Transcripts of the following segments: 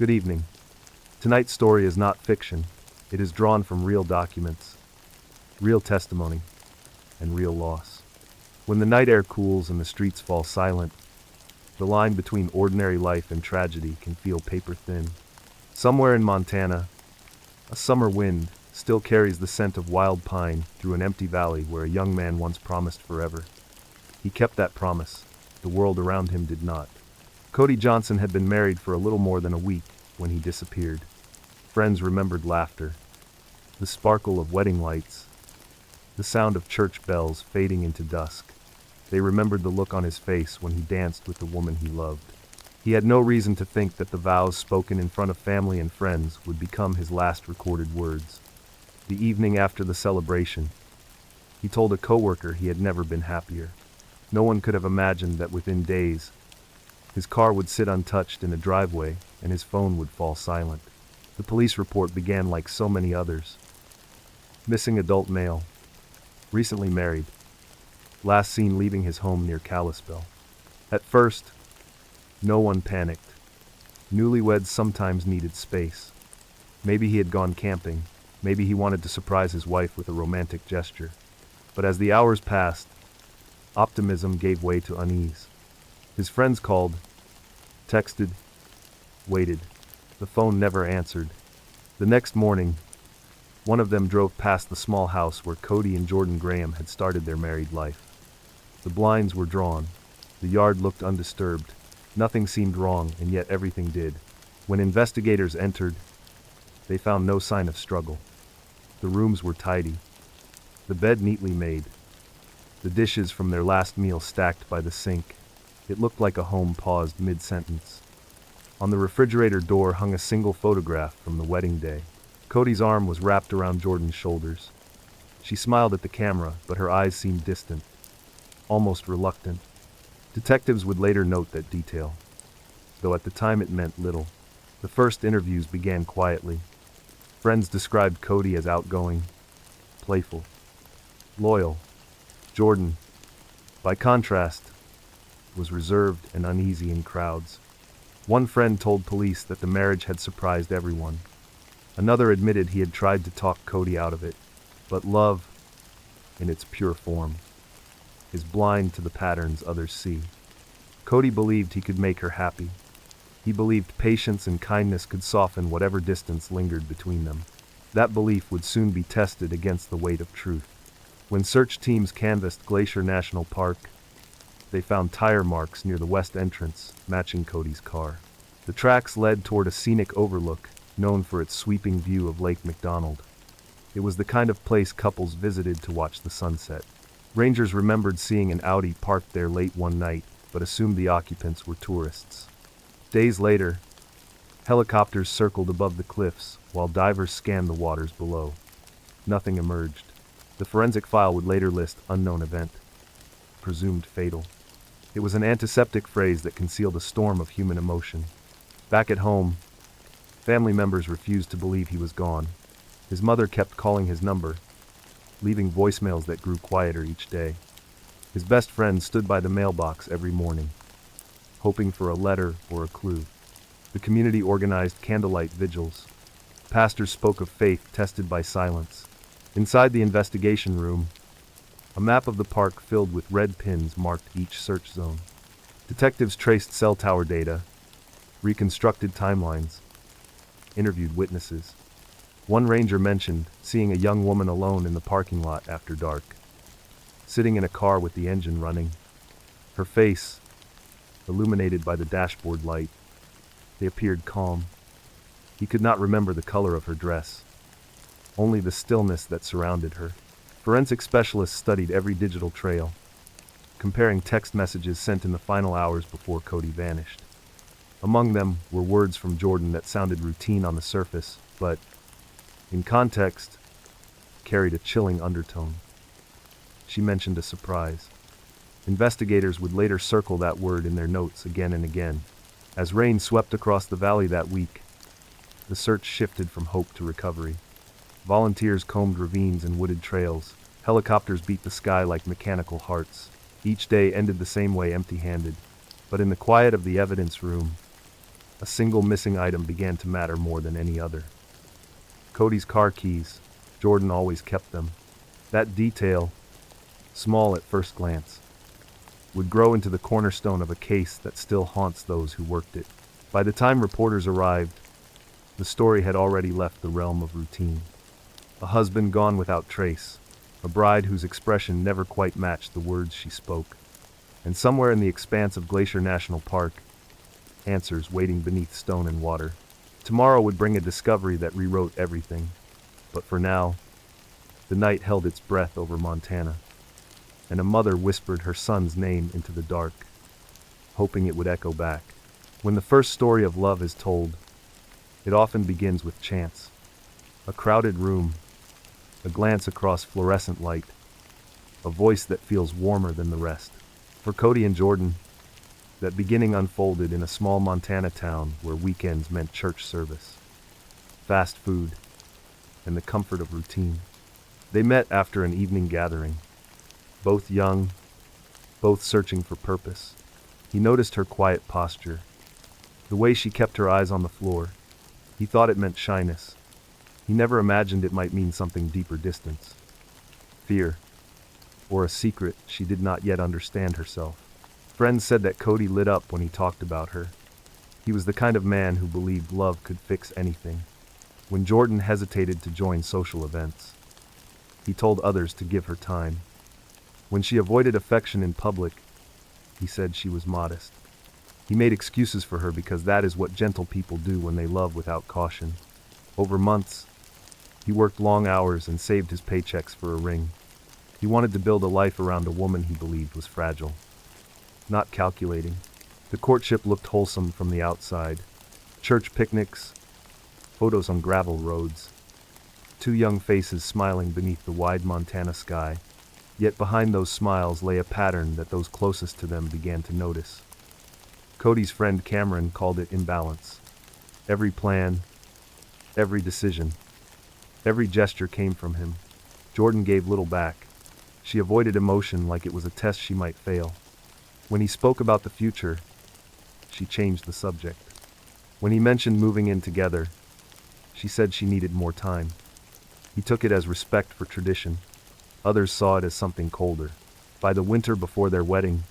Good evening. Tonight's story is not fiction. It is drawn from real documents, real testimony, and real loss. When the night air cools and the streets fall silent, the line between ordinary life and tragedy can feel paper thin. Somewhere in Montana, a summer wind still carries the scent of wild pine through an empty valley where a young man once promised forever. He kept that promise. The world around him did not. Cody Johnson had been married for a little more than a week when he disappeared. Friends remembered laughter, the sparkle of wedding lights, the sound of church bells fading into dusk. They remembered the look on his face when he danced with the woman he loved. He had no reason to think that the vows spoken in front of family and friends would become his last recorded words. The evening after the celebration, he told a coworker he had never been happier. No one could have imagined that within days, his car would sit untouched in a driveway and his phone would fall silent. The police report began like so many others. Missing adult male. Recently married. Last seen leaving his home near Kalispell. At first, no one panicked. Newlyweds sometimes needed space. Maybe he had gone camping. Maybe he wanted to surprise his wife with a romantic gesture. But as the hours passed, optimism gave way to unease. His friends called, texted, waited. The phone never answered. The next morning, one of them drove past the small house where Cody and Jordan Graham had started their married life. The blinds were drawn. The yard looked undisturbed. Nothing seemed wrong, and yet everything did. When investigators entered, they found no sign of struggle. The rooms were tidy. The bed neatly made. The dishes from their last meal stacked by the sink. It looked like a home paused mid-sentence. On the refrigerator door hung a single photograph from the wedding day. Cody's arm was wrapped around Jordan's shoulders. She smiled at the camera, but her eyes seemed distant, almost reluctant. Detectives would later note that detail, though at the time it meant little. The first interviews began quietly. Friends described Cody as outgoing, playful, loyal. Jordan, by contrast, was reserved and uneasy in crowds. One friend told police that the marriage had surprised everyone. Another admitted he had tried to talk Cody out of it, but love, in its pure form, is blind to the patterns others see. Cody believed he could make her happy. He believed patience and kindness could soften whatever distance lingered between them. That belief would soon be tested against the weight of truth. When search teams canvassed Glacier National Park, they found tire marks near the west entrance, matching Cody's car. The tracks led toward a scenic overlook, known for its sweeping view of Lake McDonald. It was the kind of place couples visited to watch the sunset. Rangers remembered seeing an Audi parked there late one night, but assumed the occupants were tourists. Days later, helicopters circled above the cliffs while divers scanned the waters below. Nothing emerged. The forensic file would later list unknown event, presumed fatal. It was an antiseptic phrase that concealed a storm of human emotion. Back at home, family members refused to believe he was gone. His mother kept calling his number, leaving voicemails that grew quieter each day. His best friend stood by the mailbox every morning, hoping for a letter or a clue. The community organized candlelight vigils. Pastors spoke of faith tested by silence. Inside the investigation room, a map of the park filled with red pins marked each search zone. Detectives traced cell tower data, reconstructed timelines, interviewed witnesses. One ranger mentioned seeing a young woman alone in the parking lot after dark, sitting in a car with the engine running. Her face, illuminated by the dashboard light, they appeared calm. He could not remember the color of her dress, only the stillness that surrounded her. Forensic specialists studied every digital trail, comparing text messages sent in the final hours before Cody vanished. Among them were words from Jordan that sounded routine on the surface, but, in context, carried a chilling undertone. She mentioned a surprise. Investigators would later circle that word in their notes again and again. As rain swept across the valley that week, the search shifted from hope to recovery. Volunteers combed ravines and wooded trails. Helicopters beat the sky like mechanical hearts. Each day ended the same way, empty-handed. But in the quiet of the evidence room, A single missing item began to matter more than any other. Cody's car keys. Jordan always kept them. That detail, small at first glance, would grow into the cornerstone of a case that still haunts those who worked it. By the time reporters arrived, the story had already left the realm of routine. A husband gone without trace, a bride whose expression never quite matched the words she spoke, and somewhere in the expanse of Glacier National Park, answers waiting beneath stone and water. Tomorrow would bring a discovery that rewrote everything, but for now, the night held its breath over Montana, and a mother whispered her son's name into the dark, hoping it would echo back. When the first story of love is told, it often begins with chance. A crowded room, a glance across fluorescent light, a voice that feels warmer than the rest. For Cody and Jordan, that beginning unfolded in a small Montana town where weekends meant church service, fast food, and the comfort of routine. They met after an evening gathering, both young, both searching for purpose. He noticed her quiet posture, the way she kept her eyes on the floor. He thought it meant shyness. He never imagined it might mean something deeper: distance, fear, or a secret she did not yet understand herself. Friends said that Cody lit up when he talked about her. He was the kind of man who believed love could fix anything. When Jordan hesitated to join social events, he told others to give her time. When she avoided affection in public, he said she was modest. He made excuses for her because that is what gentle people do when they love without caution. Over months, he worked long hours and saved his paychecks for a ring. He wanted to build a life around a woman he believed was fragile, not calculating. The courtship looked wholesome from the outside. Church picnics, photos on gravel roads, two young faces smiling beneath the wide Montana sky. Yet behind those smiles lay a pattern that those closest to them began to notice. Cody's friend Cameron called it imbalance. Every plan, every decision, every gesture came from him. Jordan gave little back. She avoided emotion like it was a test she might fail. When he spoke about the future, she changed the subject. When he mentioned moving in together, she said she needed more time. He took it as respect for tradition. Others saw it as something colder. By the winter before their wedding,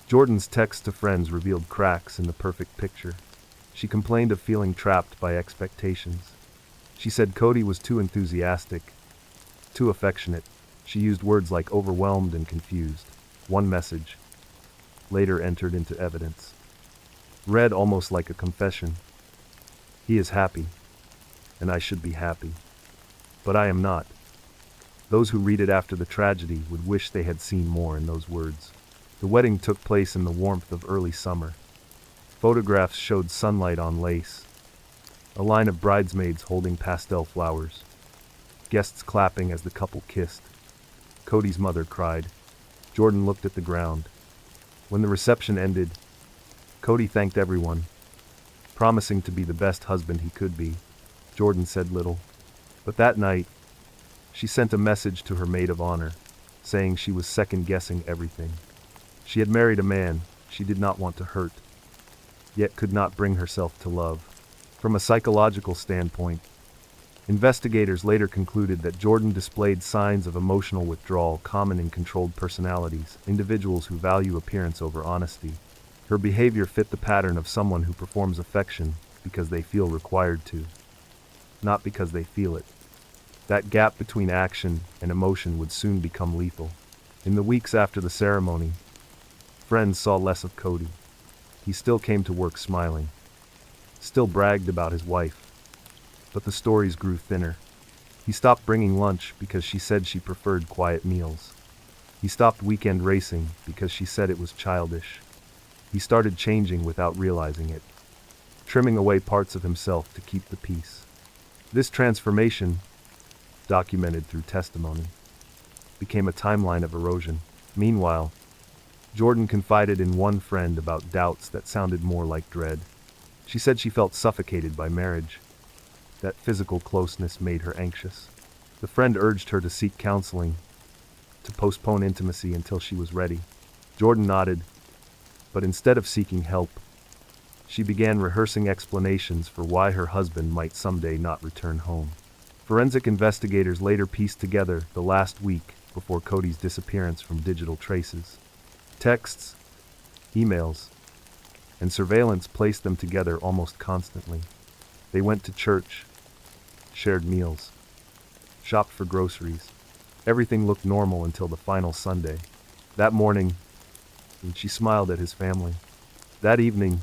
Jordan's texts to friends revealed cracks in the perfect picture. She complained of feeling trapped by expectations. She said Cody was too enthusiastic, too affectionate. She used words like overwhelmed and confused. One message, later entered into evidence, read almost like a confession. He is happy, and I should be happy. But I am not. Those who read it after the tragedy would wish they had seen more in those words. The wedding took place in the warmth of early summer. Photographs showed sunlight on lace, a line of bridesmaids holding pastel flowers, guests clapping as the couple kissed. Cody's mother cried. Jordan looked at the ground. When the reception ended, Cody thanked everyone, promising to be the best husband he could be. Jordan said little. But that night, she sent a message to her maid of honor, saying she was second-guessing everything. She had married a man she did not want to hurt, yet could not bring herself to love. From a psychological standpoint, investigators later concluded that Jordan displayed signs of emotional withdrawal common in controlled personalities, individuals who value appearance over honesty. Her behavior fit the pattern of someone who performs affection because they feel required to, not because they feel it. That gap between action and emotion would soon become lethal. In the weeks after the ceremony, friends saw less of Cody. He still came to work smiling, still bragged about his wife, but the stories grew thinner. He stopped bringing lunch because she said she preferred quiet meals. He stopped weekend racing because she said it was childish. He started changing without realizing it, trimming away parts of himself to keep the peace. This transformation, documented through testimony, became a timeline of erosion. Meanwhile, Jordan confided in one friend about doubts that sounded more like dread. She said she felt suffocated by marriage, that physical closeness made her anxious. The friend urged her to seek counseling, to postpone intimacy until she was ready. Jordan nodded, but instead of seeking help, She began rehearsing explanations for why her husband might someday not return home. Forensic investigators later pieced together the last week before Cody's disappearance from digital traces. Texts, emails, and surveillance placed them together almost constantly. They went to church, shared meals, shopped for groceries. Everything looked normal until the final Sunday. That morning, she smiled at his family. That evening,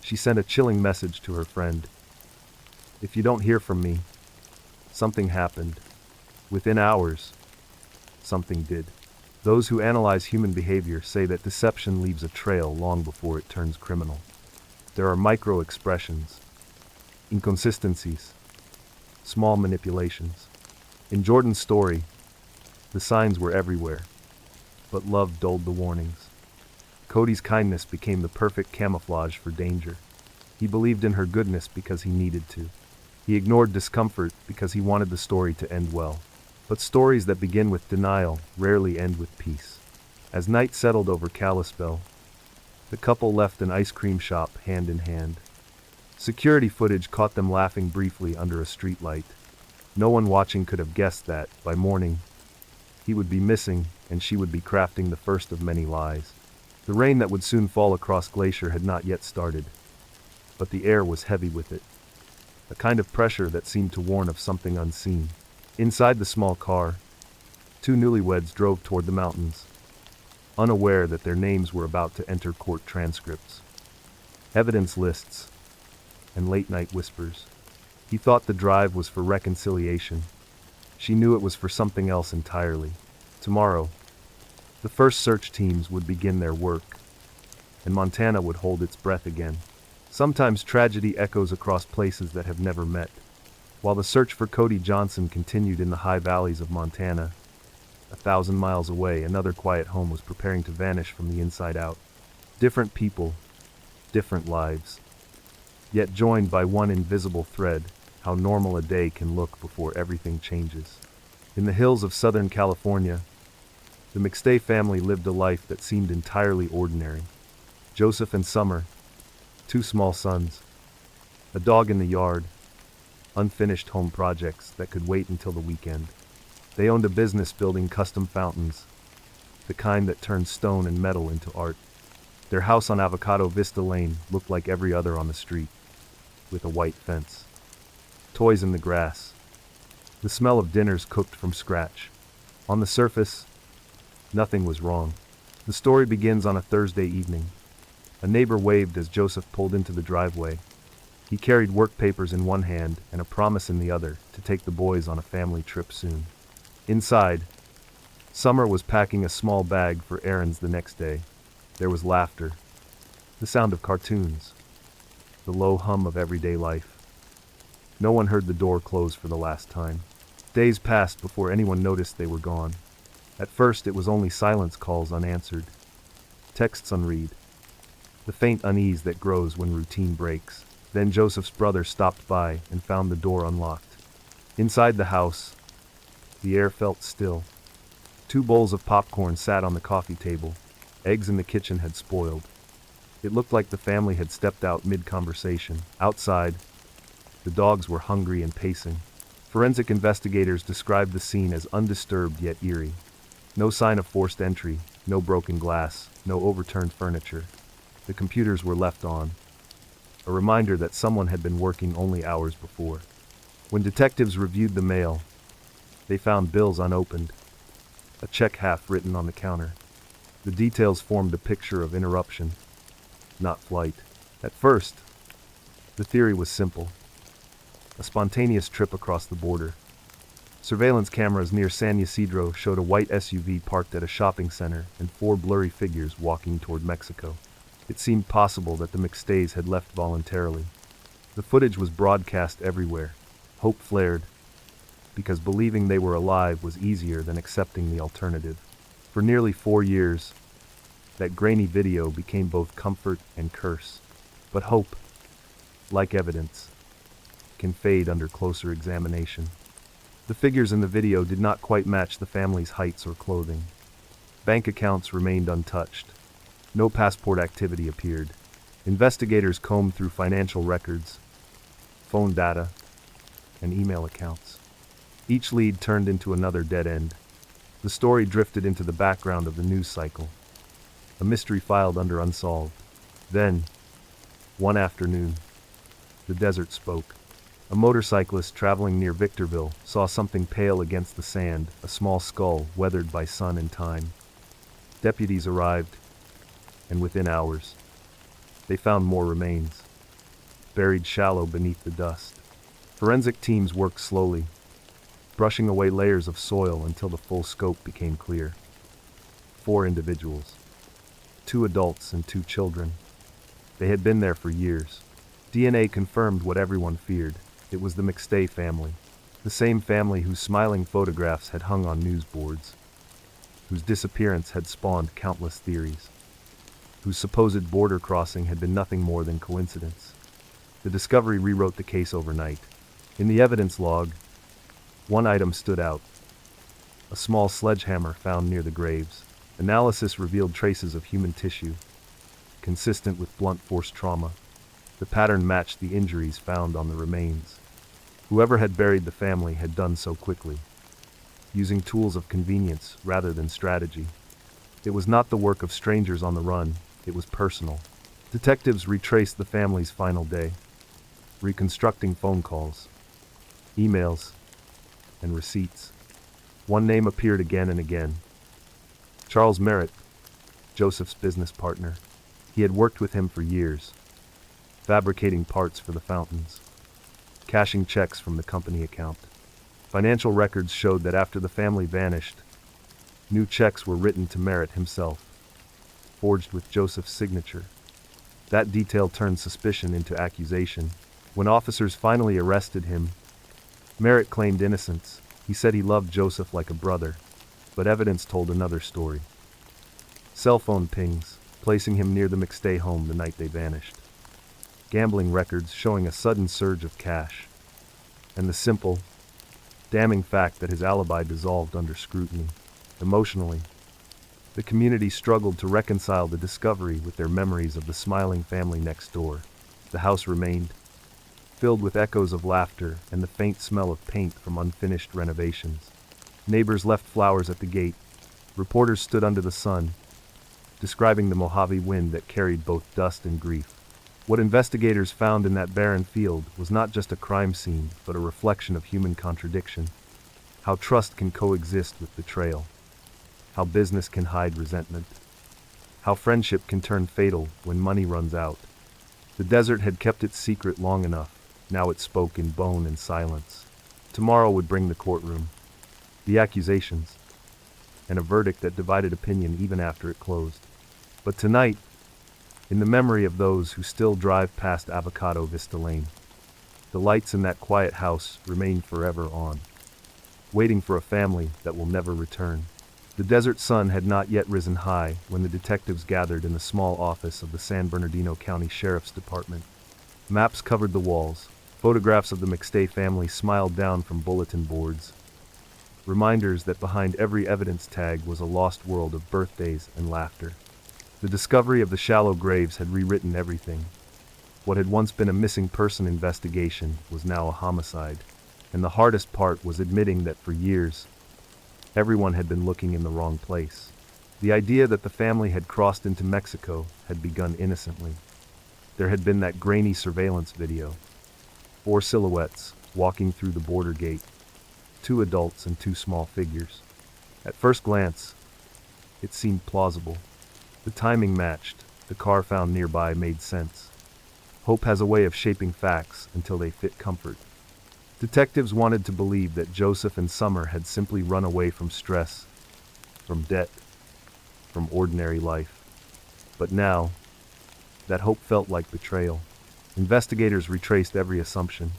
she sent a chilling message to her friend. "If you don't hear from me, something happened." Within hours, something did. Those who analyze human behavior say that deception leaves a trail long before it turns criminal. There are micro-expressions, inconsistencies, small manipulations. In Jordan's story, the signs were everywhere, but love dulled the warnings. Cody's kindness became the perfect camouflage for danger. He believed in her goodness because he needed to. He ignored discomfort because he wanted the story to end well. But stories that begin with denial rarely end with peace. As night settled over Kalispell, the couple left an ice cream shop hand in hand. Security footage caught them laughing briefly under a streetlight. No one watching could have guessed that, by morning, he would be missing and she would be crafting the first of many lies. The rain that would soon fall across Glacier had not yet started, but the air was heavy with it, a kind of pressure that seemed to warn of something unseen. Inside the small car, two newlyweds drove toward the mountains, unaware that their names were about to enter court transcripts, evidence lists, and late-night whispers. He thought the drive was for reconciliation. She knew it was for something else entirely. Tomorrow, the first search teams would begin their work, and Montana would hold its breath again. Sometimes tragedy echoes across places that have never met. While the search for Cody Johnson continued in the high valleys of Montana, 1,000 miles away, another quiet home was preparing to vanish from the inside out. Different people, different lives, yet joined by one invisible thread: how normal a day can look before everything changes. In the hills of Southern California, the McStay family lived a life that seemed entirely ordinary. Joseph and Summer, two small sons, a dog in the yard, unfinished home projects that could wait until the weekend. They owned a business building custom fountains, the kind that turns stone and metal into art. Their house on Avocado Vista Lane looked like every other on the street, with a white fence, toys in the grass, the smell of dinners cooked from scratch. On the surface, nothing was wrong. The story begins on a Thursday evening. A neighbor waved as Joseph pulled into the driveway. He carried work papers in one hand and a promise in the other to take the boys on a family trip soon. Inside, Summer was packing a small bag for errands the next day. There was laughter, the sound of cartoons, the low hum of everyday life. No one heard the door close for the last time. Days passed before anyone noticed they were gone. At first, it was only silence calls unanswered, texts unread, the faint unease that grows when routine breaks. Then Joseph's brother stopped by and found the door unlocked. Inside the house, the air felt still. 2 bowls of popcorn sat on the coffee table. Eggs in the kitchen had spoiled. It looked like the family had stepped out mid-conversation. Outside, the dogs were hungry and pacing. Forensic investigators described the scene as undisturbed yet eerie. No sign of forced entry, no broken glass, no overturned furniture. The computers were left on, a reminder that someone had been working only hours before. When detectives reviewed the mail, they found bills unopened, a check half written on the counter. The details formed a picture of interruption, not flight. At first, the theory was simple: a spontaneous trip across the border. Surveillance cameras near San Ysidro showed a white SUV parked at a shopping center and 4 blurry figures walking toward Mexico. It seemed possible that the McStays had left voluntarily. The footage was broadcast everywhere. Hope flared, because believing they were alive was easier than accepting the alternative. For nearly 4 years, that grainy video became both comfort and curse. But hope, like evidence, can fade under closer examination. The figures in the video did not quite match the family's heights or clothing. Bank accounts remained untouched. No passport activity appeared. Investigators combed through financial records, phone data, and email accounts. Each lead turned into another dead end. The story drifted into the background of the news cycle, a mystery filed under unsolved. Then, one afternoon, the desert spoke. A motorcyclist traveling near Victorville saw something pale against the sand, a small skull weathered by sun and time. Deputies arrived, and within hours, they found more remains, buried shallow beneath the dust. Forensic teams worked slowly, brushing away layers of soil until the full scope became clear. 4 individuals, 2 adults and 2 children. They had been there for years. DNA confirmed what everyone feared. It was the McStay family, the same family whose smiling photographs had hung on news boards, whose disappearance had spawned countless theories, whose supposed border crossing had been nothing more than coincidence. The discovery rewrote the case overnight. In the evidence log, one item stood out: a small sledgehammer found near the graves. Analysis revealed traces of human tissue, consistent with blunt force trauma. The pattern matched the injuries found on the remains. Whoever had buried the family had done so quickly, using tools of convenience rather than strategy. It was not the work of strangers on the run, it was personal. Detectives retraced the family's final day, reconstructing phone calls, emails, and receipts. One name appeared again and again: Charles Merritt, Joseph's business partner. He had worked with him for years, fabricating parts for the fountains, cashing checks from the company account. Financial records showed that after the family vanished, new checks were written to Merritt himself, forged with Joseph's signature. That detail turned suspicion into accusation. When officers finally arrested him, Merritt claimed innocence. He said he loved Joseph like a brother, but evidence told another story. Cell phone pings, placing him near the McStay home the night they vanished. Gambling records showing a sudden surge of cash. And the simple, damning fact that his alibi dissolved under scrutiny. Emotionally, the community struggled to reconcile the discovery with their memories of the smiling family next door. The house remained, filled with echoes of laughter and the faint smell of paint from unfinished renovations. Neighbors left flowers at the gate. Reporters stood under the sun, describing the Mojave wind that carried both dust and grief. What investigators found in that barren field was not just a crime scene, but a reflection of human contradiction. How trust can coexist with betrayal. How business can hide resentment. How friendship can turn fatal when money runs out. The desert had kept its secret long enough. Now it spoke in bone and silence. Tomorrow would bring the courtroom, the accusations, and a verdict that divided opinion even after it closed. But tonight, in the memory of those who still drive past Avocado Vista Lane, the lights in that quiet house remain forever on, waiting for a family that will never return. The desert sun had not yet risen high when the detectives gathered in the small office of the San Bernardino County Sheriff's Department. Maps covered the walls. Photographs of the McStay family smiled down from bulletin boards. Reminders that behind every evidence tag was a lost world of birthdays and laughter. The discovery of the shallow graves had rewritten everything. What had once been a missing person investigation was now a homicide. And the hardest part was admitting that for years, everyone had been looking in the wrong place. The idea that the family had crossed into Mexico had begun innocently. There had been that grainy surveillance video. 4 silhouettes walking through the border gate. 2 adults and 2 small figures. At first glance, it seemed plausible. The timing matched. The car found nearby made sense. Hope has a way of shaping facts until they fit comfort. Detectives wanted to believe that Joseph and Summer had simply run away from stress, from debt, from ordinary life. But now, that hope felt like betrayal. Investigators retraced every assumption.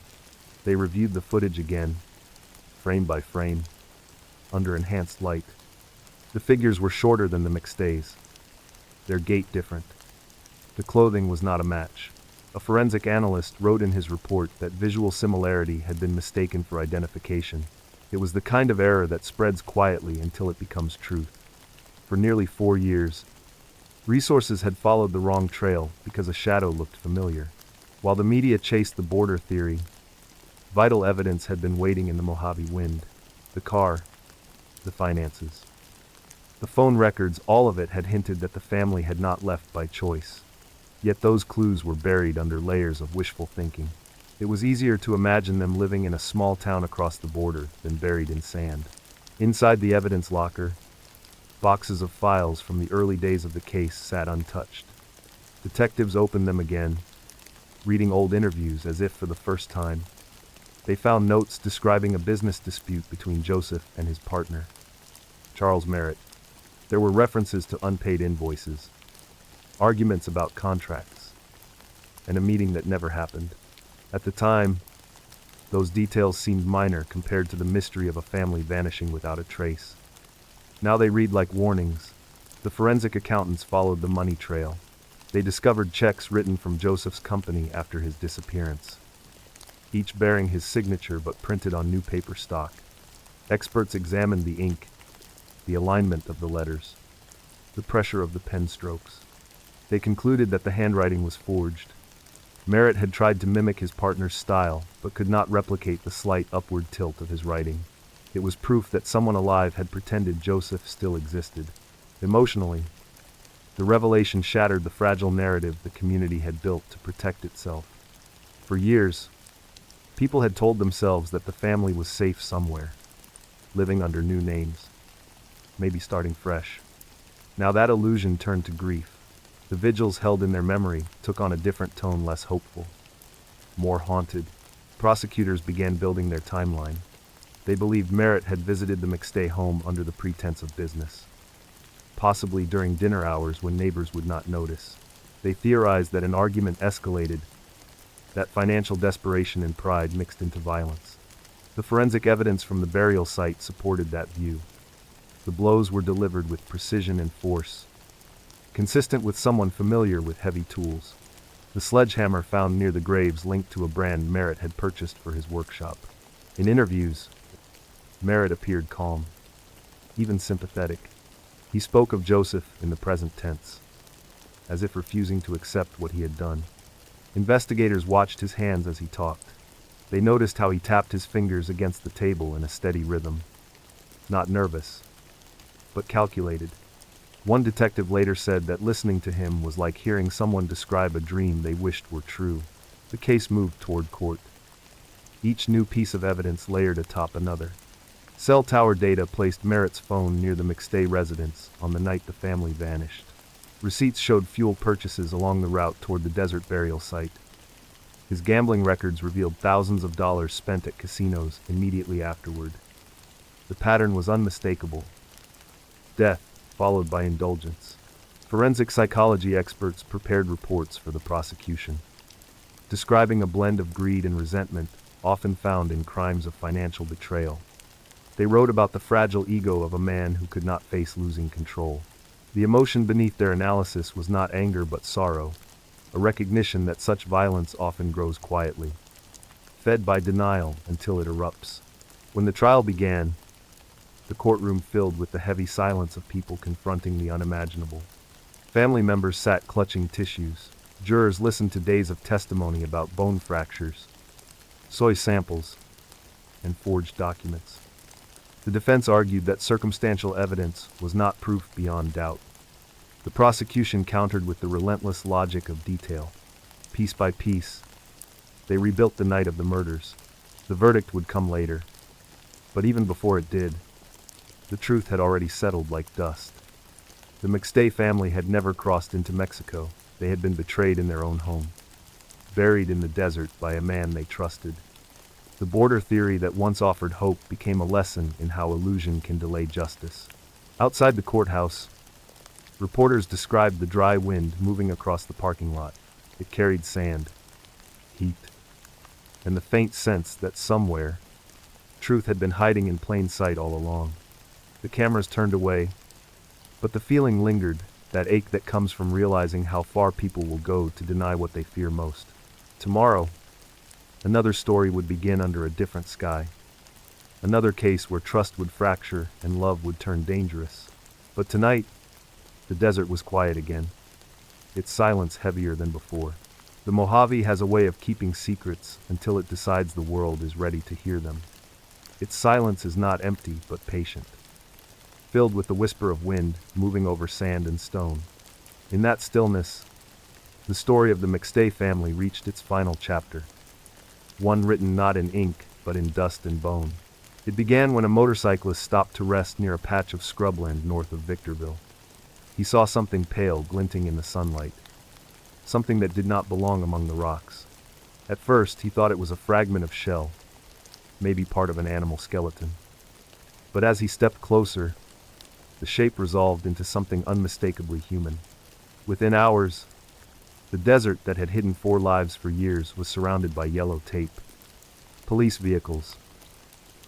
They reviewed the footage again, frame by frame, under enhanced light. The figures were shorter than the McStays, their gait different. The clothing was not a match. A forensic analyst wrote in his report that visual similarity had been mistaken for identification. It was the kind of error that spreads quietly until it becomes truth. For nearly 4 years, Resources had followed the wrong trail because a shadow looked familiar. While the media chased the border theory, vital evidence had been waiting in the Mojave wind. The car, the finances. The phone records, all of it had hinted that the family had not left by choice. Yet those clues were buried under layers of wishful thinking. It was easier to imagine them living in a small town across the border than buried in sand. Inside the evidence locker, boxes of files from the early days of the case sat untouched. Detectives opened them again, reading old interviews as if for the first time. They found notes describing a business dispute between Joseph and his partner, Charles Merritt. There were references to unpaid invoices, arguments about contracts, and a meeting that never happened. At the time, those details seemed minor compared to the mystery of a family vanishing without a trace. Now they read like warnings. The forensic accountants followed the money trail. They discovered checks written from Joseph's company after his disappearance, each bearing his signature but printed on new paper stock. Experts examined the ink, the alignment of the letters, the pressure of the pen strokes. They concluded that the handwriting was forged. Merritt had tried to mimic his partner's style, but could not replicate the slight upward tilt of his writing. It was proof that someone alive had pretended Joseph still existed. Emotionally, the revelation shattered the fragile narrative the community had built to protect itself. For years, people had told themselves that the family was safe somewhere, living under new names, maybe starting fresh. Now that illusion turned to grief. The vigils held in their memory took on a different tone, less hopeful, more haunted. Prosecutors began building their timeline. They believed Merritt had visited the McStay home under the pretense of business, possibly during dinner hours when neighbors would not notice. They theorized that an argument escalated, that financial desperation and pride mixed into violence. The forensic evidence from the burial site supported that view. The blows were delivered with precision and force, consistent with someone familiar with heavy tools. The sledgehammer found near the graves linked to a brand Merritt had purchased for his workshop. In interviews, Merritt appeared calm, even sympathetic. He spoke of Joseph in the present tense, as if refusing to accept what he had done. Investigators watched his hands as he talked. They noticed how he tapped his fingers against the table in a steady rhythm. Not nervous, but calculated. One detective later said that listening to him was like hearing someone describe a dream they wished were true. The case moved toward court. Each new piece of evidence layered atop another. Cell tower data placed Merritt's phone near the McStay residence on the night the family vanished. Receipts showed fuel purchases along the route toward the desert burial site. His gambling records revealed thousands of dollars spent at casinos immediately afterward. The pattern was unmistakable. Death, followed by indulgence. Forensic psychology experts prepared reports for the prosecution, describing a blend of greed and resentment often found in crimes of financial betrayal. They wrote about the fragile ego of a man who could not face losing control. The emotion beneath their analysis was not anger but sorrow, a recognition that such violence often grows quietly, fed by denial until it erupts. When the trial began, the courtroom filled with the heavy silence of people confronting the unimaginable. Family members sat clutching tissues. Jurors listened to days of testimony about bone fractures, soy samples, and forged documents. The defense argued that circumstantial evidence was not proof beyond doubt. The prosecution countered with the relentless logic of detail. Piece by piece, they rebuilt the night of the murders. The verdict would come later, but even before it did, the truth had already settled like dust. The McStay family had never crossed into Mexico. They had been betrayed in their own home, buried in the desert by a man they trusted. The border theory that once offered hope became a lesson in how illusion can delay justice. Outside the courthouse, reporters described the dry wind moving across the parking lot. It carried sand, heat, and the faint sense that somewhere, truth had been hiding in plain sight all along. The cameras turned away, but the feeling lingered, that ache that comes from realizing how far people will go to deny what they fear most. Tomorrow, another story would begin under a different sky. Another case where trust would fracture and love would turn dangerous. But tonight, The desert was quiet again, its silence heavier than before. The Mojave has a way of keeping secrets until it decides the world is ready to hear them. Its silence is not empty, but patient, filled with the whisper of wind moving over sand and stone. In that stillness, the story of the McStay family reached its final chapter, one written not in ink, but in dust and bone. It began when a motorcyclist stopped to rest near a patch of scrubland north of Victorville. He saw something pale glinting in the sunlight, something that did not belong among the rocks. At first, he thought it was a fragment of shell, maybe part of an animal skeleton. But as he stepped closer, the shape resolved into something unmistakably human. Within hours, the desert that had hidden 4 lives for years was surrounded by yellow tape, police vehicles,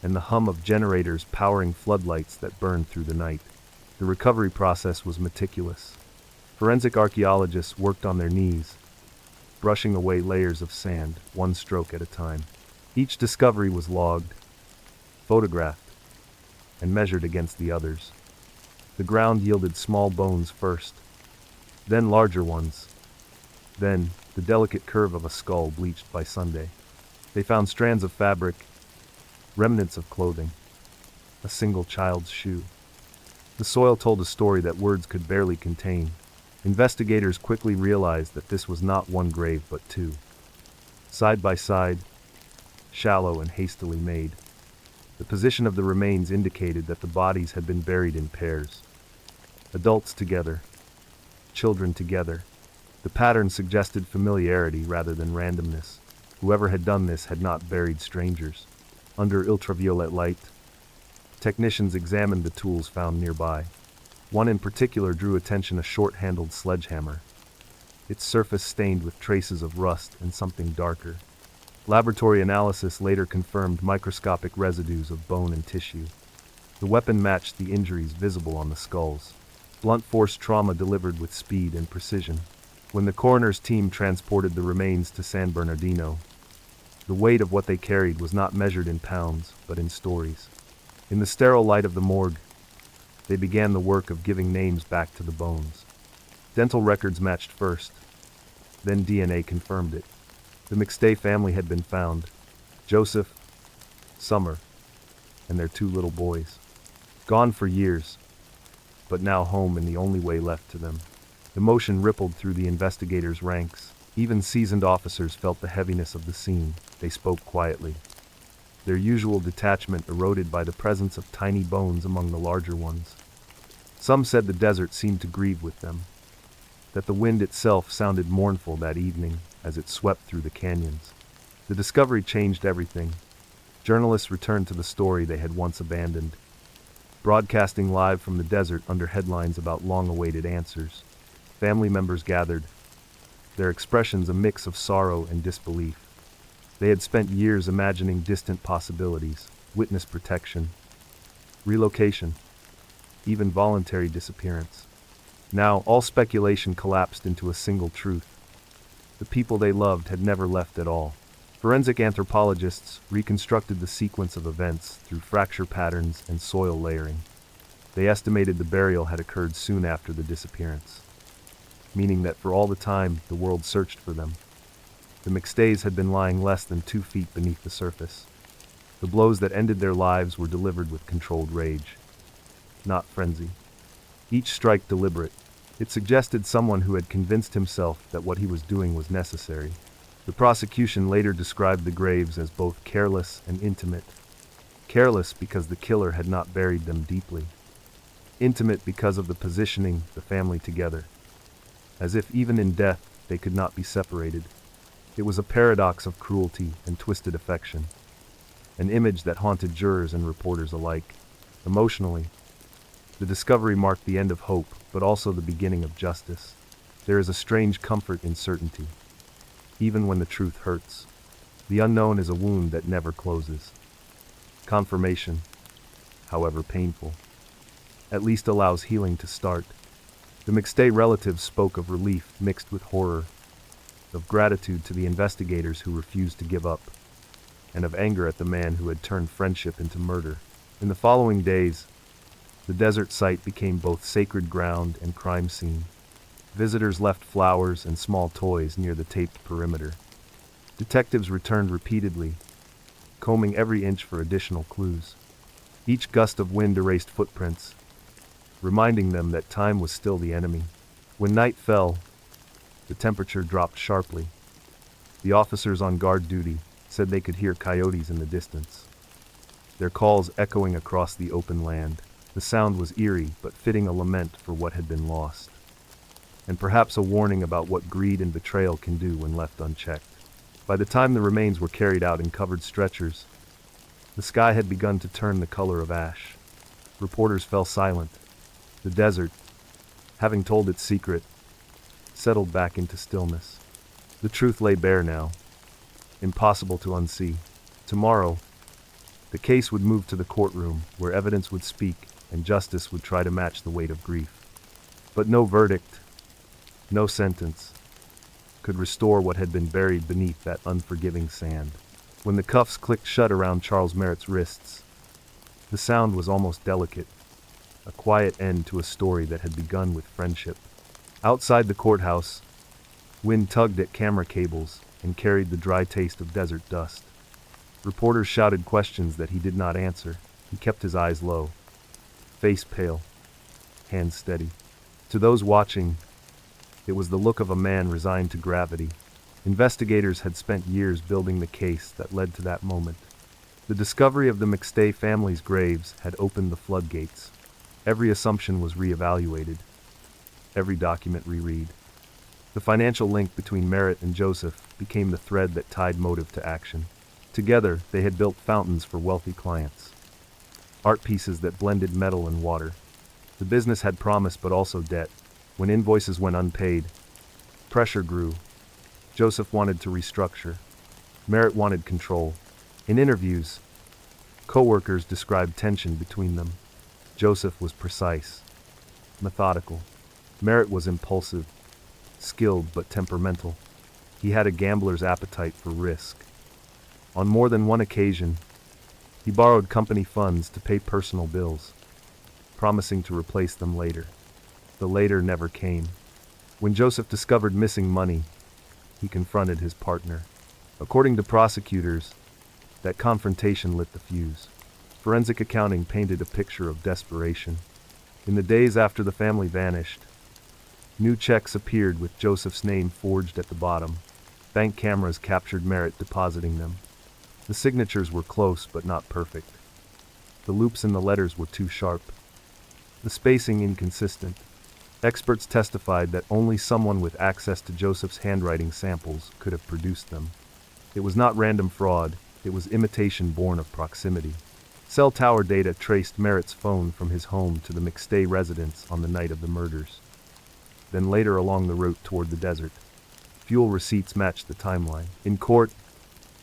and the hum of generators powering floodlights that burned through the night. The recovery process was meticulous. Forensic archaeologists worked on their knees, brushing away layers of sand, one stroke at a time. Each discovery was logged, photographed, and measured against the others. The ground yielded small bones first, then larger ones, then the delicate curve of a skull bleached by Sunday. They found strands of fabric, remnants of clothing, a single child's shoe. The soil told a story that words could barely contain. Investigators quickly realized that this was not one grave but 2. Side by side, shallow and hastily made. The position of the remains indicated that the bodies had been buried in pairs. Adults together, children together. The pattern suggested familiarity rather than randomness. Whoever had done this had not buried strangers. Under ultraviolet light, technicians examined the tools found nearby. One in particular drew attention: a short-handled sledgehammer, its surface stained with traces of rust and something darker. Laboratory analysis later confirmed microscopic residues of bone and tissue. The weapon matched the injuries visible on the skulls. Blunt force trauma delivered with speed and precision. When the coroner's team transported the remains to San Bernardino, the weight of what they carried was not measured in pounds, but in stories. In the sterile light of the morgue, they began the work of giving names back to the bones. Dental records matched first, then DNA confirmed it. The McStay family had been found: Joseph, Summer, and their 2 little boys. Gone for years, but now home in the only way left to them. Emotion rippled through the investigators' ranks. Even seasoned officers felt the heaviness of the scene. They spoke quietly, their usual detachment eroded by the presence of tiny bones among the larger ones. Some said the desert seemed to grieve with them, that the wind itself sounded mournful that evening as it swept through the canyons. The discovery changed everything. Journalists returned to the story they had once abandoned, broadcasting live from the desert under headlines about long-awaited answers. Family members gathered, their expressions a mix of sorrow and disbelief. They had spent years imagining distant possibilities: witness protection, relocation, even voluntary disappearance. Now, all speculation collapsed into a single truth: the people they loved had never left at all. Forensic anthropologists reconstructed the sequence of events through fracture patterns and soil layering. They estimated the burial had occurred soon after the disappearance, meaning that for all the time the world searched for them, the McStays had been lying less than 2 feet beneath the surface. The blows that ended their lives were delivered with controlled rage, not frenzy. Each strike deliberate. It suggested someone who had convinced himself that what he was doing was necessary. The prosecution later described the graves as both careless and intimate. Careless because the killer had not buried them deeply. Intimate because of the positioning the family together, as if even in death they could not be separated. It was a paradox of cruelty and twisted affection, an image that haunted jurors and reporters alike. Emotionally, the discovery marked the end of hope, but also the beginning of justice. There is a strange comfort in certainty, even when the truth hurts. The unknown is a wound that never closes. Confirmation, however painful, at least allows healing to start. The McStay relatives spoke of relief mixed with horror, of gratitude to the investigators who refused to give up, and of anger at the man who had turned friendship into murder. In the following days, The desert site became both sacred ground and crime scene. Visitors left flowers and small toys near the taped perimeter. Detectives returned repeatedly, combing every inch for additional clues. Each gust of wind erased footprints, reminding them that time was still the enemy. When night fell, the temperature dropped sharply. The officers on guard duty said they could hear coyotes in the distance, their calls echoing across the open land. The sound was eerie, but fitting a lament for what had been lost, and perhaps a warning about what greed and betrayal can do when left unchecked. By the time the remains were carried out in covered stretchers, the sky had begun to turn the color of ash. Reporters fell silent. The desert, having told its secret, settled back into stillness. The truth lay bare now, impossible to unsee. Tomorrow, the case would move to the courtroom, where evidence would speak and justice would try to match the weight of grief. But no verdict, no sentence, could restore what had been buried beneath that unforgiving sand. When the cuffs clicked shut around Charles Merritt's wrists, the sound was almost delicate, a quiet end to a story that had begun with friendship. Outside the courthouse, wind tugged at camera cables and carried the dry taste of desert dust. Reporters shouted questions that he did not answer. He kept his eyes low, face pale, hands steady. To those watching, it was the look of a man resigned to gravity. Investigators had spent years building the case that led to that moment. The discovery of the McStay family's graves had opened the floodgates. Every assumption was reevaluated, every document reread. The financial link between Merritt and Joseph became the thread that tied motive to action. Together, they had built fountains for wealthy clients, art pieces that blended metal and water. The business had promise but also debt. When invoices went unpaid, pressure grew. Joseph wanted to restructure. Merritt wanted control. In interviews, co-workers described tension between them. Joseph was precise, methodical. Merritt was impulsive, skilled but temperamental. He had a gambler's appetite for risk. On more than one occasion, he borrowed company funds to pay personal bills, promising to replace them later. The later never came. When Joseph discovered missing money, he confronted his partner. According to prosecutors, that confrontation lit the fuse. Forensic accounting painted a picture of desperation. In the days after the family vanished, new checks appeared with Joseph's name forged at the bottom. Bank cameras captured Merritt depositing them. The signatures were close but not perfect. The loops in the letters were too sharp, the spacing inconsistent. Experts testified that only someone with access to Joseph's handwriting samples could have produced them. It was not random fraud, it was imitation born of proximity. Cell tower data traced Merritt's phone from his home to the McStay residence on the night of the murders. Then later along the route toward the desert. Fuel receipts matched the timeline. In court,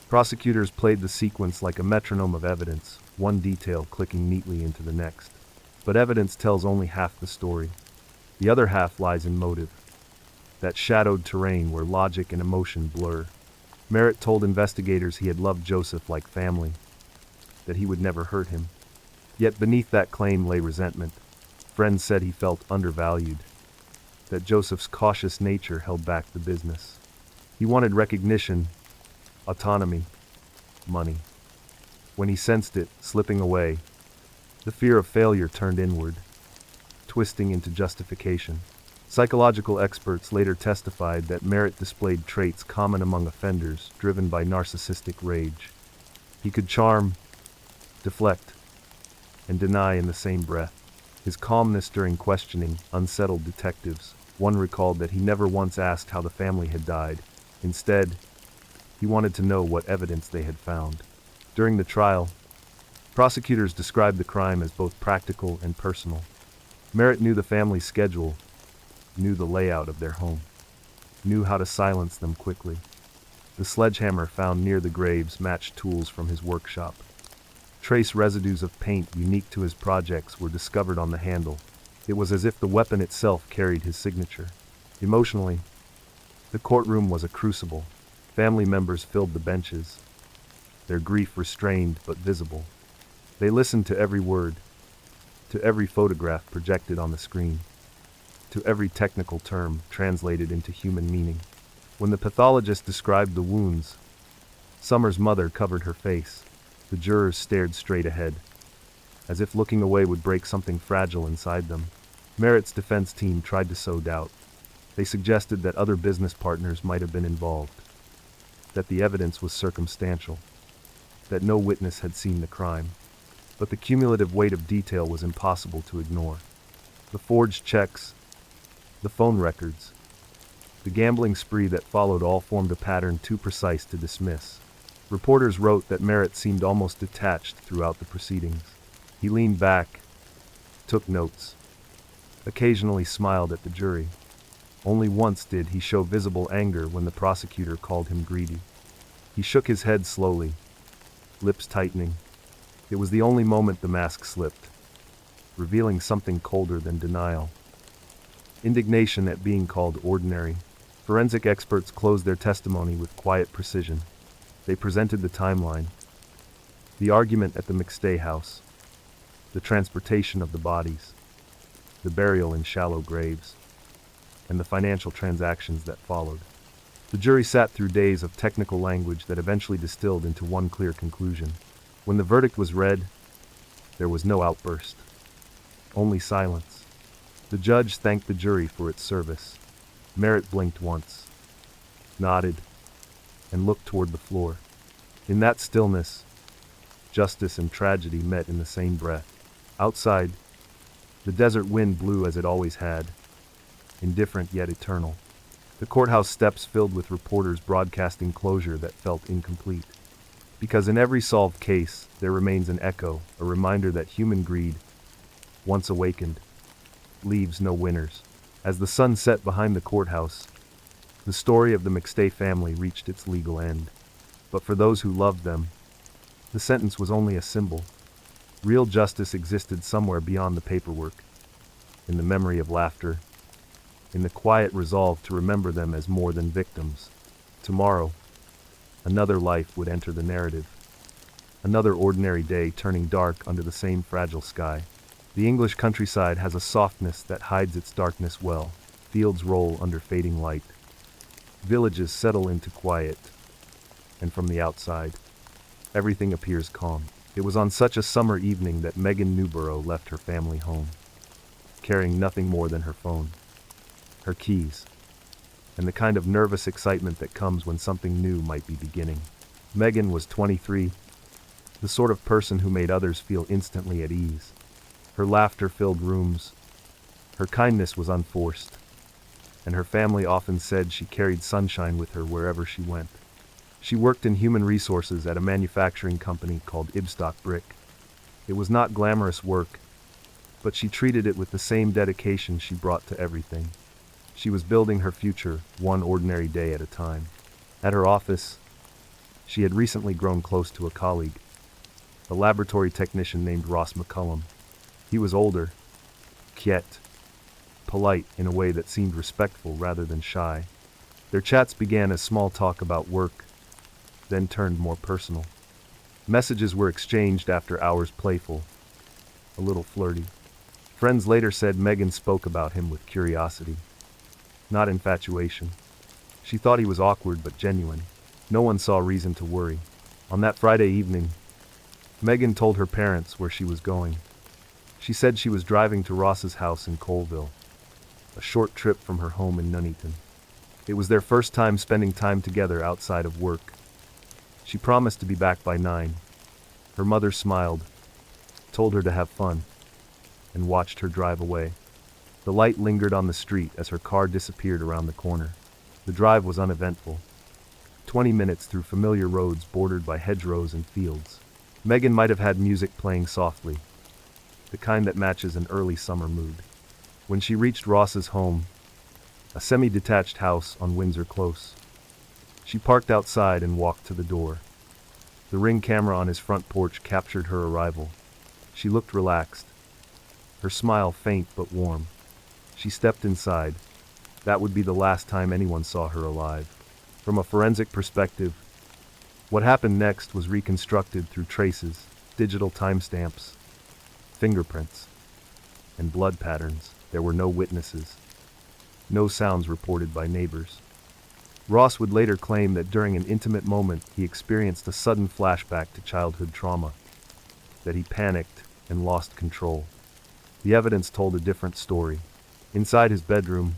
prosecutors played the sequence like a metronome of evidence, one detail clicking neatly into the next. But evidence tells only half the story. The other half lies in motive, that shadowed terrain where logic and emotion blur. Merritt told investigators he had loved Joseph like family, that he would never hurt him. Yet beneath that claim lay resentment. Friends said he felt undervalued, that Joseph's cautious nature held back the business. He wanted recognition, autonomy, money. When he sensed it slipping away, the fear of failure turned inward, twisting into justification. Psychological experts later testified that Merritt displayed traits common among offenders driven by narcissistic rage. He could charm, deflect, and deny in the same breath. His calmness during questioning unsettled detectives. One recalled that he never once asked how the family had died. Instead, he wanted to know what evidence they had found. During the trial, prosecutors described the crime as both practical and personal. Merritt knew the family's schedule, knew the layout of their home, knew how to silence them quickly. The sledgehammer found near the graves matched tools from his workshop. Trace residues of paint unique to his projects were discovered on the handle. It was as if the weapon itself carried his signature. Emotionally, the courtroom was a crucible. Family members filled the benches, their grief restrained but visible. They listened to every word, to every photograph projected on the screen, to every technical term translated into human meaning. When the pathologist described the wounds, Summer's mother covered her face. The jurors stared straight ahead, as if looking away would break something fragile inside them. Merritt's defense team tried to sow doubt. They suggested that other business partners might have been involved, that the evidence was circumstantial, that no witness had seen the crime. But the cumulative weight of detail was impossible to ignore. The forged checks, the phone records, the gambling spree that followed all formed a pattern too precise to dismiss. Reporters wrote that Merritt seemed almost detached throughout the proceedings. He leaned back, took notes, occasionally smiled at the jury. Only once did he show visible anger when the prosecutor called him greedy. He shook his head slowly, lips tightening. It was the only moment the mask slipped, revealing something colder than denial. Indignation at being called ordinary. Forensic experts closed their testimony with quiet precision. They presented the timeline, the argument at the McStay house, the transportation of the bodies, the burial in shallow graves, and the financial transactions that followed. The jury sat through days of technical language that eventually distilled into one clear conclusion. When the verdict was read, there was no outburst, only silence. The judge thanked the jury for its service. Merritt blinked once, nodded, and looked toward the floor. In that stillness, justice and tragedy met in the same breath. Outside, the desert wind blew as it always had, indifferent yet eternal. The courthouse steps filled with reporters broadcasting closure that felt incomplete. Because in every solved case, there remains an echo, a reminder that human greed, once awakened, leaves no winners. As the sun set behind the courthouse, the story of the McStay family reached its legal end. But for those who loved them, the sentence was only a symbol. Real justice existed somewhere beyond the paperwork, in the memory of laughter, in the quiet resolve to remember them as more than victims. Tomorrow, another life would enter the narrative. Another ordinary day turning dark under the same fragile sky. The English countryside has a softness that hides its darkness well. Fields roll under fading light. Villages settle into quiet. And from the outside, everything appears calm. It was on such a summer evening that Megan Newborough left her family home, carrying nothing more than her phone, her keys, and the kind of nervous excitement that comes when something new might be beginning. Megan was 23, the sort of person who made others feel instantly at ease. Her laughter filled rooms, her kindness was unforced, and her family often said she carried sunshine with her wherever she went. She worked in human resources at a manufacturing company called Ibstock Brick. It was not glamorous work, but she treated it with the same dedication she brought to everything. She was building her future, one ordinary day at a time. At her office, she had recently grown close to a colleague, a laboratory technician named Ross McCullum. He was older, quiet, polite in a way that seemed respectful rather than shy. Their chats began as small talk about work, then turned more personal. Messages were exchanged after hours, playful, a little flirty. Friends later said Megan spoke about him with curiosity, not infatuation. She thought he was awkward but genuine. No one saw reason to worry. On that Friday evening, Megan told her parents where she was going. She said she was driving to Ross's house in Colville, a short trip from her home in Nuneaton. It was their first time spending time together outside of work. She promised to be back by 9. Her mother smiled, told her to have fun, and watched her drive away. The light lingered on the street as her car disappeared around the corner. The drive was uneventful. 20 minutes through familiar roads bordered by hedgerows and fields. Megan might have had music playing softly, the kind that matches an early summer mood. When she reached Ross's home, a semi-detached house on Windsor Close, she parked outside and walked to the door. The Ring camera on his front porch captured her arrival. She looked relaxed, her smile faint but warm. She stepped inside. That would be the last time anyone saw her alive. From a forensic perspective, what happened next was reconstructed through traces, digital timestamps, fingerprints. and blood patterns. There were no witnesses. No sounds reported by neighbors. Ross would later claim that during an intimate moment he experienced a sudden flashback to childhood trauma, that he panicked and lost control. The evidence told a different story. Inside his bedroom,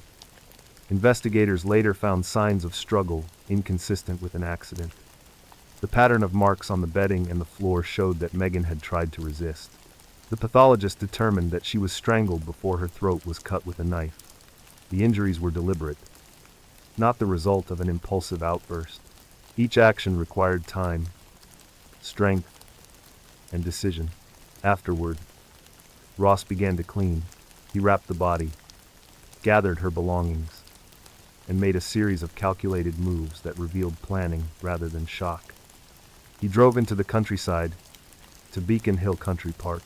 investigators later found signs of struggle inconsistent with an accident. The pattern of marks on the bedding and the floor showed that Megan had tried to resist. The pathologist determined that she was strangled before her throat was cut with a knife. The injuries were deliberate, not the result of an impulsive outburst. Each action required time, strength, and decision. Afterward, Ross began to clean. He wrapped the body, gathered her belongings, and made a series of calculated moves that revealed planning rather than shock. He drove into the countryside, to Beacon Hill Country Park,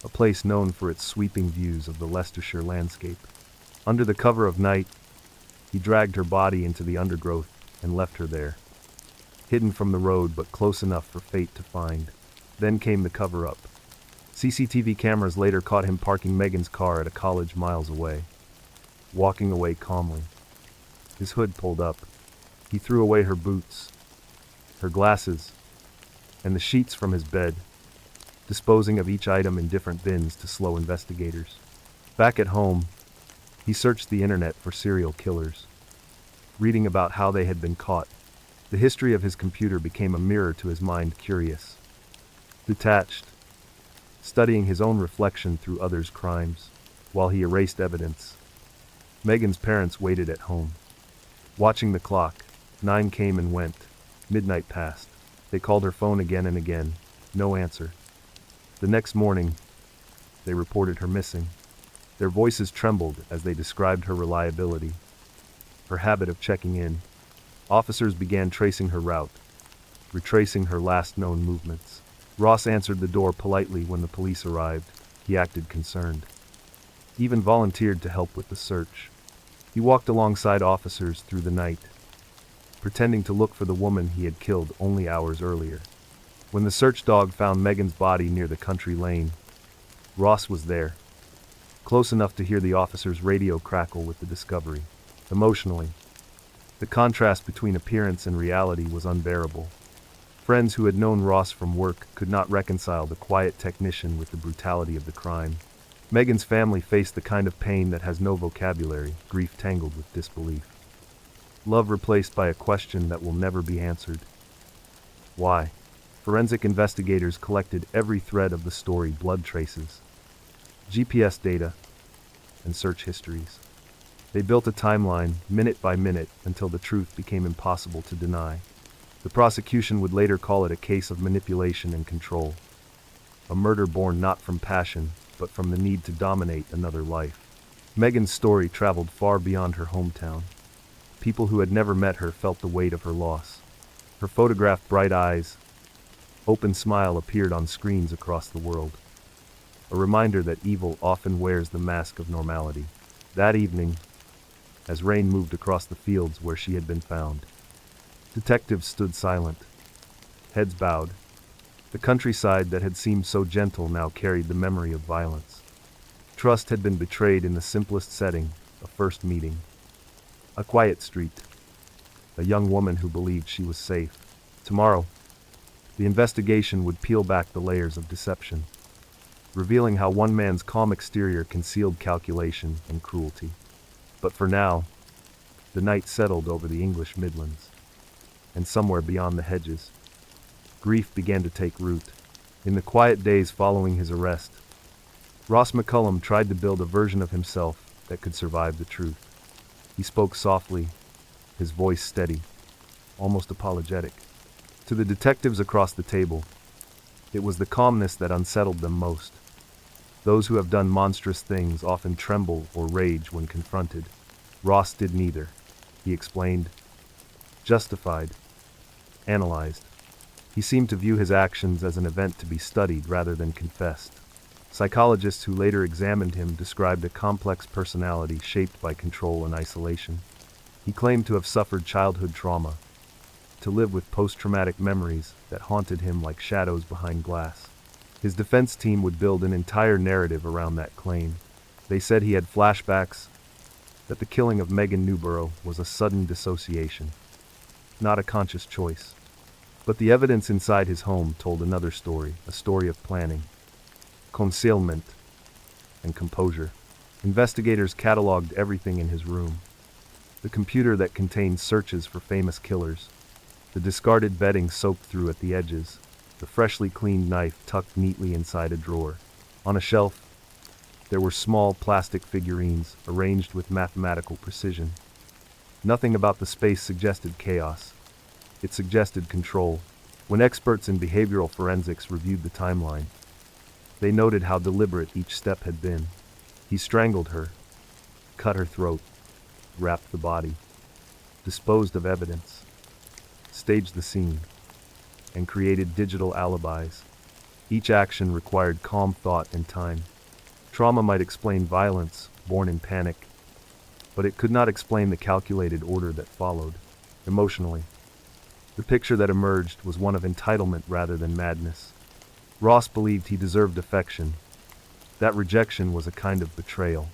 a place known for its sweeping views of the Leicestershire landscape. Under the cover of night, he dragged her body into the undergrowth and left her there, hidden from the road but close enough for fate to find. Then came the cover-up. CCTV cameras later caught him parking Megan's car at a college miles away, walking away calmly. His hood pulled up. He threw away her boots, her glasses, and the sheets from his bed, disposing of each item in different bins to slow investigators. Back at home, he searched the internet for serial killers, reading about how they had been caught. The history of his computer became a mirror to his mind, curious, detached, studying his own reflection through others' crimes. While he erased evidence, Megan's parents waited at home, watching the clock. 9 came and went. Midnight passed. They called her phone again and again. No answer. The next morning, they reported her missing. Their voices trembled as they described her reliability, her habit of checking in. Officers began tracing her route, retracing her last known movements. Ross answered the door politely when the police arrived. He acted concerned. He even volunteered to help with the search. He walked alongside officers through the night, pretending to look for the woman he had killed only hours earlier. When the search dog found Megan's body near the country lane, Ross was there, close enough to hear the officer's radio crackle with the discovery. Emotionally, the contrast between appearance and reality was unbearable. Friends who had known Ross from work could not reconcile the quiet technician with the brutality of the crime. Megan's family faced the kind of pain that has no vocabulary, grief tangled with disbelief. Love replaced by a question that will never be answered. Why? Forensic investigators collected every thread of the story: blood traces, GPS data, and search histories. They built a timeline, minute by minute, until the truth became impossible to deny. The prosecution would later call it a case of manipulation and control, a murder born not from passion, but from the need to dominate another life. Megan's story traveled far beyond her hometown. People who had never met her felt the weight of her loss. Her photographed bright eyes, open smile appeared on screens across the world, a reminder that evil often wears the mask of normality. That evening, as rain moved across the fields where she had been found, detectives stood silent, heads bowed. The countryside that had seemed so gentle now carried the memory of violence. Trust had been betrayed in the simplest setting, a first meeting. A quiet street. A young woman who believed she was safe. Tomorrow, the investigation would peel back the layers of deception, revealing how one man's calm exterior concealed calculation and cruelty. But for now, the night settled over the English Midlands, and somewhere beyond the hedges, grief began to take root. In the quiet days following his arrest, Ross McCullum tried to build a version of himself that could survive the truth. He spoke softly, his voice steady, almost apologetic. To the detectives across the table, it was the calmness that unsettled them most. Those who have done monstrous things often tremble or rage when confronted. Ross did neither. He explained, justified, analyzed. He seemed to view his actions as an event to be studied rather than confessed. Psychologists who later examined him described a complex personality shaped by control and isolation. He claimed to have suffered childhood trauma, to live with post-traumatic memories that haunted him like shadows behind glass. His defense team would build an entire narrative around that claim. They said he had flashbacks, that the killing of Megan Newborough was a sudden dissociation, not a conscious choice. But the evidence inside his home told another story, a story of planning, concealment, and composure. Investigators cataloged everything in his room. The computer that contained searches for famous killers, the discarded bedding soaked through at the edges, the freshly cleaned knife tucked neatly inside a drawer. On a shelf, there were small plastic figurines arranged with mathematical precision. Nothing about the space suggested chaos. It suggested control. When experts in behavioral forensics reviewed the timeline, they noted how deliberate each step had been. He strangled her, cut her throat, wrapped the body, disposed of evidence, staged the scene, and created digital alibis. Each action required calm thought and time. Trauma might explain violence, born in panic, but it could not explain the calculated order that followed. Emotionally, the picture that emerged was one of entitlement rather than madness. Ross believed he deserved affection. That rejection was a kind of betrayal.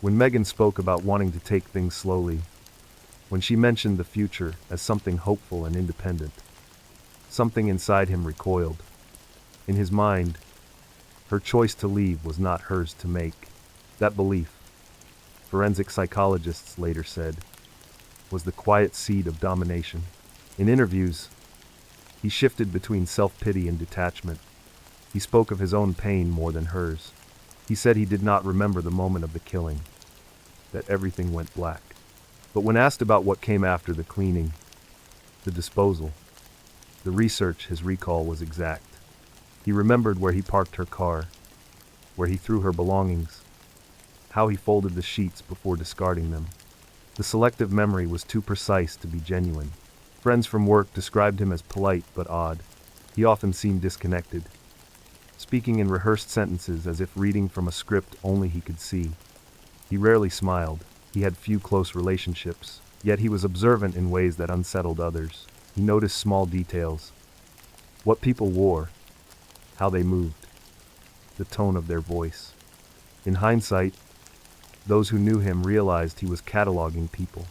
When Megan spoke about wanting to take things slowly, when she mentioned the future as something hopeful and independent, something inside him recoiled. In his mind, her choice to leave was not hers to make. That belief, forensic psychologists later said, was the quiet seed of domination. In interviews, he shifted between self-pity and detachment. He spoke of his own pain more than hers. He said he did not remember the moment of the killing, that everything went black. But when asked about what came after the cleaning, the disposal, the research, his recall was exact. He remembered where he parked her car, where he threw her belongings, how he folded the sheets before discarding them. The selective memory was too precise to be genuine. Friends from work described him as polite but odd. He often seemed disconnected, speaking in rehearsed sentences as if reading from a script only he could see. He rarely smiled. He had few close relationships, yet he was observant in ways that unsettled others. He noticed small details, what people wore, how they moved, the tone of their voice. In hindsight, those who knew him realized he was cataloging people,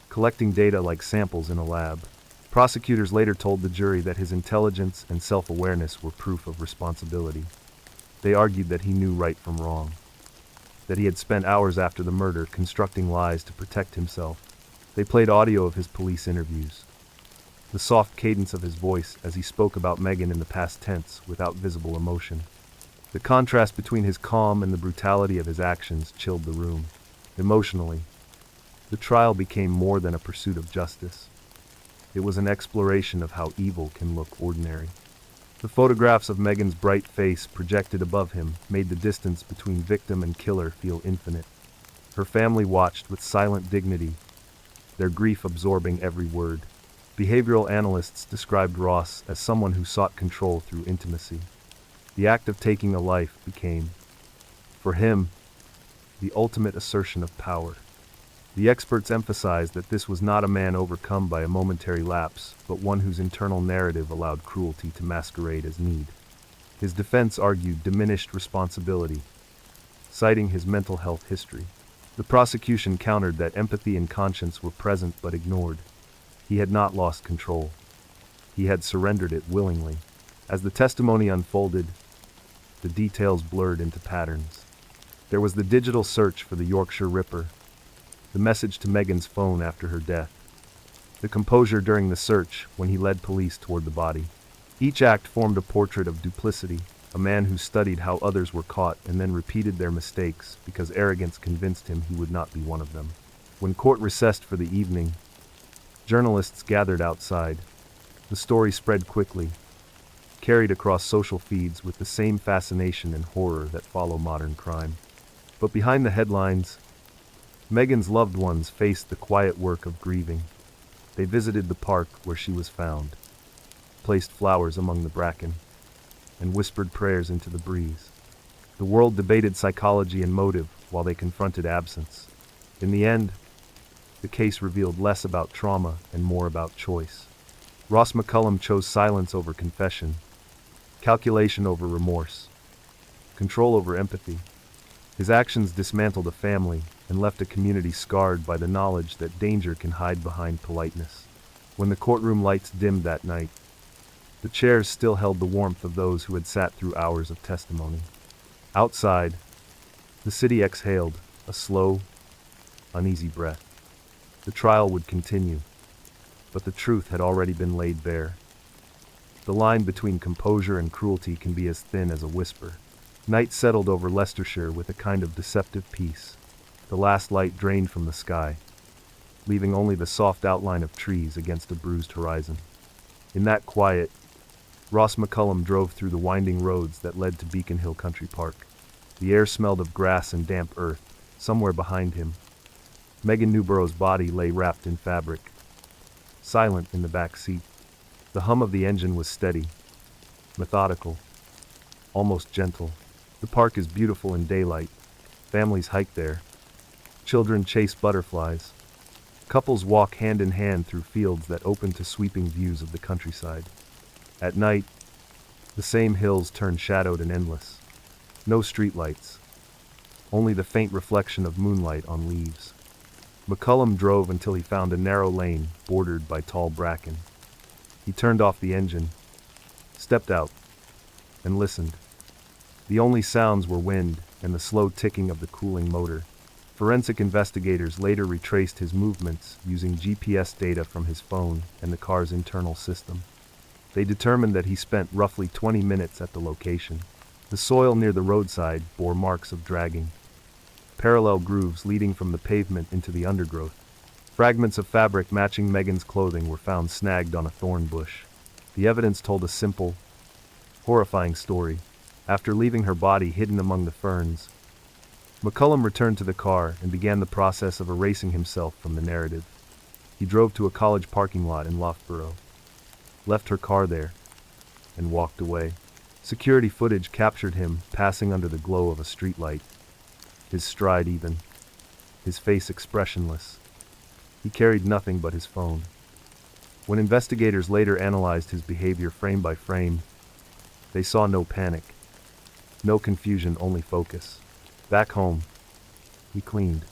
collecting data like samples in a lab. Prosecutors later told the jury that his intelligence and self-awareness were proof of responsibility. They argued that he knew right from wrong, that he had spent hours after the murder constructing lies to protect himself. They played audio of his police interviews, the soft cadence of his voice as he spoke about Megan in the past tense without visible emotion. The contrast between his calm and the brutality of his actions chilled the room. Emotionally, the trial became more than a pursuit of justice. It was an exploration of how evil can look ordinary. The photographs of Megan's bright face projected above him made the distance between victim and killer feel infinite. Her family watched with silent dignity, their grief absorbing every word. Behavioral analysts described Ross as someone who sought control through intimacy. The act of taking a life became, for him, the ultimate assertion of power. The experts emphasized that this was not a man overcome by a momentary lapse, but one whose internal narrative allowed cruelty to masquerade as need. His defense argued diminished responsibility, citing his mental health history. The prosecution countered that empathy and conscience were present but ignored. He had not lost control. He had surrendered it willingly. As the testimony unfolded, the details blurred into patterns. There was the digital search for the Yorkshire Ripper, the message to Megan's phone after her death, the composure during the search when he led police toward the body. Each act formed a portrait of duplicity, a man who studied how others were caught and then repeated their mistakes because arrogance convinced him he would not be one of them. When court recessed for the evening, journalists gathered outside. The story spread quickly, carried across social feeds with the same fascination and horror that follow modern crime. But behind the headlines, Megan's loved ones faced the quiet work of grieving. They visited the park where she was found, placed flowers among the bracken, and whispered prayers into the breeze. The world debated psychology and motive while they confronted absence. In the end, the case revealed less about trauma and more about choice. Ross McCullum chose silence over confession, calculation over remorse, control over empathy. His actions dismantled a family and left a community scarred by the knowledge that danger can hide behind politeness. When the courtroom lights dimmed that night, the chairs still held the warmth of those who had sat through hours of testimony. Outside, the city exhaled a slow, uneasy breath. The trial would continue, but the truth had already been laid bare. The line between composure and cruelty can be as thin as a whisper. Night settled over Leicestershire with a kind of deceptive peace. The last light drained from the sky, leaving only the soft outline of trees against a bruised horizon. In that quiet, Ross McCullum drove through the winding roads that led to Beacon Hill Country Park. The air smelled of grass and damp earth. Somewhere behind him, Megan Newborough's body lay wrapped in fabric, silent in the back seat. The hum of the engine was steady, methodical, almost gentle. The park is beautiful in daylight. Families hike there. Children chase butterflies. Couples walk hand in hand through fields that open to sweeping views of the countryside. At night, the same hills turn shadowed and endless. No streetlights, only the faint reflection of moonlight on leaves. McCullum drove until he found a narrow lane bordered by tall bracken. He turned off the engine, stepped out, and listened. The only sounds were wind and the slow ticking of the cooling motor. Forensic investigators later retraced his movements using GPS data from his phone and the car's internal system. They determined that he spent roughly 20 minutes at the location. The soil near the roadside bore marks of dragging, parallel grooves leading from the pavement into the undergrowth. Fragments of fabric matching Megan's clothing were found snagged on a thorn bush. The evidence told a simple, horrifying story. After leaving her body hidden among the ferns, McCullum returned to the car and began the process of erasing himself from the narrative. He drove to a college parking lot in Loughborough, left her car there, and walked away. Security footage captured him passing under the glow of a streetlight, his stride even, his face expressionless. He carried nothing but his phone. When investigators later analyzed his behavior frame by frame, they saw no panic, no confusion, only focus. Back home, he cleaned.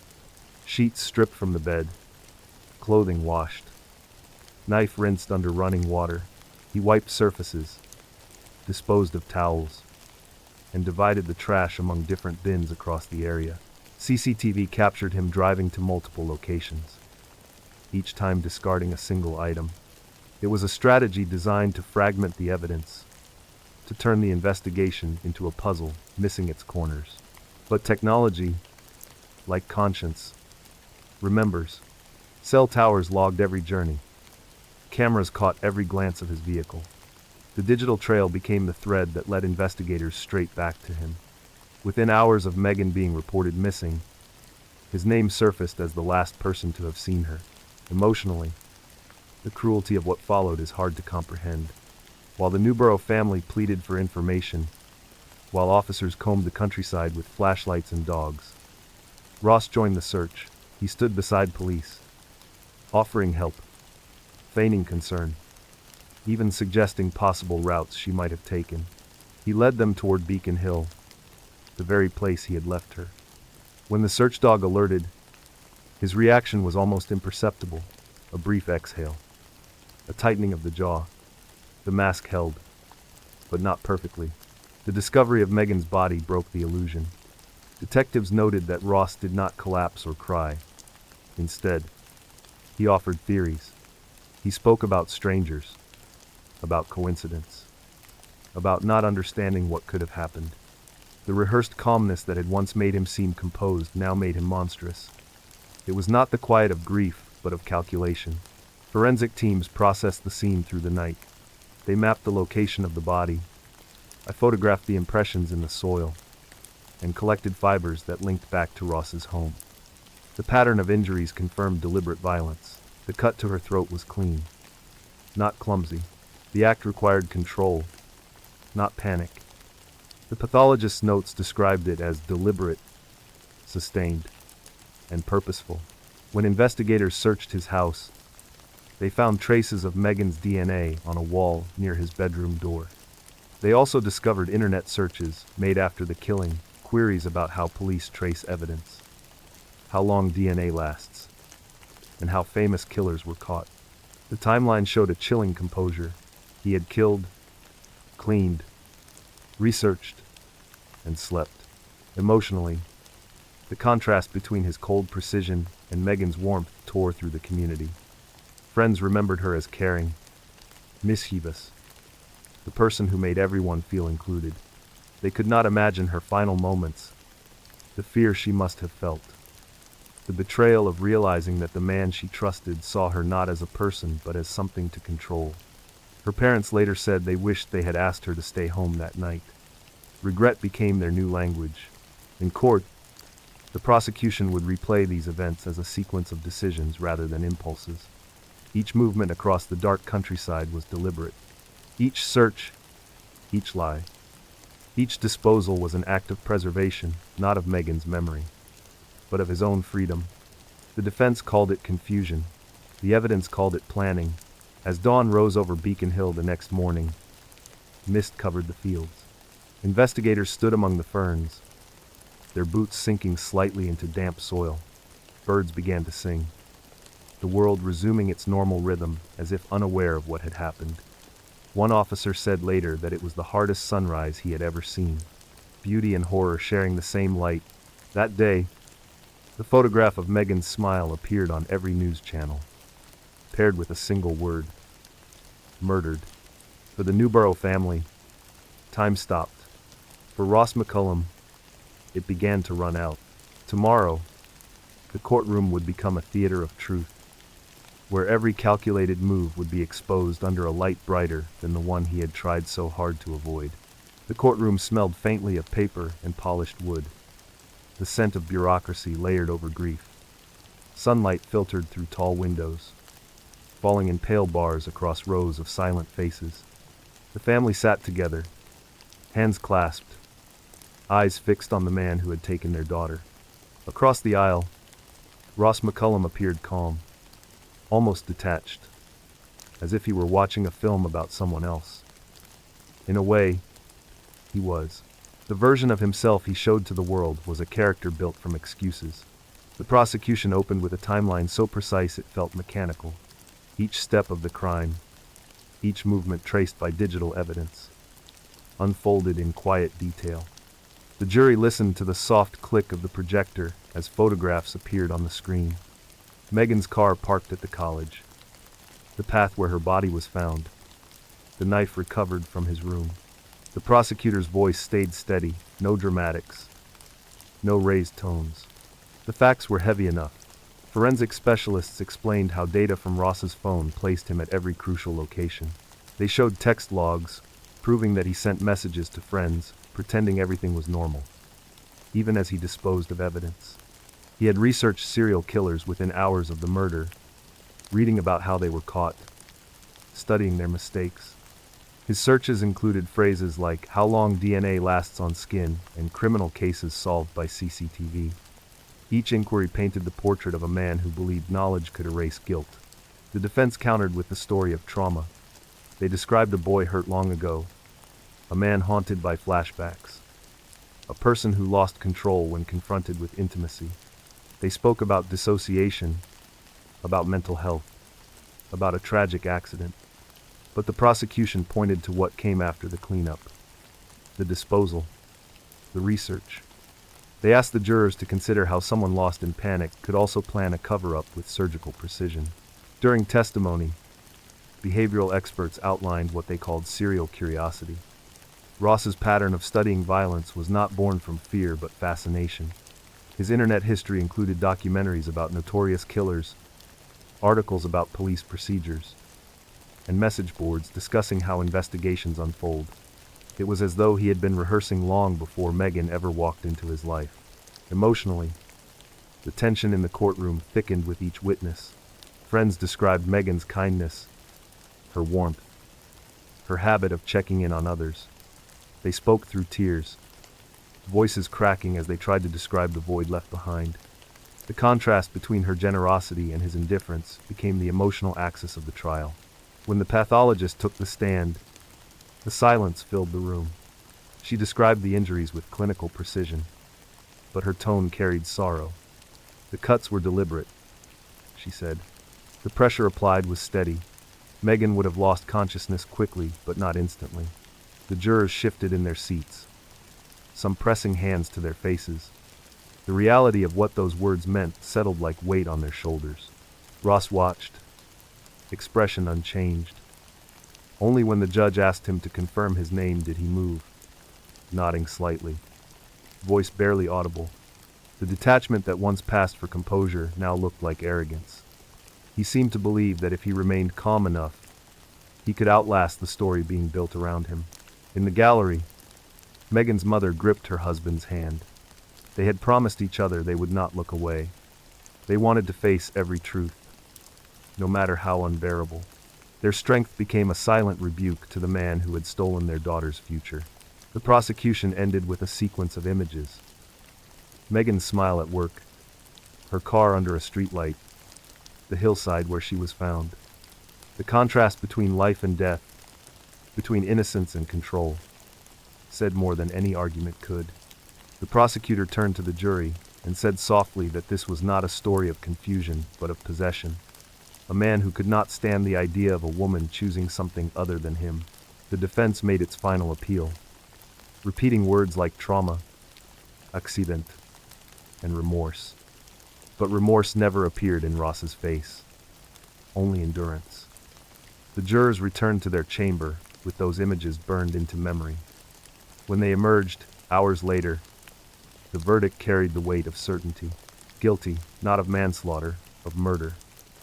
Sheets stripped from the bed, clothing washed, knife rinsed under running water. He wiped surfaces, disposed of towels, and divided the trash among different bins across the area. CCTV captured him driving to multiple locations, each time discarding a single item. It was a strategy designed to fragment the evidence, to turn the investigation into a puzzle missing its corners. But technology, like conscience, remembers. Cell towers logged every journey. Cameras caught every glance of his vehicle. The digital trail became the thread that led investigators straight back to him. Within hours of Megan being reported missing, his name surfaced as the last person to have seen her. Emotionally, the cruelty of what followed is hard to comprehend. While the Newborough family pleaded for information, while officers combed the countryside with flashlights and dogs, Ross joined the search. He stood beside police, offering help, feigning concern, even suggesting possible routes she might have taken. He led them toward Beacon Hill, the very place he had left her. When the search dog alerted, his reaction was almost imperceptible. A brief exhale, a tightening of the jaw. The mask held, but not perfectly. The discovery of Megan's body broke the illusion. Detectives noted that Ross did not collapse or cry. Instead, he offered theories. He spoke about strangers, about coincidence, about not understanding what could have happened. The rehearsed calmness that had once made him seem composed now made him monstrous. It was not the quiet of grief, but of calculation. Forensic teams processed the scene through the night. They mapped the location of the body. I photographed the impressions in the soil and collected fibers that linked back to Ross's home. The pattern of injuries confirmed deliberate violence. The cut to her throat was clean, not clumsy. The act required control, not panic. The pathologist's notes described it as deliberate, sustained, and purposeful. When investigators searched his house, they found traces of Megan's DNA on a wall near his bedroom door. They also discovered internet searches made after the killing, queries about how police trace evidence, how long DNA lasts, and how famous killers were caught. The timeline showed a chilling composure. He had killed, cleaned, researched, and slept. Emotionally, the contrast between his cold precision and Megan's warmth tore through the community. Friends remembered her as caring, mischievous, the person who made everyone feel included. They could not imagine her final moments, the fear she must have felt, the betrayal of realizing that the man she trusted saw her not as a person but as something to control. Her parents later said they wished they had asked her to stay home that night. Regret became their new language. In court, the prosecution would replay these events as a sequence of decisions rather than impulses. Each movement across the dark countryside was deliberate. Each search, each lie, each disposal was an act of preservation, not of Megan's memory, but of his own freedom. The defense called it confusion. The evidence called it planning. As dawn rose over Beacon Hill the next morning, mist covered the fields. Investigators stood among the ferns, their boots sinking slightly into damp soil. Birds began to sing, the world resuming its normal rhythm as if unaware of what had happened. One officer said later that it was the hardest sunrise he had ever seen, beauty and horror sharing the same light. That day, the photograph of Megan's smile appeared on every news channel, paired with a single word: murdered. For the Newborough family, time stopped. For Ross McCullum, it began to run out. Tomorrow, the courtroom would become a theater of truth, where every calculated move would be exposed under a light brighter than the one he had tried so hard to avoid. The courtroom smelled faintly of paper and polished wood, the scent of bureaucracy layered over grief. Sunlight filtered through tall windows, falling in pale bars across rows of silent faces. The family sat together, hands clasped, eyes fixed on the man who had taken their daughter. Across the aisle, Ross McCullum appeared calm, almost detached, as if he were watching a film about someone else. In a way, he was. The version of himself he showed to the world was a character built from excuses. The prosecution opened with a timeline so precise it felt mechanical. Each step of the crime, each movement traced by digital evidence, unfolded in quiet detail. The jury listened to the soft click of the projector as photographs appeared on the screen. Megan's car parked at the college, the path where her body was found, the knife recovered from his room. The prosecutor's voice stayed steady, no dramatics, no raised tones. The facts were heavy enough. Forensic specialists explained how data from Ross's phone placed him at every crucial location. They showed text logs, proving that he sent messages to friends, pretending everything was normal, even as he disposed of evidence. He had researched serial killers within hours of the murder, reading about how they were caught, studying their mistakes. His searches included phrases like how long DNA lasts on skin and criminal cases solved by CCTV. Each inquiry painted the portrait of a man who believed knowledge could erase guilt. The defense countered with the story of trauma. They described a boy hurt long ago, a man haunted by flashbacks, a person who lost control when confronted with intimacy. They spoke about dissociation, about mental health, about a tragic accident. But the prosecution pointed to what came after the cleanup: the disposal, the research. They asked the jurors to consider how someone lost in panic could also plan a cover-up with surgical precision. During testimony, behavioral experts outlined what they called serial curiosity. Ross's pattern of studying violence was not born from fear but fascination. His internet history included documentaries about notorious killers, articles about police procedures, and message boards discussing how investigations unfold. It was as though he had been rehearsing long before Megan ever walked into his life. Emotionally, the tension in the courtroom thickened with each witness. Friends described Megan's kindness, her warmth, her habit of checking in on others. They spoke through tears, voices cracking as they tried to describe the void left behind. The contrast between her generosity and his indifference became the emotional axis of the trial. When the pathologist took the stand, The silence filled the room. She described the injuries with clinical precision, but her tone carried sorrow. The cuts were deliberate, she said. The pressure applied was steady. Megan would have lost consciousness quickly, but not instantly. The jurors shifted in their seats, some pressing hands to their faces. The reality of what those words meant settled like weight on their shoulders. Ross watched, expression unchanged. Only when the judge asked him to confirm his name did he move, nodding slightly, voice barely audible. The detachment that once passed for composure now looked like arrogance. He seemed to believe that if he remained calm enough, he could outlast the story being built around him. In the gallery, Megan's mother gripped her husband's hand. They had promised each other they would not look away. They wanted to face every truth, no matter how unbearable. Their strength became a silent rebuke to the man who had stolen their daughter's future. The prosecution ended with a sequence of images. Megan's smile at work, her car under a streetlight, the hillside where she was found. The contrast between life and death, between innocence and control, said more than any argument could. The prosecutor turned to the jury and said softly that this was not a story of confusion, but of possession. A man who could not stand the idea of a woman choosing something other than him. The defense made its final appeal, repeating words like trauma, accident, and remorse. But remorse never appeared in Ross's face, only endurance. The jurors returned to their chamber with those images burned into memory. When they emerged, hours later, the verdict carried the weight of certainty. Guilty, not of manslaughter, of murder.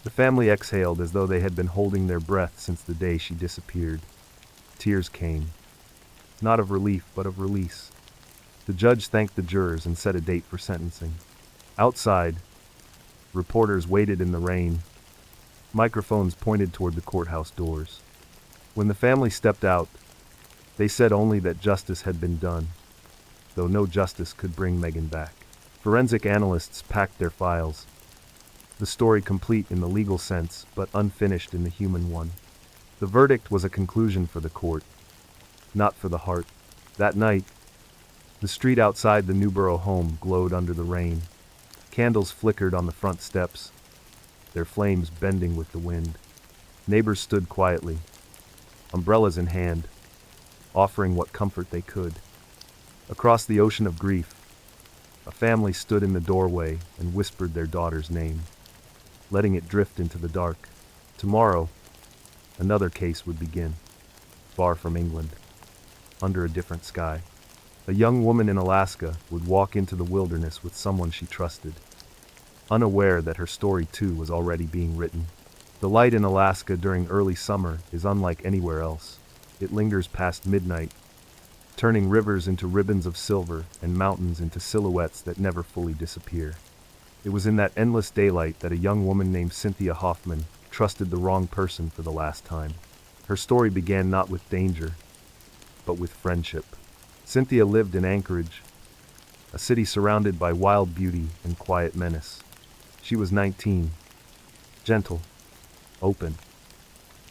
The family exhaled as though they had been holding their breath since the day she disappeared. Tears came, not of relief but of release. The judge thanked the jurors and set a date for sentencing. Outside, reporters waited in the rain, microphones pointed toward the courthouse doors. When the family stepped out, they said only that justice had been done, though no justice could bring Megan back. Forensic analysts packed their files, the story complete in the legal sense, but unfinished in the human one. The verdict was a conclusion for the court, not for the heart. That night, the street outside the Newborough home glowed under the rain. Candles flickered on the front steps, their flames bending with the wind. Neighbors stood quietly, umbrellas in hand, offering what comfort they could. Across the ocean of grief, a family stood in the doorway and whispered their daughter's name, letting it drift into the dark. Tomorrow, another case would begin, far from England, under a different sky. A young woman in Alaska would walk into the wilderness with someone she trusted, unaware that her story too was already being written. The light in Alaska during early summer is unlike anywhere else. It lingers past midnight, turning rivers into ribbons of silver and mountains into silhouettes that never fully disappear. It was in that endless daylight that a young woman named Cynthia Hoffman trusted the wrong person for the last time. Her story began not with danger, but with friendship. Cynthia lived in Anchorage, a city surrounded by wild beauty and quiet menace. She was 19, gentle, open,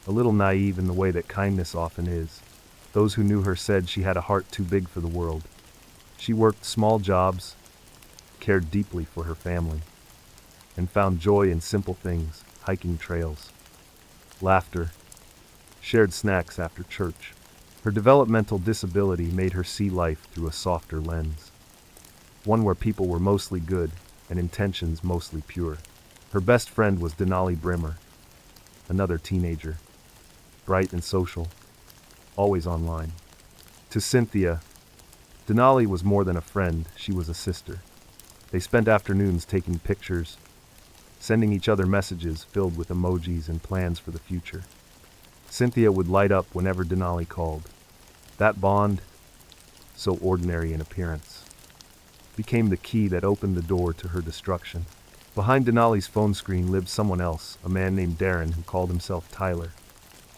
a little naive in the way that kindness often is. Those who knew her said she had a heart too big for the world. She worked small jobs, cared deeply for her family, and found joy in simple things, hiking trails, laughter, shared snacks after church. Her developmental disability made her see life through a softer lens, one where people were mostly good and intentions mostly pure. Her best friend was Denali Brimmer, another teenager, bright and social, always online. To Cynthia, Denali was more than a friend, she was a sister. They spent afternoons taking pictures, sending each other messages filled with emojis and plans for the future. Cynthia would light up whenever Denali called. That bond, so ordinary in appearance, became the key that opened the door to her destruction. Behind Denali's phone screen lived someone else, a man named Darren who called himself Tyler.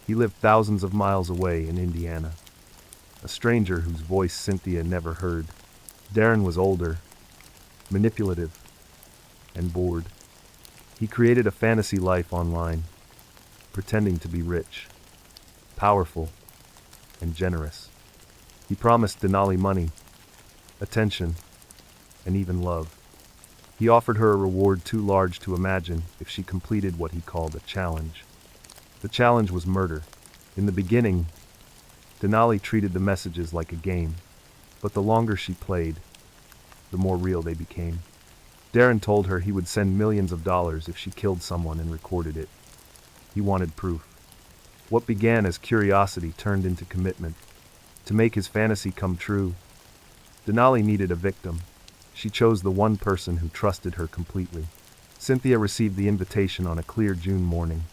He lived thousands of miles away in Indiana, a stranger whose voice Cynthia never heard. Darren was older, manipulative, and bored. He created a fantasy life online, pretending to be rich, powerful, and generous. He promised Denali money, attention, and even love. He offered her a reward too large to imagine if she completed what he called a challenge. The challenge was murder. In the beginning, Denali treated the messages like a game, but the longer she played, the more real they became. Darren told her he would send millions of dollars if she killed someone and recorded it. He wanted proof. What began as curiosity turned into commitment. To make his fantasy come true, Denali needed a victim. She chose the one person who trusted her completely. Cynthia received the invitation on a clear June morning.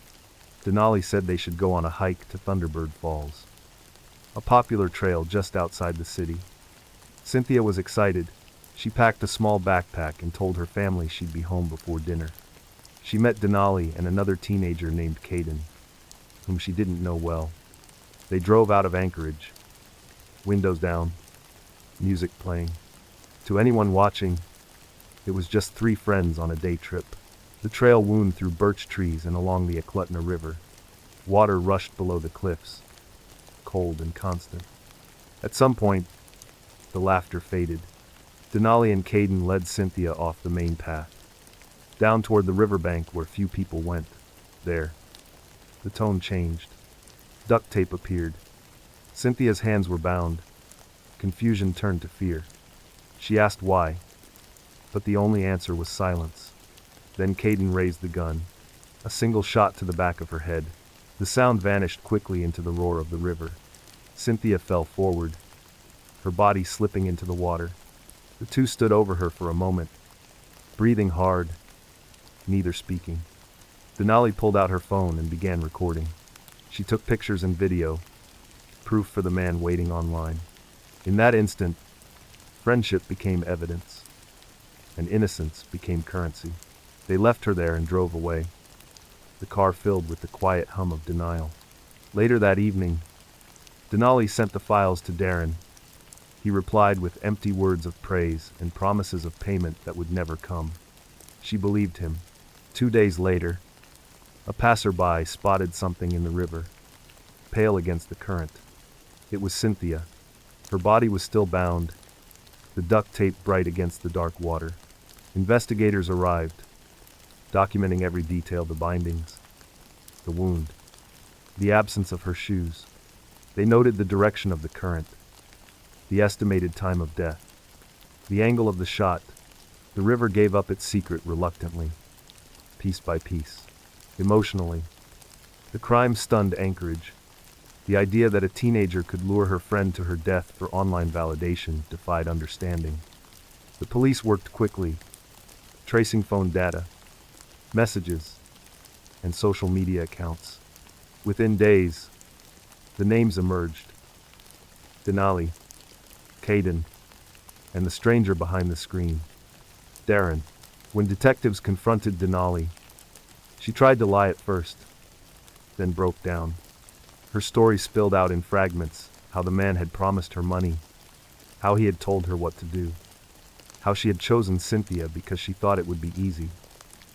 Denali said they should go on a hike to Thunderbird Falls, a popular trail just outside the city. Cynthia was excited. She packed a small backpack and told her family she'd be home before dinner. She met Denali and another teenager named Caden, whom she didn't know well. They drove out of Anchorage, windows down, music playing. To anyone watching, it was just three friends on a day trip. The trail wound through birch trees and along the Eklutna River. Water rushed below the cliffs, cold and constant. At some point, the laughter faded. Denali and Caden led Cynthia off the main path, down toward the riverbank where few people went. There, the tone changed. Duct tape appeared. Cynthia's hands were bound. Confusion turned to fear. She asked why, but the only answer was silence. Then Caden raised the gun. A single shot to the back of her head. The sound vanished quickly into the roar of the river. Cynthia fell forward, her body slipping into the water. The two stood over her for a moment, breathing hard, neither speaking. Denali pulled out her phone and began recording. She took pictures and video, proof for the man waiting online. In that instant, friendship became evidence, and innocence became currency. They left her there and drove away, the car filled with the quiet hum of denial. Later that evening, Denali sent the files to Darren. He replied with empty words of praise and promises of payment that would never come. She believed him. 2 days later, a passerby spotted something in the river, pale against the current. It was Cynthia. Her body was still bound, the duct tape bright against the dark water. Investigators arrived, documenting every detail: the bindings, the wound, the absence of her shoes. They noted the direction of the current, the estimated time of death, the angle of the shot. The river gave up its secret reluctantly, piece by piece. Emotionally, the crime stunned Anchorage. The idea that a teenager could lure her friend to her death for online validation defied understanding. The police worked quickly, tracing phone data, messages, and social media accounts. Within days, the names emerged: Denali, Caden, and the stranger behind the screen, Darren. When detectives confronted Denali, she tried to lie at first, then broke down. Her story spilled out in fragments: how the man had promised her money, how he had told her what to do, how she had chosen Cynthia because she thought it would be easy.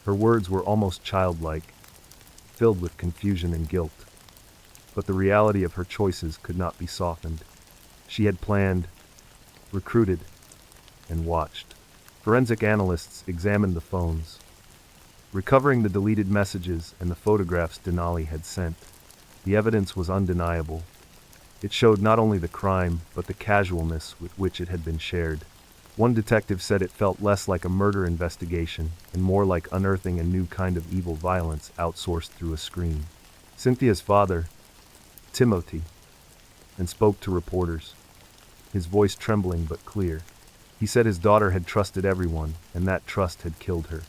Her words were almost childlike, filled with confusion and guilt. But the reality of her choices could not be softened. She had planned, recruited, and watched. Forensic analysts examined the phones, recovering the deleted messages and the photographs Denali had sent. The evidence was undeniable. It showed not only the crime, but the casualness with which it had been shared. One detective said it felt less like a murder investigation and more like unearthing a new kind of evil violence outsourced through a screen. Cynthia's father, Timothy, and spoke to reporters, his voice trembling but clear. He said his daughter had trusted everyone, and that trust had killed her.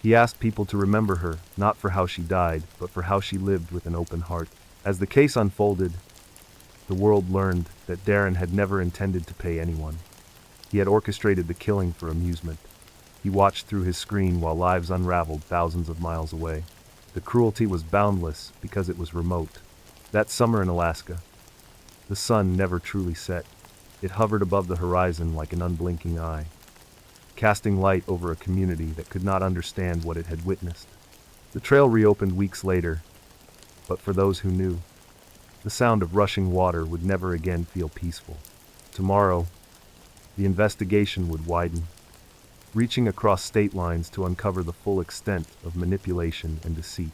He asked people to remember her, not for how she died, but for how she lived with an open heart. As the case unfolded, the world learned that Darren had never intended to pay anyone. He had orchestrated the killing for amusement. He watched through his screen while lives unraveled thousands of miles away. The cruelty was boundless because it was remote. That summer in Alaska, the sun never truly set. It hovered above the horizon like an unblinking eye, casting light over a community that could not understand what it had witnessed. The trail reopened weeks later, but for those who knew, The sound of rushing water would never again feel peaceful. Tomorrow, the investigation would widen, reaching across state lines to uncover the full extent of manipulation and deceit.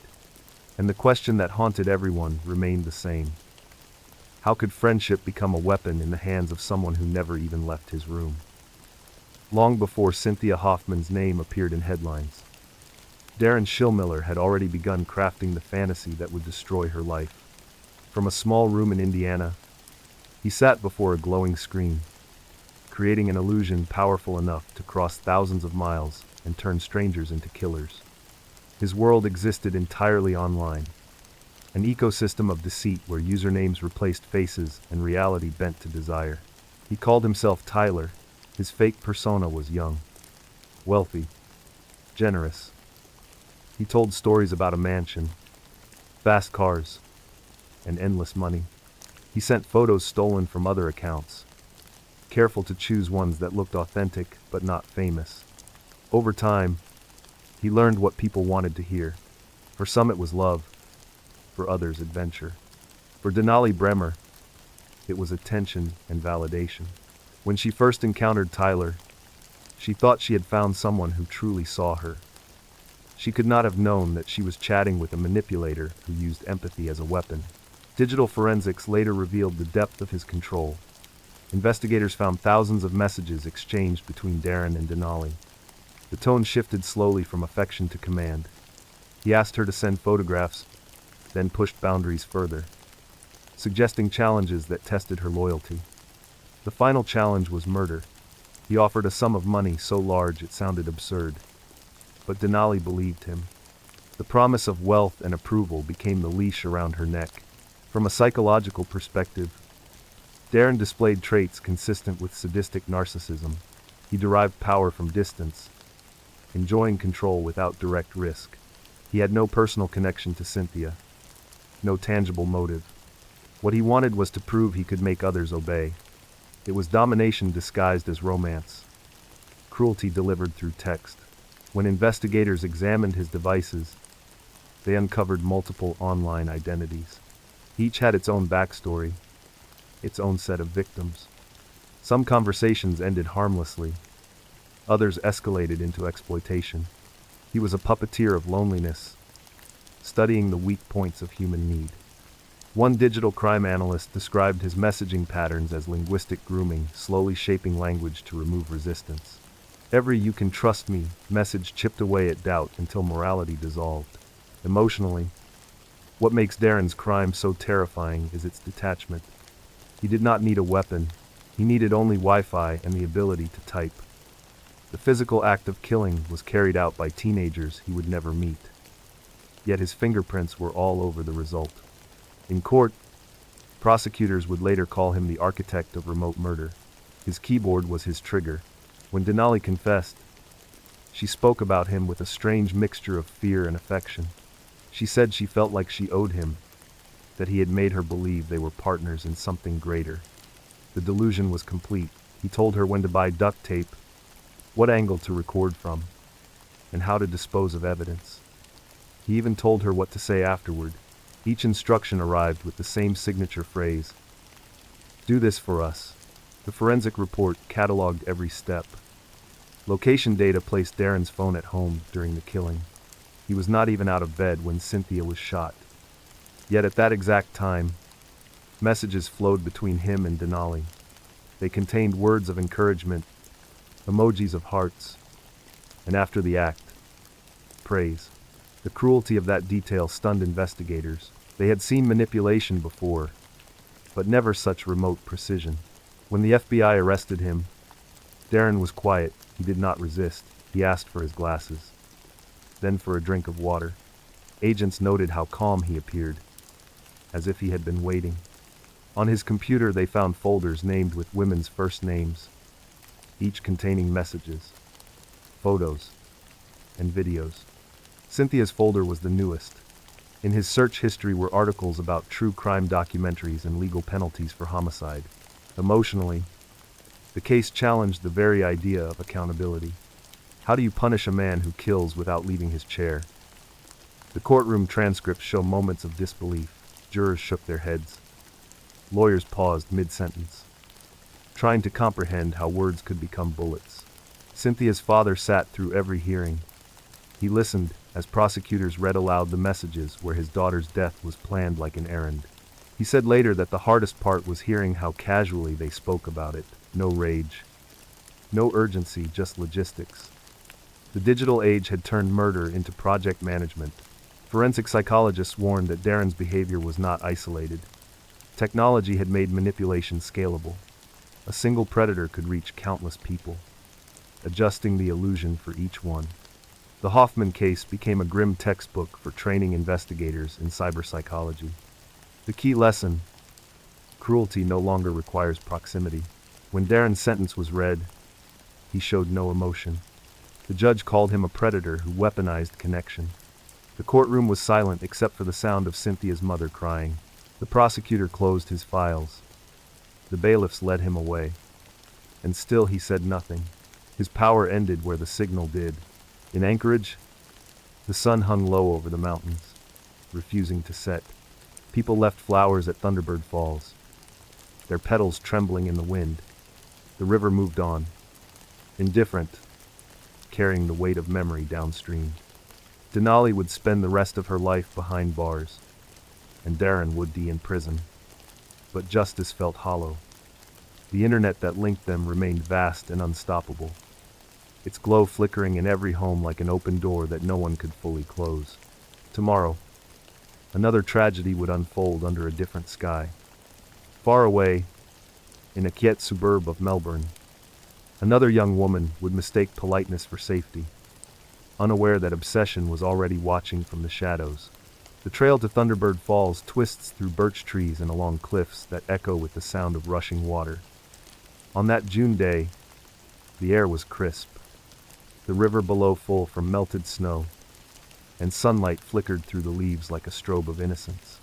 And the question that haunted everyone remained the same. How could friendship become a weapon in the hands of someone who never even left his room? Long before Cynthia Hoffman's name appeared in headlines, Darren Schillmiller had already begun crafting the fantasy that would destroy her life. From a small room in Indiana, he sat before a glowing screen, creating an illusion powerful enough to cross thousands of miles and turn strangers into killers. His world existed entirely online, an ecosystem of deceit where usernames replaced faces and reality bent to desire. He called himself Tyler. His fake persona was young, wealthy, generous. He told stories about a mansion, fast cars, and endless money. He sent photos stolen from other accounts, careful to choose ones that looked authentic but not famous. Over time, he learned what people wanted to hear. For some it was love, for others adventure. For Denali Bremer, it was attention and validation. When she first encountered Tyler, she thought she had found someone who truly saw her. She could not have known that she was chatting with a manipulator who used empathy as a weapon. Digital forensics later revealed the depth of his control. Investigators found thousands of messages exchanged between Darren and Denali. The tone shifted slowly from affection to command. He asked her to send photographs, then pushed boundaries further, suggesting challenges that tested her loyalty. The final challenge was murder. He offered a sum of money so large it sounded absurd. But Denali believed him. The promise of wealth and approval became the leash around her neck. From a psychological perspective, Darren displayed traits consistent with sadistic narcissism. He derived power from distance, enjoying control without direct risk. He had no personal connection to Cynthia, no tangible motive. What he wanted was to prove he could make others obey. It was domination disguised as romance, cruelty delivered through text. When investigators examined his devices, they uncovered multiple online identities. Each had its own backstory, its own set of victims. Some conversations ended harmlessly, others escalated into exploitation. He was a puppeteer of loneliness, studying the weak points of human need. One digital crime analyst described his messaging patterns as linguistic grooming, slowly shaping language to remove resistance. Every "you can trust me" message chipped away at doubt until morality dissolved. Emotionally, what makes Darren's crime so terrifying is its detachment. He did not need a weapon. He needed only Wi-Fi and the ability to type. The physical act of killing was carried out by teenagers he would never meet. Yet his fingerprints were all over the result. In court, prosecutors would later call him the architect of remote murder. His keyboard was his trigger. When Denali confessed, she spoke about him with a strange mixture of fear and affection. She said she felt like she owed him, that he had made her believe they were partners in something greater. The delusion was complete. He told her when to buy duct tape, what angle to record from, and how to dispose of evidence. He even told her what to say afterward. Each instruction arrived with the same signature phrase: "Do this for us." The forensic report cataloged every step. Location data placed Darren's phone at home during the killing. He was not even out of bed when Cynthia was shot. Yet at that exact time, messages flowed between him and Denali. They contained words of encouragement, emojis of hearts, and after the act, praise. The cruelty of that detail stunned investigators. They had seen manipulation before, but never such remote precision. When the FBI arrested him, Darren was quiet. He did not resist. He asked for his glasses, then for a drink of water. Agents noted how calm he appeared, as if he had been waiting. On his computer they found folders named with women's first names, each containing messages, photos, and videos. Cynthia's folder was the newest. In his search history were articles about true crime documentaries and legal penalties for homicide. Emotionally, the case challenged the very idea of accountability. How do you punish a man who kills without leaving his chair? The courtroom transcripts show moments of disbelief. Jurors shook their heads. Lawyers paused mid-sentence, trying to comprehend how words could become bullets. Cynthia's father sat through every hearing. He listened as prosecutors read aloud the messages where his daughter's death was planned like an errand. He said later that the hardest part was hearing how casually they spoke about it. No rage, no urgency, just logistics. The digital age had turned murder into project management. Forensic psychologists warned that Darren's behavior was not isolated. Technology had made manipulation scalable. A single predator could reach countless people, adjusting the illusion for each one. The Hoffman case became a grim textbook for training investigators in cyberpsychology. The key lesson: cruelty no longer requires proximity. When Darren's sentence was read, he showed no emotion. The judge called him a predator who weaponized connection. The courtroom was silent except for the sound of Cynthia's mother crying. The prosecutor closed his files. The bailiffs led him away. And still he said nothing. His power ended where the signal did. In Anchorage, the sun hung low over the mountains, refusing to set. People left flowers at Thunderbird Falls, their petals trembling in the wind. The river moved on, indifferent, carrying the weight of memory downstream. Denali would spend the rest of her life behind bars, and Darren would be in prison. But justice felt hollow. The internet that linked them remained vast and unstoppable, its glow flickering in every home like an open door that no one could fully close. Tomorrow, another tragedy would unfold under a different sky. Far away, in a quiet suburb of Melbourne, another young woman would mistake politeness for safety, unaware that obsession was already watching from the shadows. The trail to Thunderbird Falls twists through birch trees and along cliffs that echo with the sound of rushing water. On that June day, the air was crisp, the river below full from melted snow, and sunlight flickered through the leaves like a strobe of innocence.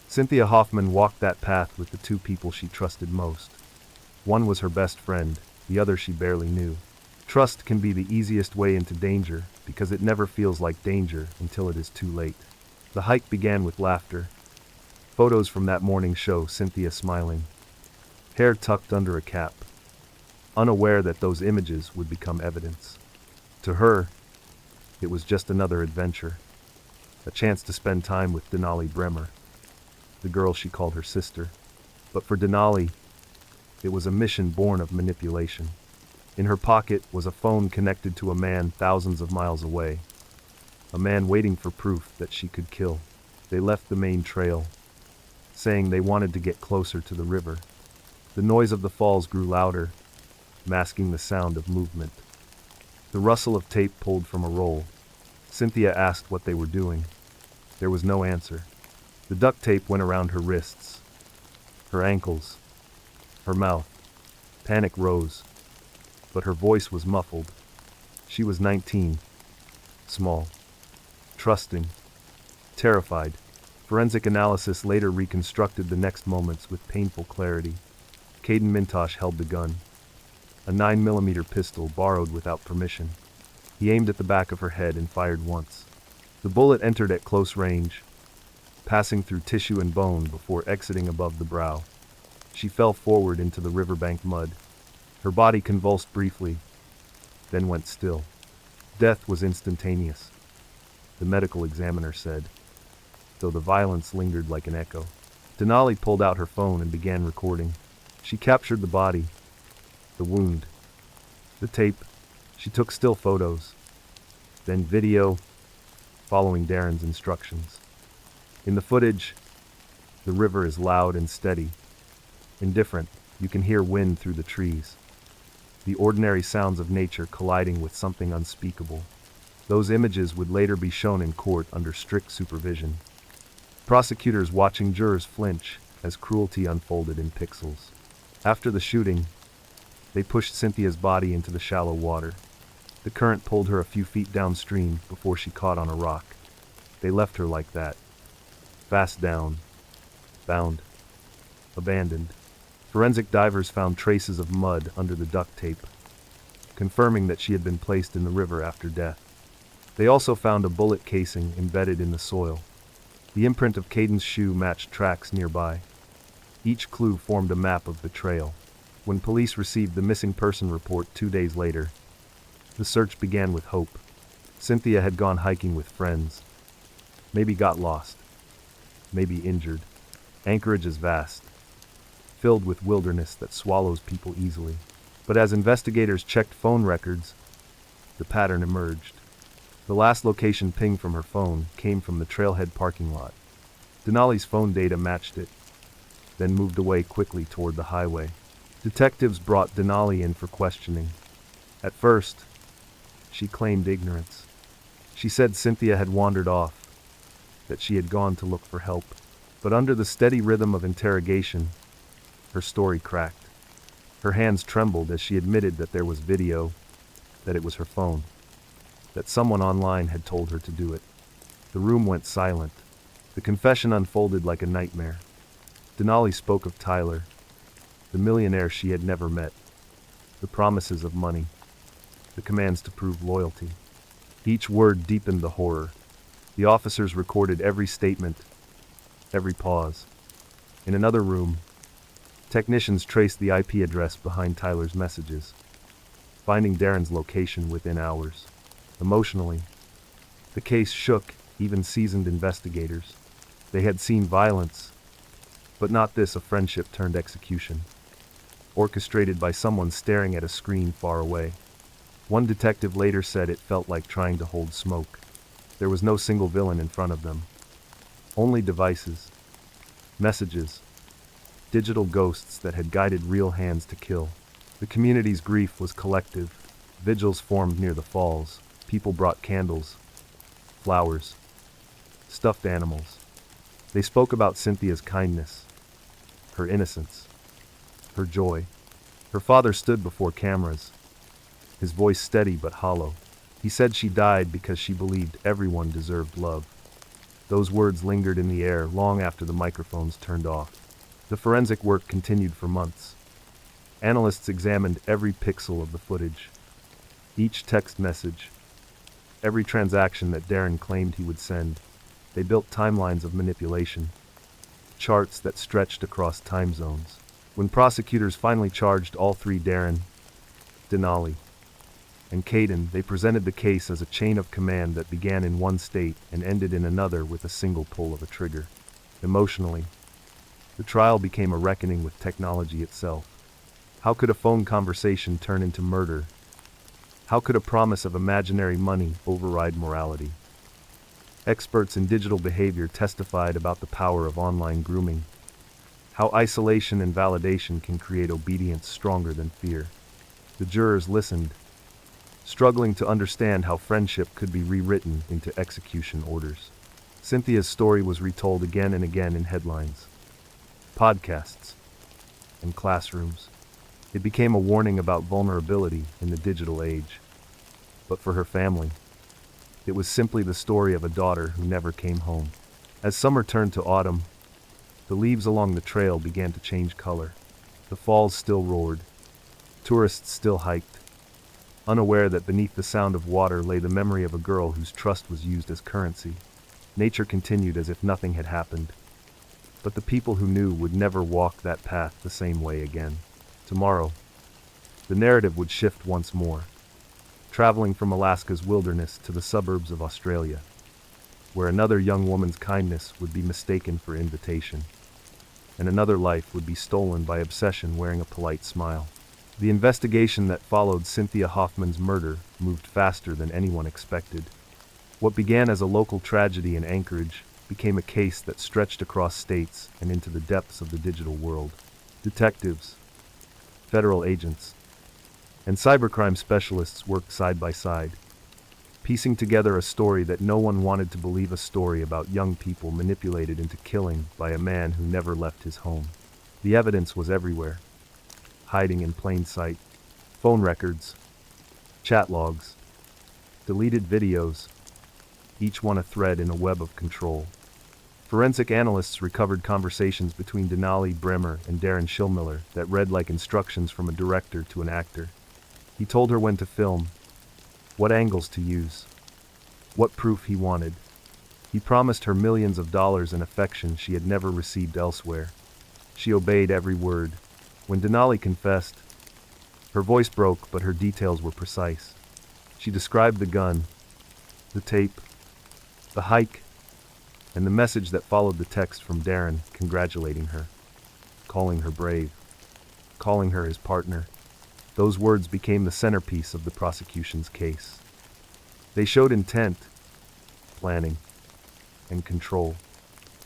Cynthia Hoffman walked that path with the two people she trusted most. One was her best friend, the other she barely knew. Trust can be the easiest way into danger because it never feels like danger until it is too late. The hike began with laughter. Photos from that morning show Cynthia smiling, hair tucked under a cap, unaware that those images would become evidence. To her, it was just another adventure, a chance to spend time with Denali Bremer, the girl she called her sister. But for Denali, it was a mission born of manipulation. In her pocket was a phone connected to a man thousands of miles away, a man waiting for proof that she could kill. They left the main trail, saying they wanted to get closer to the river. The noise of the falls grew louder, masking the sound of movement. The rustle of tape pulled from a roll. Cynthia asked what they were doing. There was no answer. The duct tape went around her wrists, her ankles, her mouth. Panic rose, but her voice was muffled. She was 19, small, trusting, terrified. Forensic analysis later reconstructed the next moments with painful clarity. Caden Mintosh held the gun, a 9mm pistol borrowed without permission. He aimed at the back of her head and fired once. The bullet entered at close range, passing through tissue and bone before exiting above the brow. She fell forward into the riverbank mud. Her body convulsed briefly, then went still. Death was instantaneous, the medical examiner said, though the violence lingered like an echo. Denali pulled out her phone and began recording. She captured the body, the wound, the tape. She took still photos, then video, following Darren's instructions. In the footage, the river is loud and steady. Indifferent, you can hear wind through the trees, the ordinary sounds of nature colliding with something unspeakable. Those images would later be shown in court under strict supervision. Prosecutors watching jurors flinch as cruelty unfolded in pixels. After the shooting, they pushed Cynthia's body into the shallow water. The current pulled her a few feet downstream before she caught on a rock. They left her like that, fast down, bound, abandoned. Forensic divers found traces of mud under the duct tape, confirming that she had been placed in the river after death. They also found a bullet casing embedded in the soil. The imprint of Caden's shoe matched tracks nearby. Each clue formed a map of betrayal. When police received the missing person report 2 days later, the search began with hope. Cynthia had gone hiking with friends. Maybe got lost. Maybe injured. Anchorage is vast, filled with wilderness that swallows people easily. But as investigators checked phone records, the pattern emerged. The last location ping from her phone came from the trailhead parking lot. Denali's phone data matched it, then moved away quickly toward the highway. Detectives brought Denali in for questioning. At first, she claimed ignorance. She said Cynthia had wandered off, that she had gone to look for help. But under the steady rhythm of interrogation, her story cracked. Her hands trembled as she admitted that there was video, that it was her phone, that someone online had told her to do it. The room went silent. The confession unfolded like a nightmare. Denali spoke of Tyler, the millionaire she had never met, the promises of money, the commands to prove loyalty. Each word deepened the horror. The officers recorded every statement, every pause. In another room, technicians traced the IP address behind Tyler's messages, finding Darren's location within hours. Emotionally, the case shook even seasoned investigators. They had seen violence, but not this, a friendship turned execution, orchestrated by someone staring at a screen far away. One detective later said it felt like trying to hold smoke. There was no single villain in front of them. Only devices, messages, digital ghosts that had guided real hands to kill. The community's grief was collective. Vigils formed near the falls. People brought candles, flowers, stuffed animals. They spoke about Cynthia's kindness, her innocence, her joy. Her father stood before cameras, his voice steady but hollow. He said she died because she believed everyone deserved love. Those words lingered in the air long after the microphones turned off. The forensic work continued for months. Analysts examined every pixel of the footage, each text message, every transaction that Darren claimed he would send. They built timelines of manipulation, charts that stretched across time zones. When prosecutors finally charged all three, Darren, Denali, and Caden, they presented the case as a chain of command that began in one state and ended in another with a single pull of a trigger. Emotionally, the trial became a reckoning with technology itself. How could a phone conversation turn into murder? How could a promise of imaginary money override morality? Experts in digital behavior testified about the power of online grooming, how isolation and validation can create obedience stronger than fear. The jurors listened, struggling to understand how friendship could be rewritten into execution orders. Cynthia's story was retold again and again in headlines, podcasts, and classrooms. It became a warning about vulnerability in the digital age. But for her family, it was simply the story of a daughter who never came home. As summer turned to autumn, the leaves along the trail began to change color. The falls still roared. Tourists still hiked, unaware that beneath the sound of water lay the memory of a girl whose trust was used as currency. Nature continued as if nothing had happened. But the people who knew would never walk that path the same way again. Tomorrow, the narrative would shift once more, traveling from Alaska's wilderness to the suburbs of Australia, where another young woman's kindness would be mistaken for invitation, and another life would be stolen by obsession wearing a polite smile. The investigation that followed Cynthia Hoffman's murder moved faster than anyone expected. What began as a local tragedy in Anchorage became a case that stretched across states and into the depths of the digital world. Detectives, federal agents, and cybercrime specialists worked side by side, piecing together a story that no one wanted to believe, a story about young people manipulated into killing by a man who never left his home. The evidence was everywhere, hiding in plain sight. Phone records, chat logs, deleted videos, each one a thread in a web of control. Forensic analysts recovered conversations between Denali Bremer and Darren Schillmiller that read like instructions from a director to an actor. He told her when to film, what angles to use, what proof he wanted. He promised her millions of dollars and affection she had never received elsewhere. She obeyed every word. When Denali confessed, her voice broke, but her details were precise. She described the gun, the tape, the hike, and the message that followed the text from Darren congratulating her, calling her brave, calling her his partner. Those words became the centerpiece of the prosecution's case. They showed intent, planning, and control.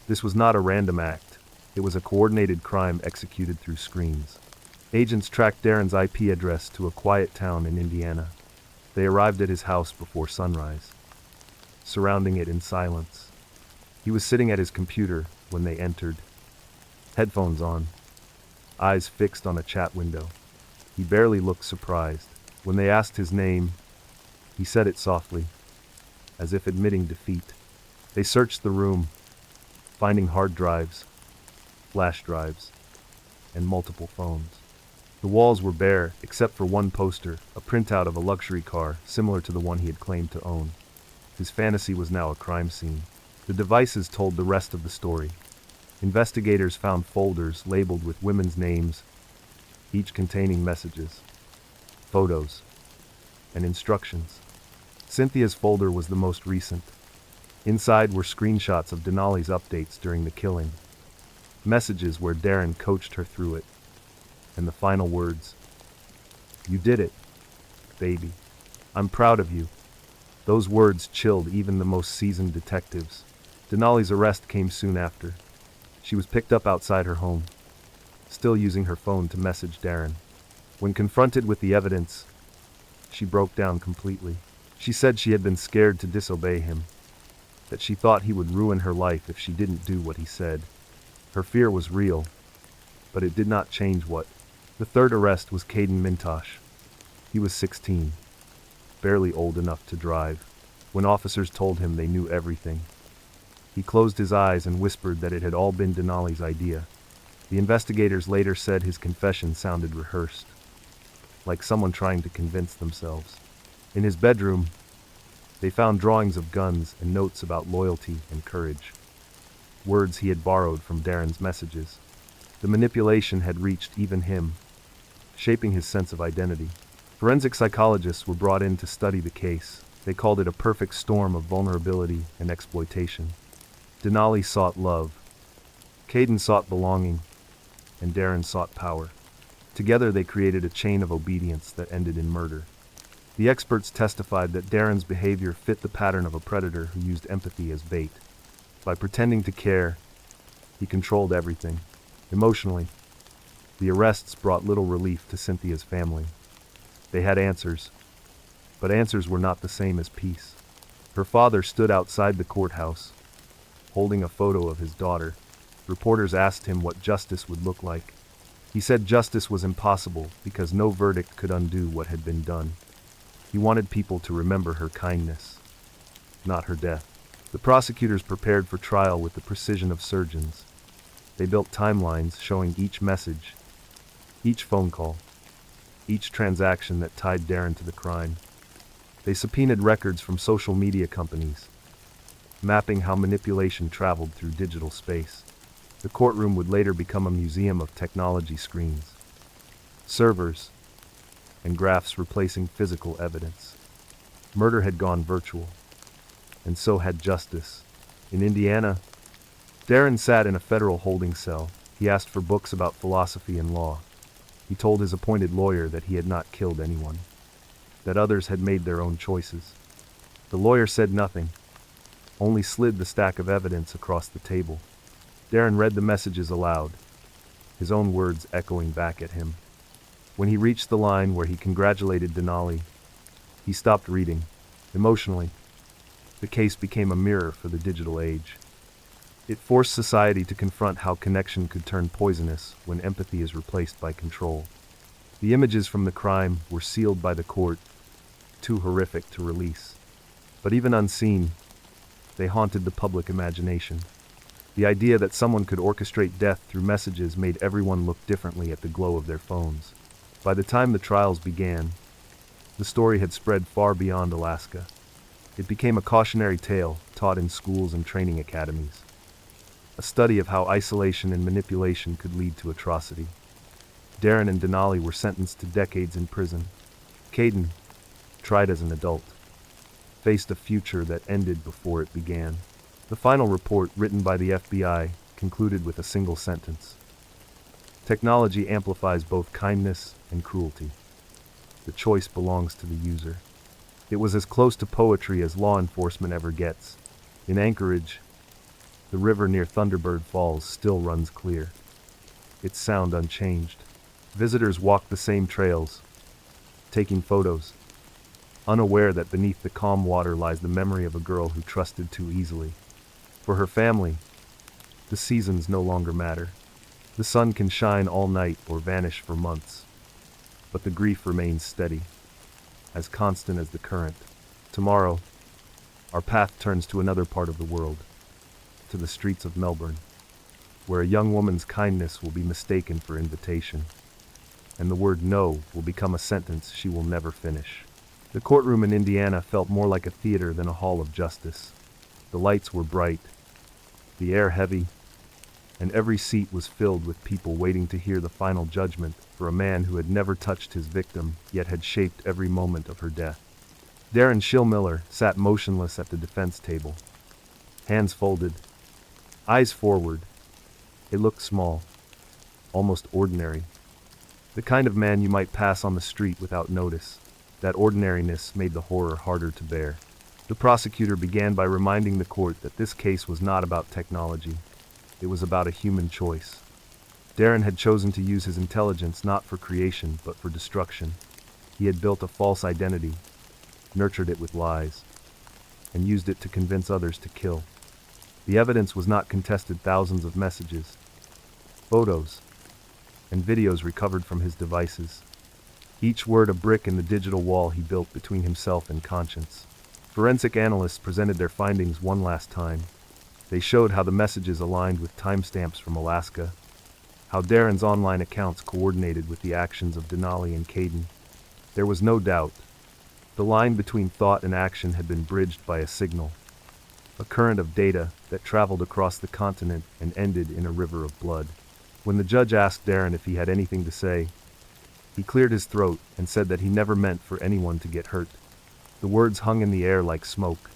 This was not a random act. It was a coordinated crime executed through screens. Agents tracked Darren's IP address to a quiet town in Indiana. They arrived at his house before sunrise, surrounding it in silence. He was sitting at his computer when they entered, headphones on, eyes fixed on a chat window. He barely looked surprised. When they asked his name, he said it softly, as if admitting defeat. They searched the room, finding hard drives, flash drives, and multiple phones. The walls were bare, except for one poster, a printout of a luxury car similar to the one he had claimed to own. His fantasy was now a crime scene. The devices told the rest of the story. Investigators found folders labeled with women's names, each containing messages, photos, and instructions. Cynthia's folder was the most recent. Inside were screenshots of Denali's updates during the killing, messages where Darren coached her through it, and the final words, "You did it, baby. I'm proud of you." Those words chilled even the most seasoned detectives. Denali's arrest came soon after. She was picked up outside her home, still using her phone to message Darren. When confronted with the evidence, she broke down completely. She said she had been scared to disobey him, that she thought he would ruin her life if she didn't do what he said. Her fear was real, but it did not change what. The third arrest was Caden Mintosh. He was 16, barely old enough to drive, when officers told him they knew everything. He closed his eyes and whispered that it had all been Denali's idea. The investigators later said his confession sounded rehearsed, like someone trying to convince themselves. In his bedroom, they found drawings of guns and notes about loyalty and courage, words he had borrowed from Darren's messages. The manipulation had reached even him, shaping his sense of identity. Forensic psychologists were brought in to study the case. They called it a perfect storm of vulnerability and exploitation. Denali sought love, Caden sought belonging, and Darren sought power. Together they created a chain of obedience that ended in murder. The experts testified that Darren's behavior fit the pattern of a predator who used empathy as bait. By pretending to care, he controlled everything. Emotionally, the arrests brought little relief to Cynthia's family. They had answers, but answers were not the same as peace. Her father stood outside the courthouse, holding a photo of his daughter. Reporters asked him what justice would look like. He said justice was impossible because no verdict could undo what had been done. He wanted people to remember her kindness, not her death. The prosecutors prepared for trial with the precision of surgeons. They built timelines showing each message, each phone call, each transaction that tied Darren to the crime. They subpoenaed records from social media companies, mapping how manipulation traveled through digital space. The courtroom would later become a museum of technology screens, servers, and graphs replacing physical evidence. Murder had gone virtual, and so had justice. In Indiana, Darren sat in a federal holding cell. He asked for books about philosophy and law. He told his appointed lawyer that he had not killed anyone, that others had made their own choices. The lawyer said nothing, only slid the stack of evidence across the table. Darren read the messages aloud, his own words echoing back at him. When he reached the line where he congratulated Denali, he stopped reading. Emotionally, the case became a mirror for the digital age. It forced society to confront how connection could turn poisonous when empathy is replaced by control. The images from the crime were sealed by the court, too horrific to release. But even unseen, they haunted the public imagination. The idea that someone could orchestrate death through messages made everyone look differently at the glow of their phones. By the time the trials began, the story had spread far beyond Alaska. It became a cautionary tale taught in schools and training academies. a study of how isolation and manipulation could lead to atrocity. Darren and Denali were sentenced to decades in prison. Caden, tried as an adult, faced a future that ended before it began. The final report, written by the FBI, concluded with a single sentence: technology amplifies both kindness and cruelty. The choice belongs to the user. It was as close to poetry as law enforcement ever gets. In Anchorage, the river near Thunderbird Falls still runs clear, its sound unchanged. Visitors walk the same trails, taking photos, unaware that beneath the calm water lies the memory of a girl who trusted too easily. For her family, the seasons no longer matter. The sun can shine all night or vanish for months, but the grief remains steady, as constant as the current. Tomorrow, our path turns to another part of the world, to the streets of Melbourne, where a young woman's kindness will be mistaken for invitation, and the word no will become a sentence she will never finish. The courtroom in Indiana felt more like a theater than a hall of justice. The lights were bright, the air heavy, and every seat was filled with people waiting to hear the final judgment for a man who had never touched his victim, yet had shaped every moment of her death. Darren Schillmiller sat motionless at the defense table, hands folded, eyes forward. It looked small, almost ordinary. The kind of man you might pass on the street without notice. That ordinariness made the horror harder to bear. The prosecutor began by reminding the court that this case was not about technology. It was about a human choice. Darren had chosen to use his intelligence not for creation, but for destruction. He had built a false identity, nurtured it with lies, and used it to convince others to kill. The evidence was not contested. Thousands of messages, photos, and videos recovered from his devices. Each word a brick in the digital wall he built between himself and conscience. Forensic analysts presented their findings one last time. They showed how the messages aligned with timestamps from Alaska, how Darren's online accounts coordinated with the actions of Denali and Caden. There was no doubt. The line between thought and action had been bridged by a signal, a current of data that traveled across the continent and ended in a river of blood. When the judge asked Darren if he had anything to say, he cleared his throat and said that he never meant for anyone to get hurt. The words hung in the air like smoke.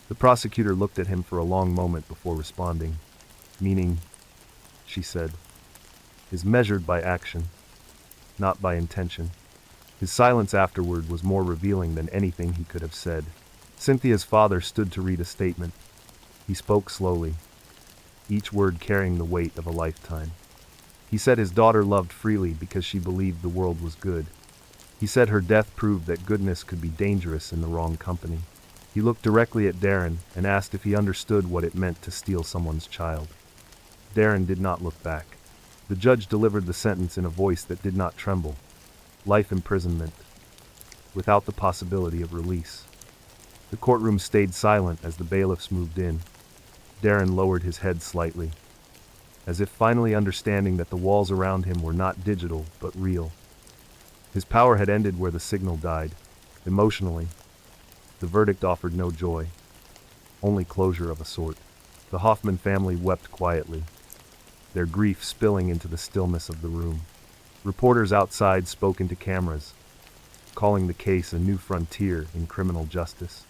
The prosecutor looked at him for a long moment before responding. Meaning, she said, is measured by action, not by intention. His silence afterward was more revealing than anything he could have said. Cynthia's father stood to read a statement. He spoke slowly, each word carrying the weight of a lifetime. He said his daughter loved freely because she believed the world was good. He said her death proved that goodness could be dangerous in the wrong company. He looked directly at Darren and asked if he understood what it meant to steal someone's child. Darren did not look back. The judge delivered the sentence in a voice that did not tremble. Life imprisonment, without the possibility of release. The courtroom stayed silent as the bailiffs moved in. Darren lowered his head slightly, as if finally understanding that the walls around him were not digital, but real. His power had ended where the signal died. Emotionally, the verdict offered no joy, only closure of a sort. The Hoffman family wept quietly, their grief spilling into the stillness of the room. Reporters outside spoke into cameras, calling the case a new frontier in criminal justice.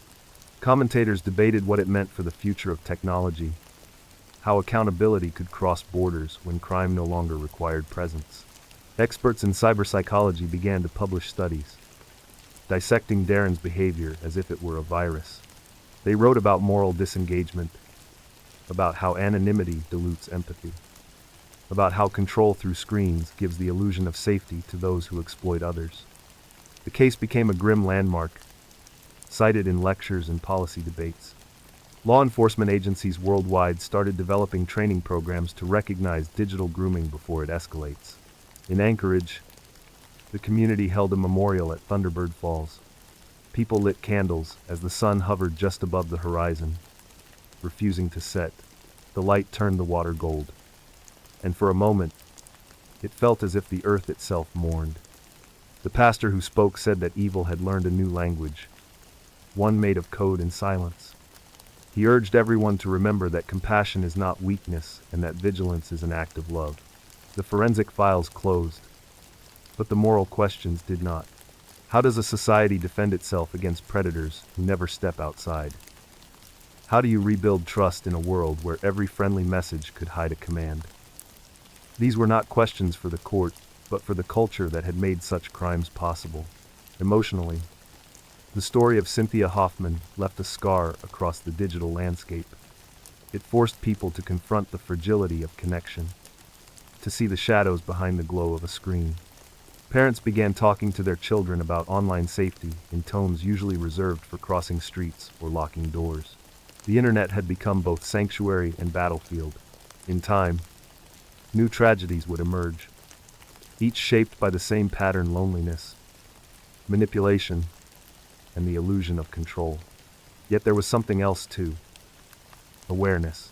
Commentators debated what it meant for the future of technology, how accountability could cross borders when crime no longer required presence. Experts in cyberpsychology began to publish studies, dissecting Darren's behavior as if it were a virus. They wrote about moral disengagement, about how anonymity dilutes empathy, about how control through screens gives the illusion of safety to those who exploit others. The case became a grim landmark, cited in lectures and policy debates. Law enforcement agencies worldwide started developing training programs to recognize digital grooming before it escalates. In Anchorage, the community held a memorial at Thunderbird Falls. People lit candles as the sun hovered just above the horizon, refusing to set. The light turned the water gold, and for a moment, it felt as if the earth itself mourned. The pastor who spoke said that evil had learned a new language, one made of code and silence. He urged everyone to remember that compassion is not weakness and that vigilance is an act of love. The forensic files closed, but the moral questions did not. How does a society defend itself against predators who never step outside? How do you rebuild trust in a world where every friendly message could hide a command? These were not questions for the court, but for the culture that had made such crimes possible. Emotionally, the story of Cynthia Hoffman left a scar across the digital landscape. It forced people to confront the fragility of connection, to see the shadows behind the glow of a screen. Parents began talking to their children about online safety in tones usually reserved for crossing streets or locking doors. The internet had become both sanctuary and battlefield. In time, new tragedies would emerge, each shaped by the same pattern: loneliness, manipulation, and the illusion of control. Yet there was something else too. Awareness.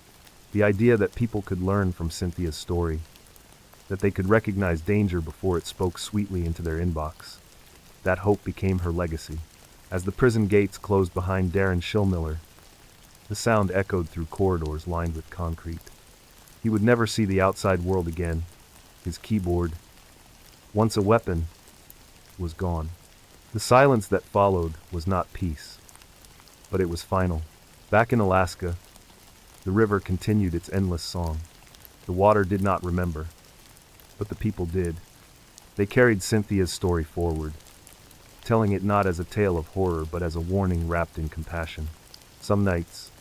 The idea that people could learn from Cynthia's story, that they could recognize danger before it spoke sweetly into their inbox. That hope became her legacy. As the prison gates closed behind Darren Schillmiller, the sound echoed through corridors lined with concrete. He would never see the outside world again. His keyboard, once a weapon, was gone. The silence that followed was not peace, but it was final. Back in Alaska, the river continued its endless song. The water did not remember, but the people did. They carried Cynthia's story forward, telling it not as a tale of horror but as a warning wrapped in compassion. Some nights,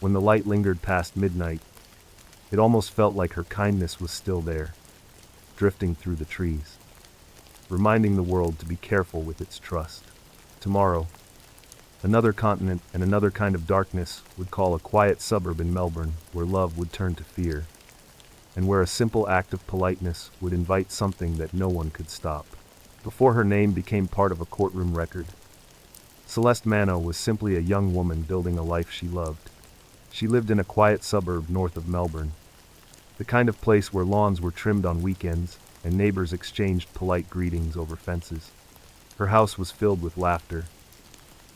when the light lingered past midnight, it almost felt like her kindness was still there, drifting through the trees, reminding the world to be careful with its trust. Tomorrow, another continent and another kind of darkness would call a quiet suburb in Melbourne where love would turn to fear, and where a simple act of politeness would invite something that no one could stop. Before her name became part of a courtroom record, Celeste Mano was simply a young woman building a life she loved. She lived in a quiet suburb north of Melbourne, the kind of place where lawns were trimmed on weekends and neighbors exchanged polite greetings over fences. Her house was filled with laughter,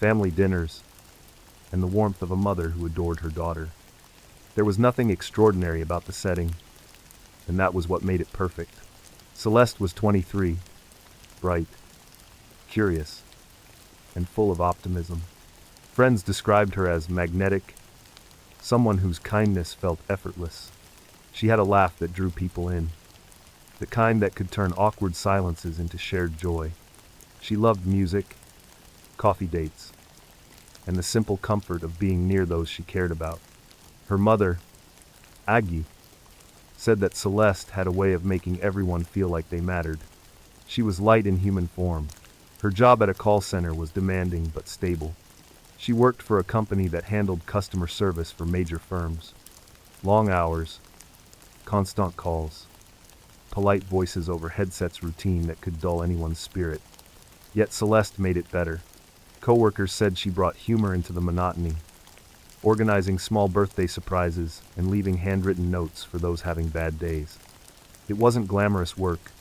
family dinners, and the warmth of a mother who adored her daughter. There was nothing extraordinary about the setting, and that was what made it perfect. Celeste was 23, bright, curious, and full of optimism. Friends described her as magnetic, someone whose kindness felt effortless. She had a laugh that drew people in, the kind that could turn awkward silences into shared joy. She loved music, coffee dates, and the simple comfort of being near those she cared about. Her mother, Aggie, said that Celeste had a way of making everyone feel like they mattered. She was light in human form. Her job at a call center was demanding but stable. She worked for a company that handled customer service for major firms. Long hours, constant calls, polite voices over headsets, routine that could dull anyone's spirit. Yet Celeste made it better. Coworkers said she brought humor into the monotony, organizing small birthday surprises and leaving handwritten notes for those having bad days. It wasn't glamorous work,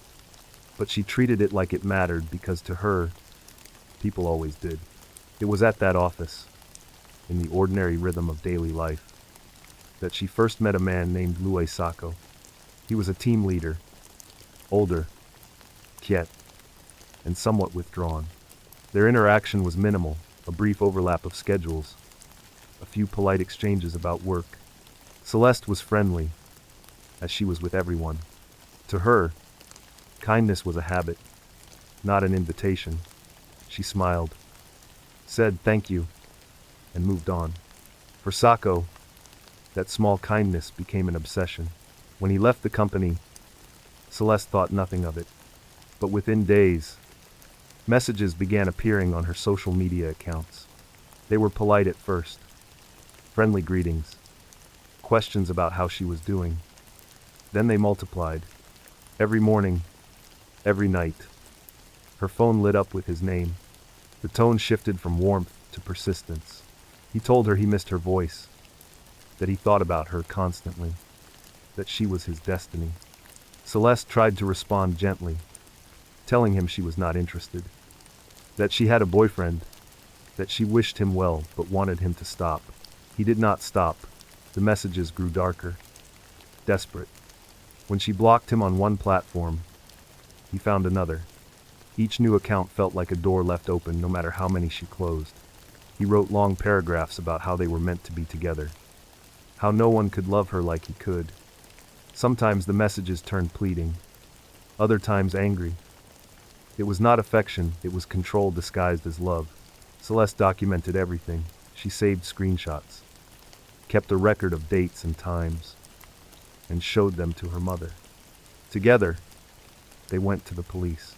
but she treated it like it mattered because to her, people always did. It was at that office, in the ordinary rhythm of daily life, that she first met a man named Louis Sacco. He was a team leader, older, quiet, and somewhat withdrawn. Their interaction was minimal, a brief overlap of schedules, a few polite exchanges about work. Celeste was friendly, as she was with everyone. To her, kindness was a habit, not an invitation. She smiled, said thank you, and moved on. For Sacco, that small kindness became an obsession. When he left the company, Celeste thought nothing of it. But within days, messages began appearing on her social media accounts. They were polite at first, friendly greetings, questions about how she was doing. Then they multiplied. Every morning, every night, her phone lit up with his name. The tone shifted from warmth to persistence. He told her he missed her voice, that he thought about her constantly, that she was his destiny. Celeste tried to respond gently, telling him she was not interested, that she had a boyfriend, that she wished him well but wanted him to stop. He did not stop. The messages grew darker, desperate. When she blocked him on one platform, he found another. Each new account felt like a door left open no matter how many she closed. He wrote long paragraphs about how they were meant to be together, how no one could love her like he could. Sometimes the messages turned pleading, other times angry. It was not affection, it was control disguised as love. Celeste documented everything. She saved screenshots, kept a record of dates and times, and showed them to her mother. Together, they went to the police.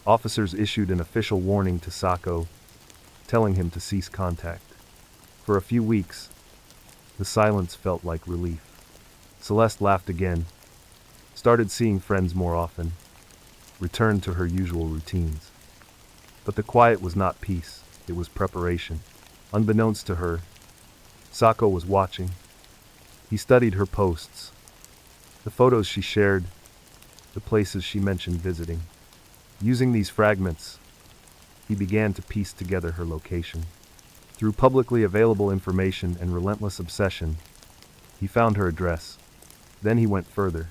Officers issued an official warning to Sako, telling him to cease contact. For a few weeks, the silence felt like relief. Celeste laughed again, started seeing friends more often, returned to her usual routines. But the quiet was not peace, it was preparation. Unbeknownst to her, Sako was watching. He studied her posts, the photos she shared, the places she mentioned visiting. Using these fragments, he began to piece together her location. Through publicly available information and relentless obsession, he found her address. Then he went further.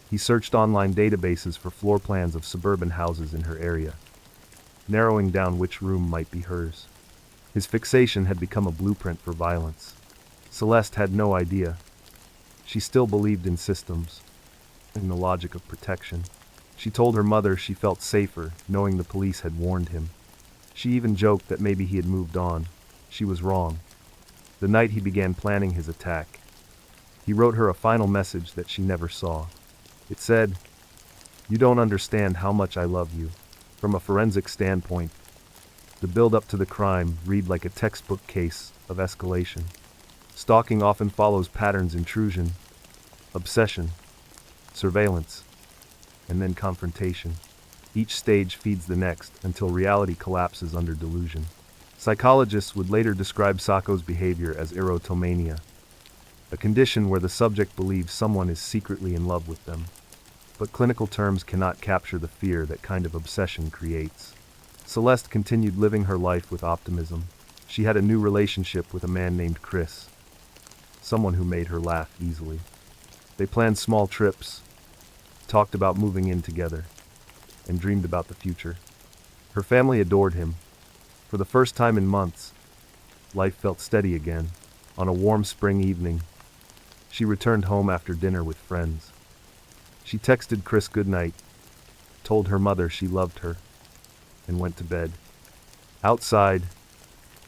He searched online databases for floor plans of suburban houses in her area, narrowing down which room might be hers. His fixation had become a blueprint for violence. Celeste had no idea. She still believed in systems, in the logic of protection. She told her mother she felt safer knowing the police had warned him. She even joked that maybe he had moved on. She was wrong. The night he began planning his attack, he wrote her a final message that she never saw. It said, "You don't understand how much I love you." From a forensic standpoint, the build-up to the crime read like a textbook case of escalation. Stalking often follows patterns: intrusion, obsession, surveillance, and then confrontation. Each stage feeds the next until reality collapses under delusion. Psychologists would later describe Sako's behavior as erotomania, a condition where the subject believes someone is secretly in love with them. But clinical terms cannot capture the fear that kind of obsession creates. Celeste continued living her life with optimism. She had a new relationship with a man named Chris, someone who made her laugh easily. They planned small trips, talked about moving in together, and dreamed about the future. Her family adored him. For the first time in months, life felt steady again. On a warm spring evening, she returned home after dinner with friends. She texted Chris goodnight, told her mother she loved her, and went to bed. Outside,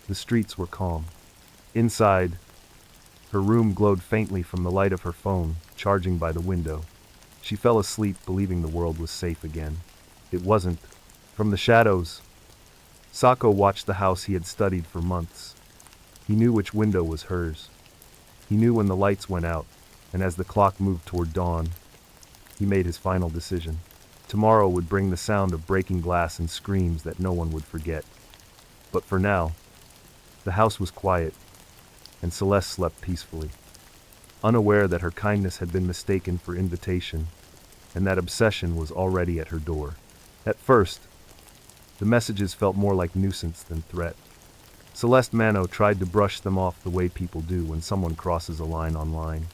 the streets were calm. Inside, her room glowed faintly from the light of her phone, charging by the window. She fell asleep believing the world was safe again. It wasn't. From the shadows, Sako watched the house he had studied for months. He knew which window was hers. He knew when the lights went out, and as the clock moved toward dawn, he made his final decision. Tomorrow would bring the sound of breaking glass and screams that no one would forget. But for now, the house was quiet, and Celeste slept peacefully, unaware that her kindness had been mistaken for invitation, and that obsession was already at her door. At first, the messages felt more like nuisance than threat. Celeste Mano tried to brush them off the way people do when someone crosses a line online.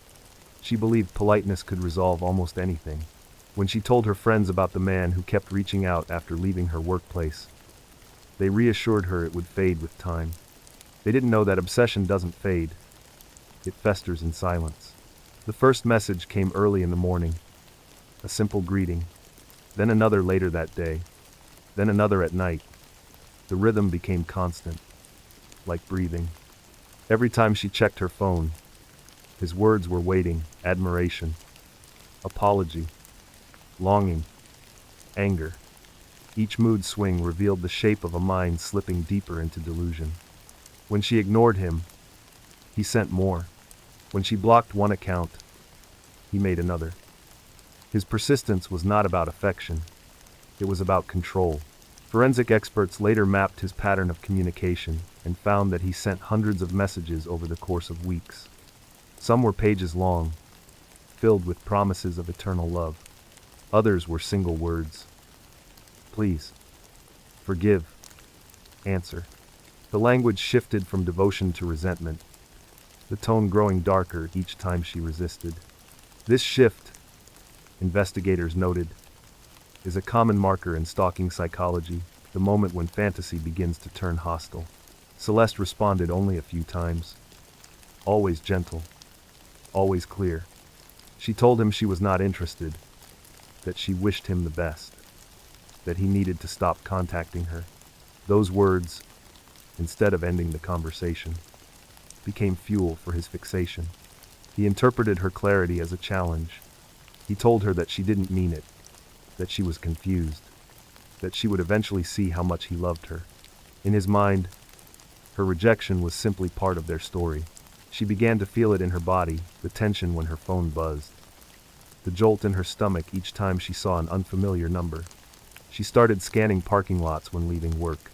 She believed politeness could resolve almost anything. When she told her friends about the man who kept reaching out after leaving her workplace, they reassured her it would fade with time. They didn't know that obsession doesn't fade. It festers in silence. The first message came early in the morning, a simple greeting, then another later that day, then another at night. The rhythm became constant, like breathing. Every time she checked her phone, his words were waiting: admiration, apology, longing, anger. Each mood swing revealed the shape of a mind slipping deeper into delusion. When she ignored him, he sent more. When she blocked one account, he made another. His persistence was not about affection. It was about control. Forensic experts later mapped his pattern of communication and found that he sent hundreds of messages over the course of weeks. Some were pages long, filled with promises of eternal love. Others were single words: please, forgive, answer. The language shifted from devotion to resentment, the tone growing darker each time she resisted. This shift, investigators noted, is a common marker in stalking psychology, the moment when fantasy begins to turn hostile. Celeste responded only a few times. Always gentle. Always clear. She told him she was not interested, that she wished him the best, that he needed to stop contacting her. Those words, instead of ending the conversation, became fuel for his fixation. He interpreted her clarity as a challenge. He told her that she didn't mean it, that she was confused, that she would eventually see how much he loved her. In his mind, her rejection was simply part of their story. She began to feel it in her body, the tension when her phone buzzed, the jolt in her stomach each time she saw an unfamiliar number. She started scanning parking lots when leaving work,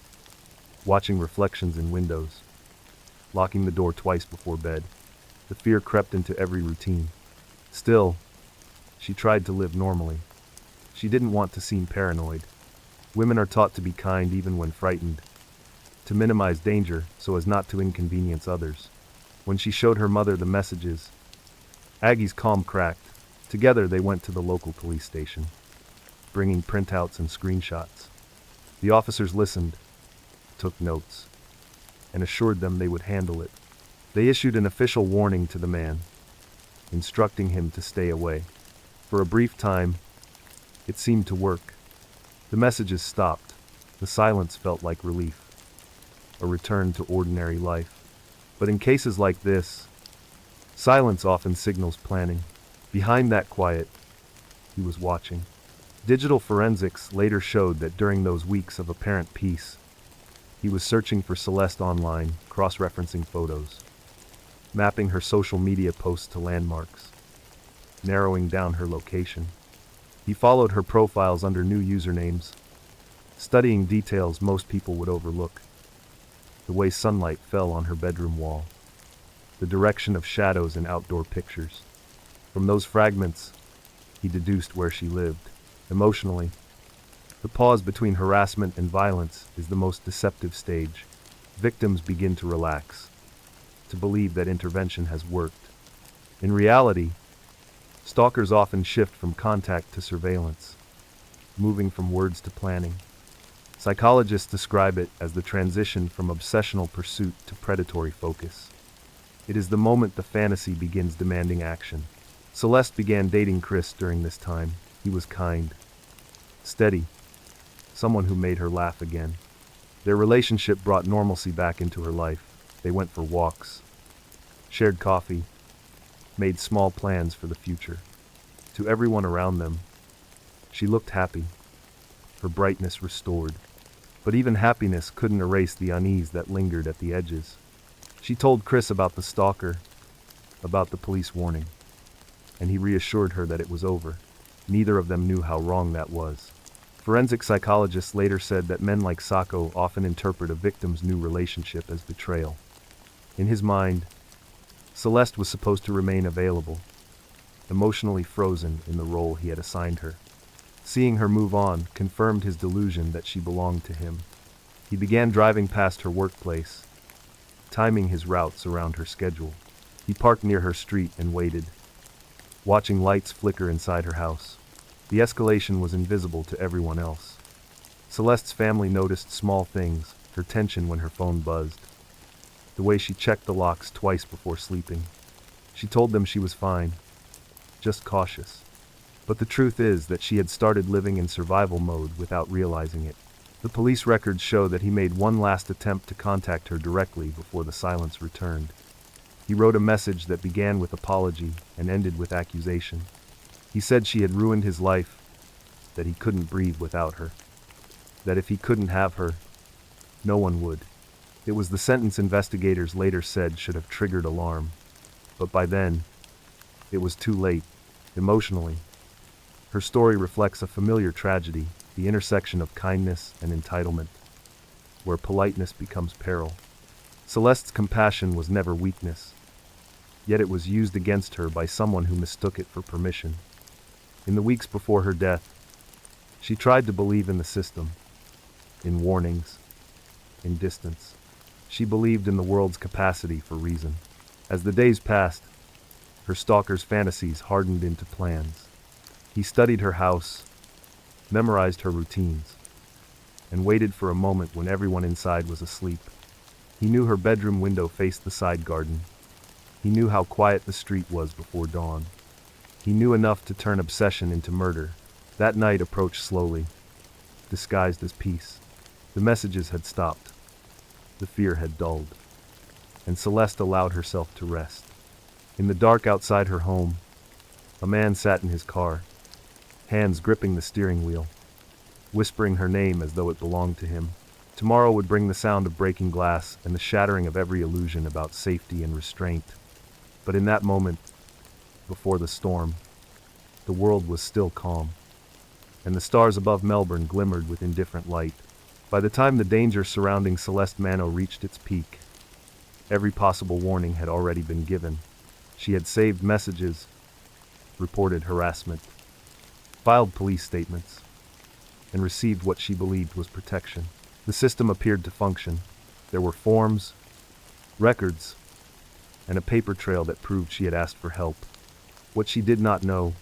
watching reflections in windows, locking the door twice before bed. The fear crept into every routine. Still, she tried to live normally. She didn't want to seem paranoid. Women are taught to be kind even when frightened, to minimize danger so as not to inconvenience others. When she showed her mother the messages, Aggie's calm cracked. Together they went to the local police station, bringing printouts and screenshots. The officers listened, took notes, and assured them they would handle it. They issued an official warning to the man, instructing him to stay away. For a brief time, it seemed to work. The messages stopped. The silence felt like relief, a return to ordinary life. But in cases like this, silence often signals planning. Behind that quiet, he was watching. Digital forensics later showed that during those weeks of apparent peace, he was searching for Celeste online, cross-referencing photos, mapping her social media posts to landmarks, narrowing down her location. He followed her profiles under new usernames, studying details most people would overlook. The way sunlight fell on her bedroom wall, the direction of shadows in outdoor pictures. From those fragments, he deduced where she lived. Emotionally, the pause between harassment and violence is the most deceptive stage. Victims begin to relax, to believe that intervention has worked. In reality, stalkers often shift from contact to surveillance, moving from words to planning. Psychologists describe it as the transition from obsessional pursuit to predatory focus. It is the moment the fantasy begins demanding action. Celeste began dating Chris during this time. He was kind, steady, someone who made her laugh again. Their relationship brought normalcy back into her life. They went for walks, shared coffee, made small plans for the future. To everyone around them, she looked happy, her brightness restored. But even happiness couldn't erase the unease that lingered at the edges. She told Chris about the stalker, about the police warning, and he reassured her that it was over. Neither of them knew how wrong that was. Forensic psychologists later said that men like Sacco often interpret a victim's new relationship as betrayal. In his mind, Celeste was supposed to remain available, emotionally frozen in the role he had assigned her. Seeing her move on confirmed his delusion that she belonged to him. He began driving past her workplace, timing his routes around her schedule. He parked near her street and waited, watching lights flicker inside her house. The escalation was invisible to everyone else. Celeste's family noticed small things, her tension when her phone buzzed, the way she checked the locks twice before sleeping. She told them she was fine, just cautious. But the truth is that she had started living in survival mode without realizing it. The police records show that he made one last attempt to contact her directly before the silence returned. He wrote a message that began with apology and ended with accusation. He said she had ruined his life, that he couldn't breathe without her, that if he couldn't have her, no one would. It was the sentence investigators later said should have triggered alarm. But by then, it was too late. Emotionally, her story reflects a familiar tragedy, the intersection of kindness and entitlement, where politeness becomes peril. Celeste's compassion was never weakness, yet it was used against her by someone who mistook it for permission. In the weeks before her death, she tried to believe in the system, in warnings, in distance. She believed in the world's capacity for reason. As the days passed, her stalker's fantasies hardened into plans. He studied her house, memorized her routines, and waited for a moment when everyone inside was asleep. He knew her bedroom window faced the side garden. He knew how quiet the street was before dawn. He knew enough to turn obsession into murder. That night approached slowly, disguised as peace. The messages had stopped. The fear had dulled. And Celeste allowed herself to rest. In the dark outside her home, a man sat in his car, hands gripping the steering wheel, whispering her name as though it belonged to him. Tomorrow would bring the sound of breaking glass and the shattering of every illusion about safety and restraint. But in that moment, before the storm, the world was still calm, and the stars above Melbourne glimmered with indifferent light. By the time the danger surrounding Celeste Mano reached its peak, every possible warning had already been given. She had saved messages, reported harassment, filed police statements, and received what she believed was protection. The system appeared to function. There were forms, records, and a paper trail that proved she had asked for help. What she did not know,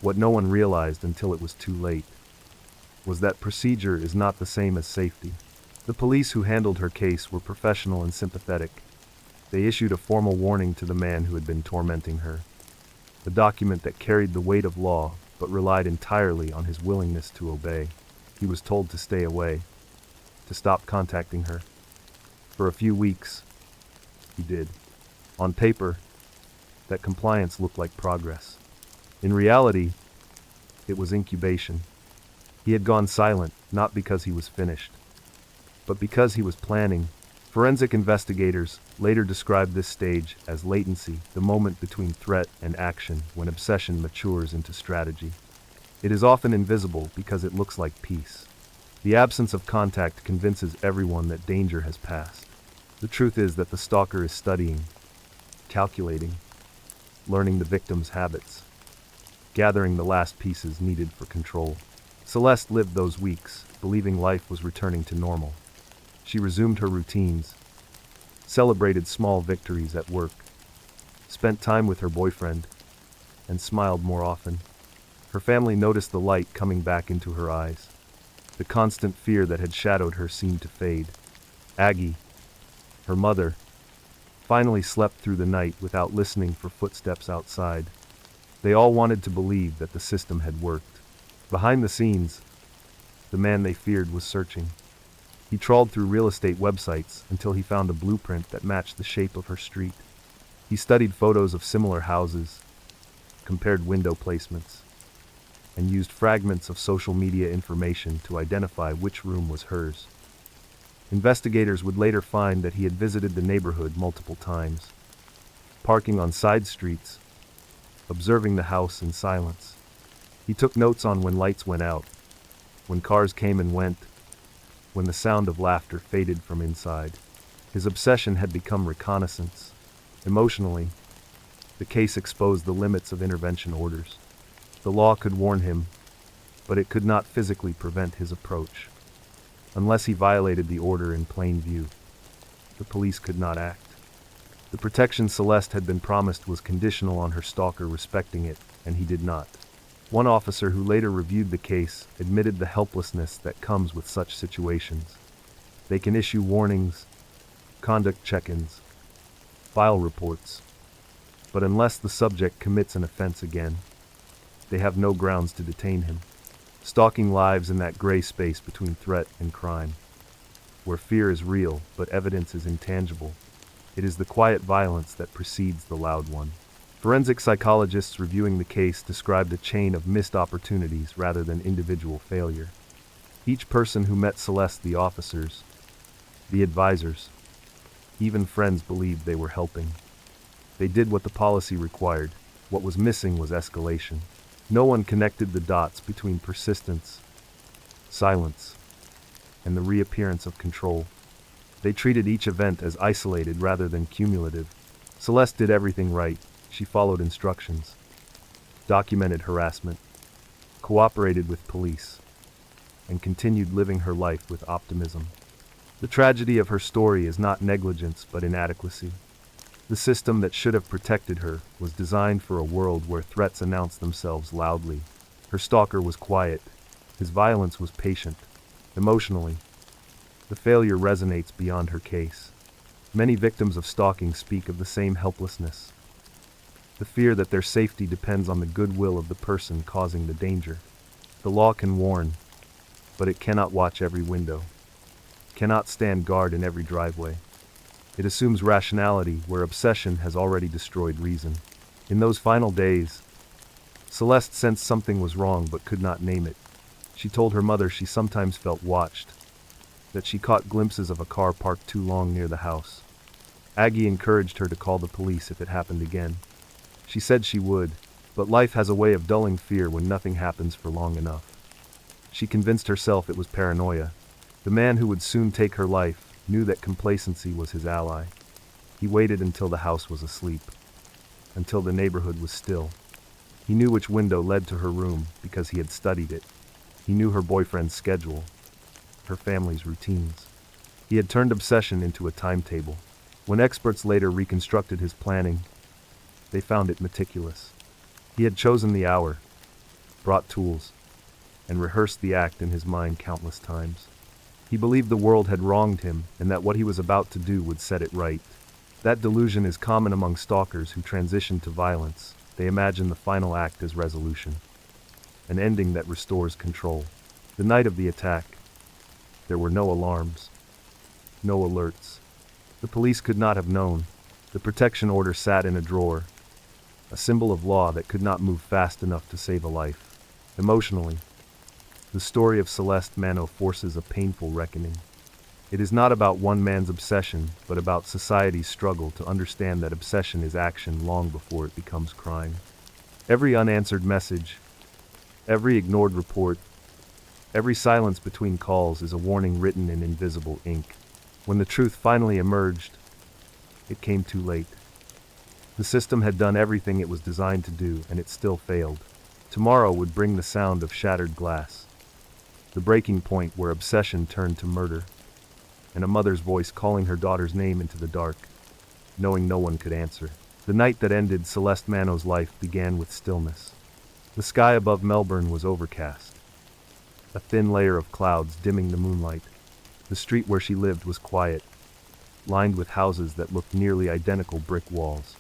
what no one realized until it was too late, was that procedure is not the same as safety. The police who handled her case were professional and sympathetic. They issued a formal warning to the man who had been tormenting her, a document that carried the weight of law but relied entirely on his willingness to obey. He was told to stay away, to stop contacting her. For a few weeks, he did. On paper, that compliance looked like progress. In reality, it was incubation. He had gone silent, not because he was finished, but because he was planning. Forensic investigators later described this stage as latency, the moment between threat and action when obsession matures into strategy. It is often invisible because it looks like peace. The absence of contact convinces everyone that danger has passed. The truth is that the stalker is studying, calculating, learning the victim's habits, gathering the last pieces needed for control. Celeste lived those weeks, believing life was returning to normal. She resumed her routines, celebrated small victories at work, spent time with her boyfriend, and smiled more often. Her family noticed the light coming back into her eyes. The constant fear that had shadowed her seemed to fade. Aggie, her mother, finally slept through the night without listening for footsteps outside. They all wanted to believe that the system had worked. Behind the scenes, the man they feared was searching. He trawled through real estate websites until he found a blueprint that matched the shape of her street. He studied photos of similar houses, compared window placements, and used fragments of social media information to identify which room was hers. Investigators would later find that he had visited the neighborhood multiple times, parking on side streets, observing the house in silence. He took notes on when lights went out, when cars came and went, when the sound of laughter faded from inside. His obsession had become reconnaissance. Emotionally, the case exposed the limits of intervention orders. The law could warn him, but it could not physically prevent his approach. Unless he violated the order in plain view, the police could not act. The protection Celeste had been promised was conditional on her stalker respecting it, and he did not. One officer who later reviewed the case admitted the helplessness that comes with such situations. They can issue warnings, conduct check-ins, file reports, but unless the subject commits an offense again, they have no grounds to detain him. Stalking lives in that gray space between threat and crime, where fear is real but evidence is intangible. It is the quiet violence that precedes the loud one. Forensic psychologists reviewing the case described a chain of missed opportunities rather than individual failure. Each person who met Celeste, the officers, the advisors, even friends believed they were helping. They did what the policy required. What was missing was escalation. No one connected the dots between persistence, silence, and the reappearance of control. They treated each event as isolated rather than cumulative. Celeste did everything right. She followed instructions, documented harassment, cooperated with police, and continued living her life with optimism. The tragedy of her story is not negligence but inadequacy. The system that should have protected her was designed for a world where threats announced themselves loudly. Her stalker was quiet. His violence was patient. Emotionally, the failure resonates beyond her case. Many victims of stalking speak of the same helplessness. The fear that their safety depends on the goodwill of the person causing the danger. The law can warn, but it cannot watch every window, cannot stand guard in every driveway. It assumes rationality where obsession has already destroyed reason. In those final days, Celeste sensed something was wrong but could not name it. She told her mother she sometimes felt watched, that she caught glimpses of a car parked too long near the house. Aggie encouraged her to call the police if it happened again. She said she would, but life has a way of dulling fear when nothing happens for long enough. She convinced herself it was paranoia. The man who would soon take her life knew that complacency was his ally. He waited until the house was asleep, until the neighborhood was still. He knew which window led to her room because he had studied it. He knew her boyfriend's schedule, her family's routines. He had turned obsession into a timetable. When experts later reconstructed his planning, they found it meticulous. He had chosen the hour, brought tools, and rehearsed the act in his mind countless times. He believed the world had wronged him and that what he was about to do would set it right. That delusion is common among stalkers who transition to violence. They imagine the final act as resolution, an ending that restores control. The night of the attack, there were no alarms, no alerts. The police could not have known. The protection order sat in a drawer, a symbol of law that could not move fast enough to save a life. Emotionally, the story of Celeste Mano forces a painful reckoning. It is not about one man's obsession, but about society's struggle to understand that obsession is action long before it becomes crime. Every unanswered message, every ignored report, every silence between calls is a warning written in invisible ink. When the truth finally emerged, it came too late. The system had done everything it was designed to do, and it still failed. Tomorrow would bring the sound of shattered glass, the breaking point where obsession turned to murder, and a mother's voice calling her daughter's name into the dark, knowing no one could answer. The night that ended Celeste Mano's life began with stillness. The sky above Melbourne was overcast, a thin layer of clouds dimming the moonlight. The street where she lived was quiet, lined with houses that looked nearly identical brick walls,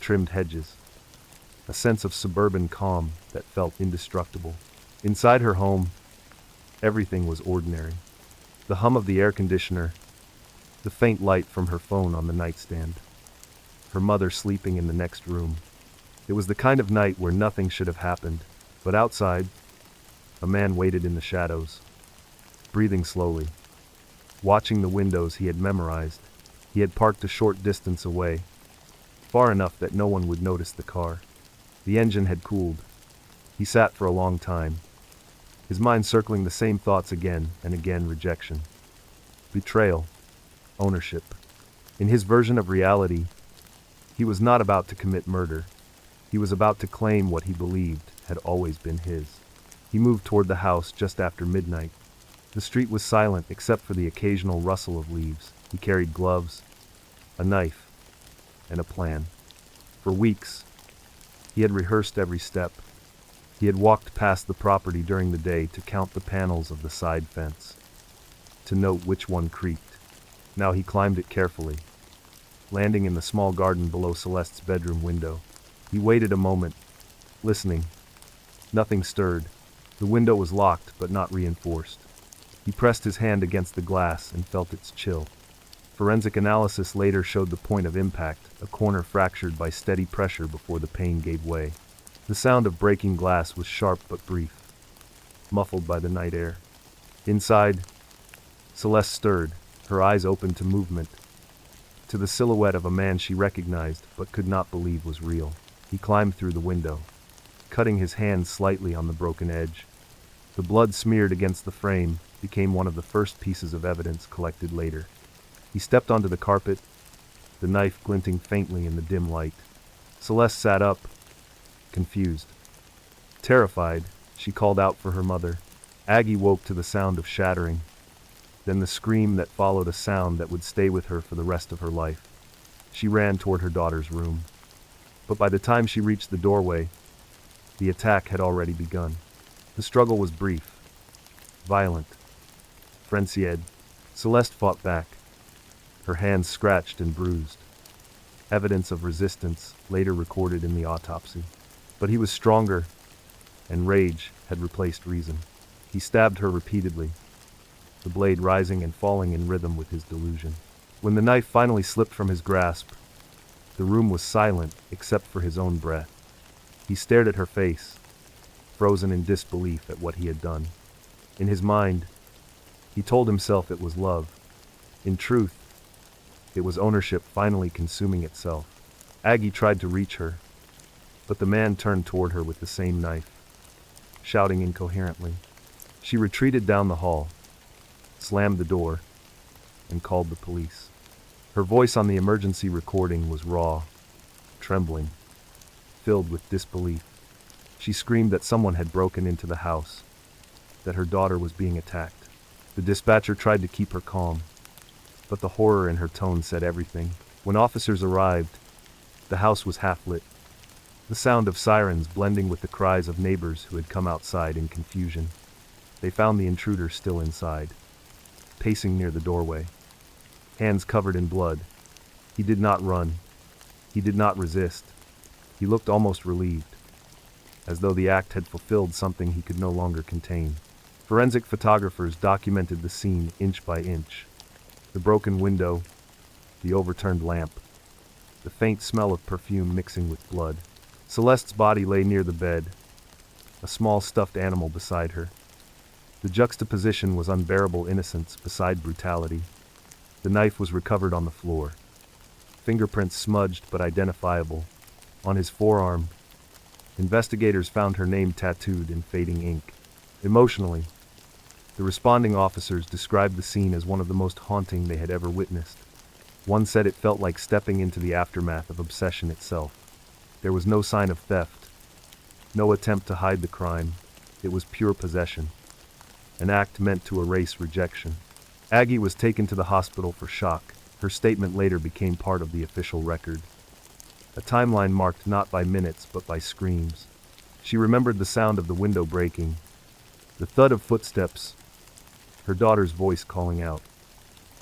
trimmed hedges, a sense of suburban calm that felt indestructible. Inside her home, everything was ordinary. The hum of the air conditioner, the faint light from her phone on the nightstand, her mother sleeping in the next room. It was the kind of night where nothing should have happened, but outside, a man waited in the shadows, breathing slowly, watching the windows he had memorized. He had parked a short distance away, far enough that no one would notice the car. The engine had cooled. He sat for a long time, his mind circling the same thoughts again and again: rejection, betrayal, ownership. In his version of reality, he was not about to commit murder. He was about to claim what he believed had always been his. He moved toward the house just after midnight. The street was silent except for the occasional rustle of leaves. He carried gloves, a knife, and a plan. For weeks, he had rehearsed every step. He had walked past the property during the day to count the panels of the side fence, to note which one creaked. Now he climbed it carefully, landing in the small garden below Celeste's bedroom window. He waited a moment, listening. Nothing stirred. The window was locked but not reinforced. He pressed his hand against the glass and felt its chill. Forensic analysis later showed the point of impact, a corner fractured by steady pressure before the pane gave way. The sound of breaking glass was sharp but brief, muffled by the night air. Inside, Celeste stirred, her eyes open to movement, to the silhouette of a man she recognized but could not believe was real. He climbed through the window, cutting his hand slightly on the broken edge. The blood smeared against the frame became one of the first pieces of evidence collected later. He stepped onto the carpet, the knife glinting faintly in the dim light. Celeste sat up, confused. Terrified, she called out for her mother. Aggie woke to the sound of shattering, then the scream that followed, a sound that would stay with her for the rest of her life. She ran toward her daughter's room. But by the time she reached the doorway, the attack had already begun. The struggle was brief, violent, frenzied. Celeste fought back, her hands scratched and bruised. Evidence of resistance later recorded in the autopsy. But he was stronger, and rage had replaced reason. He stabbed her repeatedly, the blade rising and falling in rhythm with his delusion. When the knife finally slipped from his grasp, the room was silent except for his own breath. He stared at her face, frozen in disbelief at what he had done. In his mind, he told himself it was love. In truth, it was ownership finally consuming itself. Aggie tried to reach her, but the man turned toward her with the same knife, shouting incoherently. She retreated down the hall, slammed the door, and called the police. Her voice on the emergency recording was raw, trembling, filled with disbelief. She screamed that someone had broken into the house, that her daughter was being attacked. The dispatcher tried to keep her calm, but the horror in her tone said everything. When officers arrived, the house was half lit, the sound of sirens blending with the cries of neighbors who had come outside in confusion. They found the intruder still inside, pacing near the doorway, hands covered in blood. He did not run. He did not resist. He looked almost relieved, as though the act had fulfilled something he could no longer contain. Forensic photographers documented the scene inch by inch. The broken window, the overturned lamp, the faint smell of perfume mixing with blood. Celeste's body lay near the bed, a small stuffed animal beside her. The juxtaposition was unbearable innocence beside brutality. The knife was recovered on the floor, fingerprints smudged but identifiable. On his forearm, investigators found her name tattooed in fading ink. Emotionally, the responding officers described the scene as one of the most haunting they had ever witnessed. One said it felt like stepping into the aftermath of obsession itself. There was no sign of theft, no attempt to hide the crime. It was pure possession, an act meant to erase rejection. Aggie was taken to the hospital for shock. Her statement later became part of the official record, a timeline marked not by minutes but by screams. She remembered the sound of the window breaking, the thud of footsteps, her daughter's voice calling out,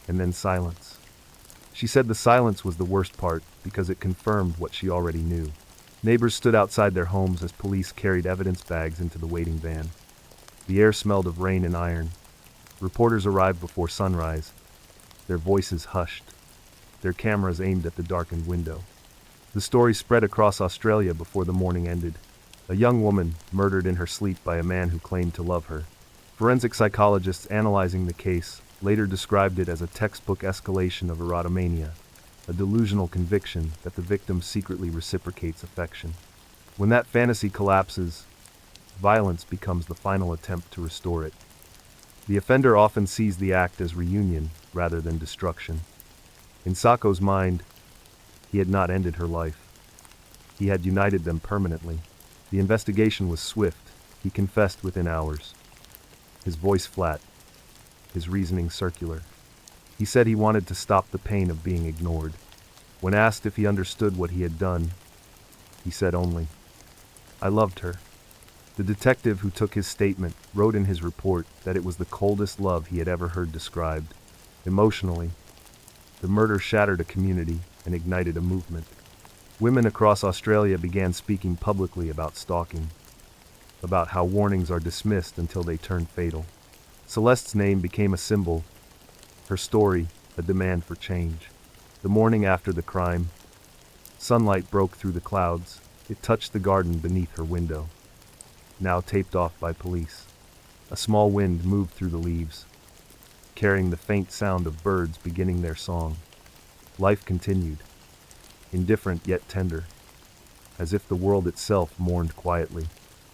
and then silence. She said the silence was the worst part because it confirmed what she already knew. Neighbors stood outside their homes as police carried evidence bags into the waiting van. The air smelled of rain and iron. Reporters arrived before sunrise, their voices hushed, their cameras aimed at the darkened window. The story spread across Australia before the morning ended. A young woman murdered in her sleep by a man who claimed to love her. Forensic psychologists analyzing the case later described it as a textbook escalation of erotomania, a delusional conviction that the victim secretly reciprocates affection. When that fantasy collapses, violence becomes the final attempt to restore it. The offender often sees the act as reunion rather than destruction. In Sako's mind, he had not ended her life. He had united them permanently. The investigation was swift. He confessed within hours, his voice flat, his reasoning circular. He said he wanted to stop the pain of being ignored. When asked if he understood what he had done, he said only, "I loved her." The detective who took his statement wrote in his report that it was the coldest love he had ever heard described. Emotionally, the murder shattered a community and ignited a movement. Women across Australia began speaking publicly about stalking, about how warnings are dismissed until they turn fatal. Celeste's name became a symbol, her story a demand for change. The morning after the crime, sunlight broke through the clouds. It touched the garden beneath her window, now taped off by police. A small wind moved through the leaves, carrying the faint sound of birds beginning their song. Life continued, indifferent yet tender, as if the world itself mourned quietly.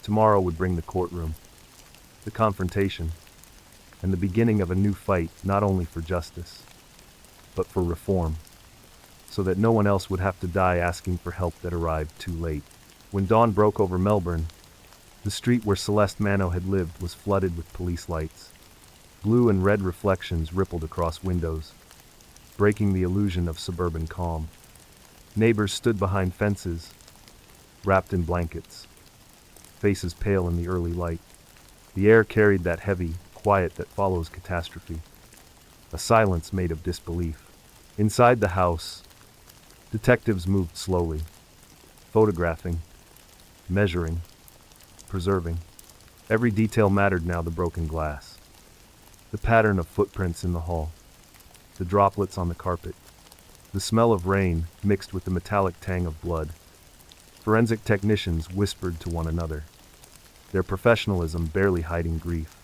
Tomorrow would bring the courtroom, the confrontation, and the beginning of a new fight, not only for justice, but for reform, so that no one else would have to die asking for help that arrived too late. When dawn broke over Melbourne, the street where Celeste Mano had lived was flooded with police lights. Blue and red reflections rippled across windows, breaking the illusion of suburban calm. Neighbors stood behind fences, wrapped in blankets, faces pale in the early light. The air carried that heavy quiet that follows catastrophe, a silence made of disbelief. Inside the house, detectives moved slowly, photographing, measuring, preserving. Every detail mattered now: the broken glass, the pattern of footprints in the hall, the droplets on the carpet, the smell of rain mixed with the metallic tang of blood. Forensic technicians whispered to one another, their professionalism barely hiding grief.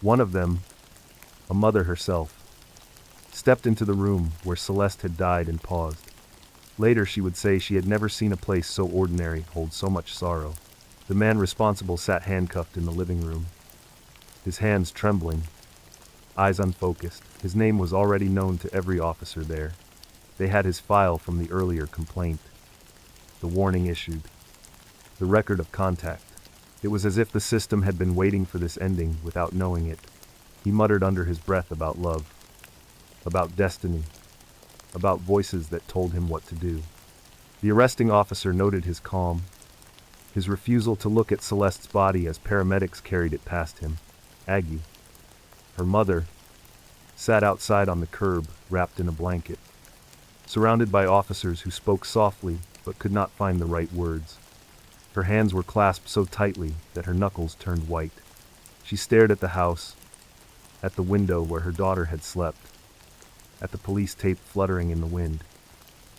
One of them, a mother herself, stepped into the room where Celeste had died and paused. Later she would say she had never seen a place so ordinary hold so much sorrow. The man responsible sat handcuffed in the living room, his hands trembling, eyes unfocused. His name was already known to every officer there. They had his file from the earlier complaint, the warning issued, the record of contact. It was as if the system had been waiting for this ending without knowing it. He muttered under his breath about love, about destiny, about voices that told him what to do. The arresting officer noted his calm, his refusal to look at Celeste's body as paramedics carried it past him. Aggie, her mother, sat outside on the curb, wrapped in a blanket, surrounded by officers who spoke softly but could not find the right words. Her hands were clasped so tightly that her knuckles turned white. She stared at the house, at the window where her daughter had slept, at the police tape fluttering in the wind.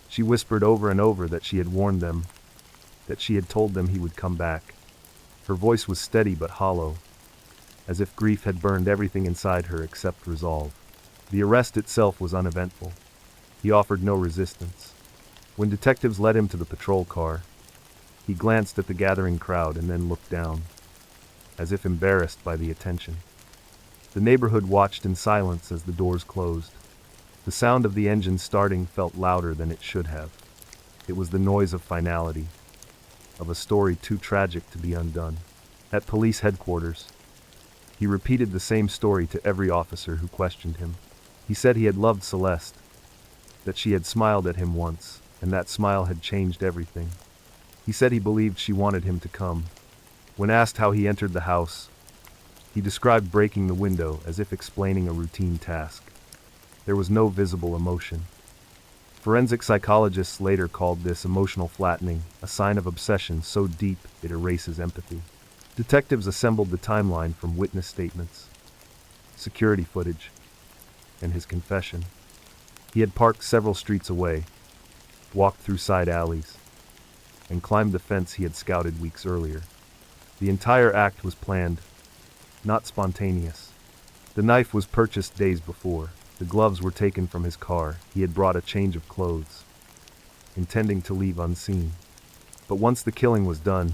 She whispered over and over that she had warned them, that she had told them he would come back. Her voice was steady but hollow, as if grief had burned everything inside her except resolve. The arrest itself was uneventful. He offered no resistance. When detectives led him to the patrol car, he glanced at the gathering crowd and then looked down, as if embarrassed by the attention. The neighborhood watched in silence as the doors closed. The sound of the engine starting felt louder than it should have. It was the noise of finality, of a story too tragic to be undone. At police headquarters, he repeated the same story to every officer who questioned him. He said he had loved Celeste, that she had smiled at him once, and that smile had changed everything. He said he believed she wanted him to come. When asked how he entered the house, he described breaking the window as if explaining a routine task. There was no visible emotion. Forensic psychologists later called this emotional flattening, a sign of obsession so deep it erases empathy. Detectives assembled the timeline from witness statements, security footage, and his confession. He had parked several streets away, walked through side alleys, and climbed the fence he had scouted weeks earlier. The entire act was planned, not spontaneous. The knife was purchased days before. The gloves were taken from his car. He had brought a change of clothes, intending to leave unseen. But once the killing was done,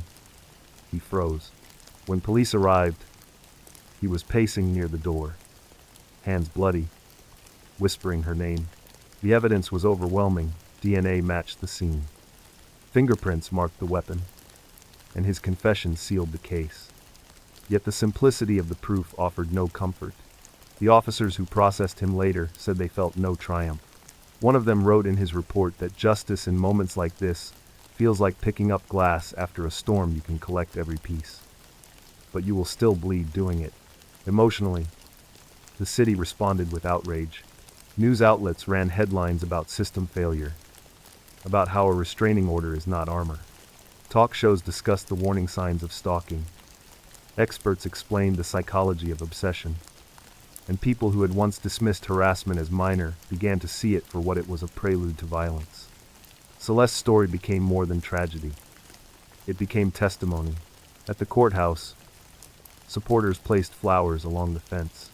he froze. When police arrived, he was pacing near the door, hands bloody, whispering her name. The evidence was overwhelming. DNA matched the scene. Fingerprints marked the weapon, and his confession sealed the case. Yet the simplicity of the proof offered no comfort. The officers who processed him later said they felt no triumph. One of them wrote in his report that justice in moments like this feels like picking up glass after a storm. You can collect every piece, but you will still bleed doing it. Emotionally, the city responded with outrage. News outlets ran headlines about system failure, about how a restraining order is not armor. Talk shows discussed the warning signs of stalking. Experts explained the psychology of obsession. And people who had once dismissed harassment as minor began to see it for what it was: a prelude to violence. Celeste's story became more than tragedy. It became testimony. At the courthouse, supporters placed flowers along the fence.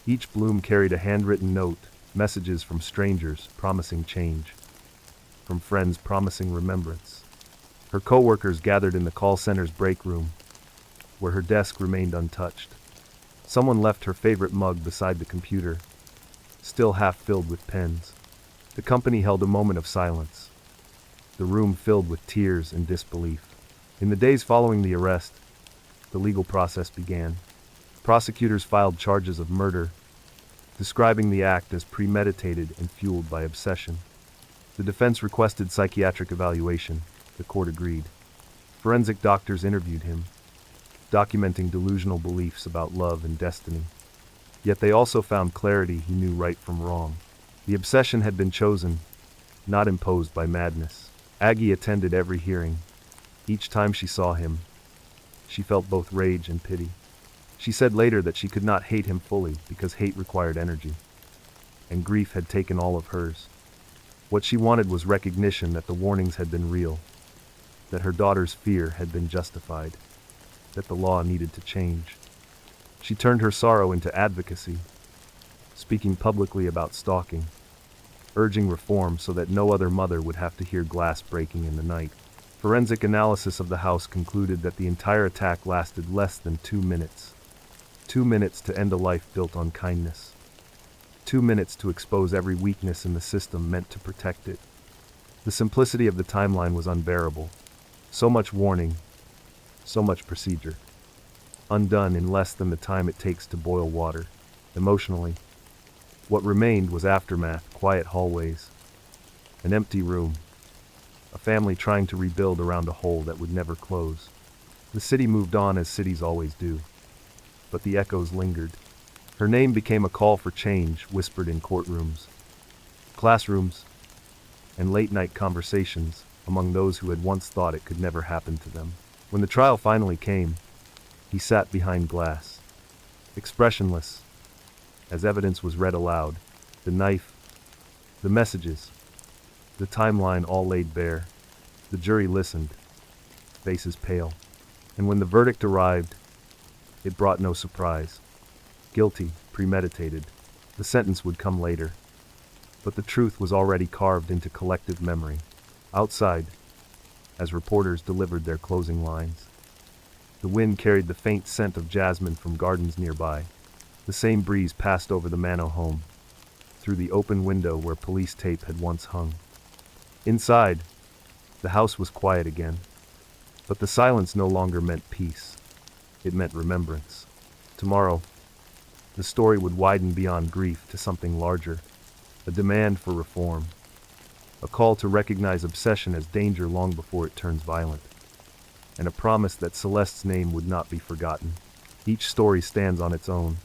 Each bloom carried a handwritten note, messages from strangers promising change, from friends promising remembrance. Her co-workers gathered in the call center's break room, where her desk remained untouched. Someone left her favorite mug beside the computer, still half filled with pens. The company held a moment of silence, the room filled with tears and disbelief. In the days following the arrest, the legal process began. Prosecutors filed charges of murder, describing the act as premeditated and fueled by obsession. The defense requested psychiatric evaluation. The court agreed. Forensic doctors interviewed him, documenting delusional beliefs about love and destiny. Yet they also found clarity. He knew right from wrong. The obsession had been chosen, not imposed by madness. Aggie attended every hearing. Each time she saw him, she felt both rage and pity. She said later that she could not hate him fully because hate required energy, and grief had taken all of hers. What she wanted was recognition that the warnings had been real, that her daughter's fear had been justified, that the law needed to change. She turned her sorrow into advocacy, speaking publicly about stalking, urging reform so that no other mother would have to hear glass breaking in the night. Forensic analysis of the house concluded that the entire attack lasted less than 2 minutes. 2 minutes to end a life built on kindness. 2 minutes to expose every weakness in the system meant to protect it. The simplicity of the timeline was unbearable. So much warning, so much procedure. Undone in less than the time it takes to boil water. Emotionally, what remained was aftermath, quiet hallways, an empty room, a family trying to rebuild around a hole that would never close. The city moved on as cities always do, but the echoes lingered. Her name became a call for change, whispered in courtrooms, classrooms, and late-night conversations among those who had once thought it could never happen to them. When the trial finally came, he sat behind glass, expressionless, as evidence was read aloud. The knife, the messages, the timeline all laid bare. The jury listened, faces pale. And when the verdict arrived, it brought no surprise. Guilty, premeditated. The sentence would come later. But the truth was already carved into collective memory. Outside, as reporters delivered their closing lines, the wind carried the faint scent of jasmine from gardens nearby. The same breeze passed over the Mano home, through the open window where police tape had once hung. Inside, the house was quiet again. But the silence no longer meant peace. It meant remembrance. Tomorrow, the story would widen beyond grief to something larger. A demand for reform. A call to recognize obsession as danger long before it turns violent. And a promise that Celeste's name would not be forgotten. Each story stands on its own,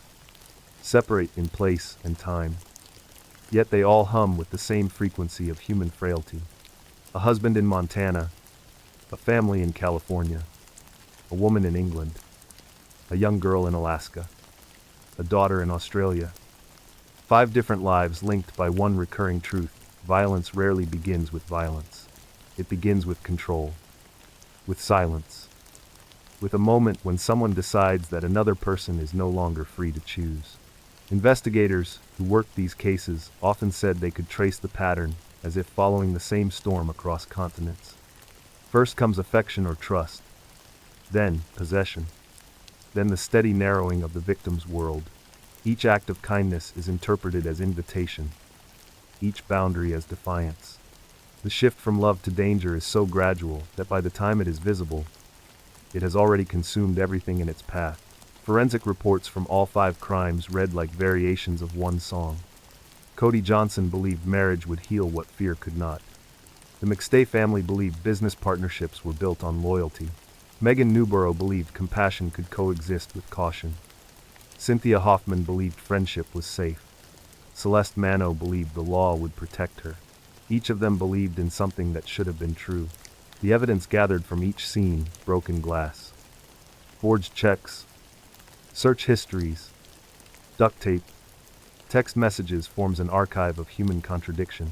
separate in place and time. Yet they all hum with the same frequency of human frailty. A husband in Montana, a family in California, a woman in England, a young girl in Alaska, a daughter in Australia. 5 different lives linked by one recurring truth: violence rarely begins with violence. It begins with control, with silence, with a moment when someone decides that another person is no longer free to choose. Investigators who worked these cases often said they could trace the pattern as if following the same storm across continents. First comes affection or trust, then possession, then the steady narrowing of the victim's world. Each act of kindness is interpreted as invitation, each boundary as defiance. The shift from love to danger is so gradual that by the time it is visible, it has already consumed everything in its path. Forensic reports from all 5 crimes read like variations of one song. Cody Johnson believed marriage would heal what fear could not. The McStay family believed business partnerships were built on loyalty. Megan Newborough believed compassion could coexist with caution. Cynthia Hoffman believed friendship was safe. Celeste Mano believed the law would protect her. Each of them believed in something that should have been true. The evidence gathered from each scene: broken glass, forged checks, search histories, duct tape, text messages forms an archive of human contradiction.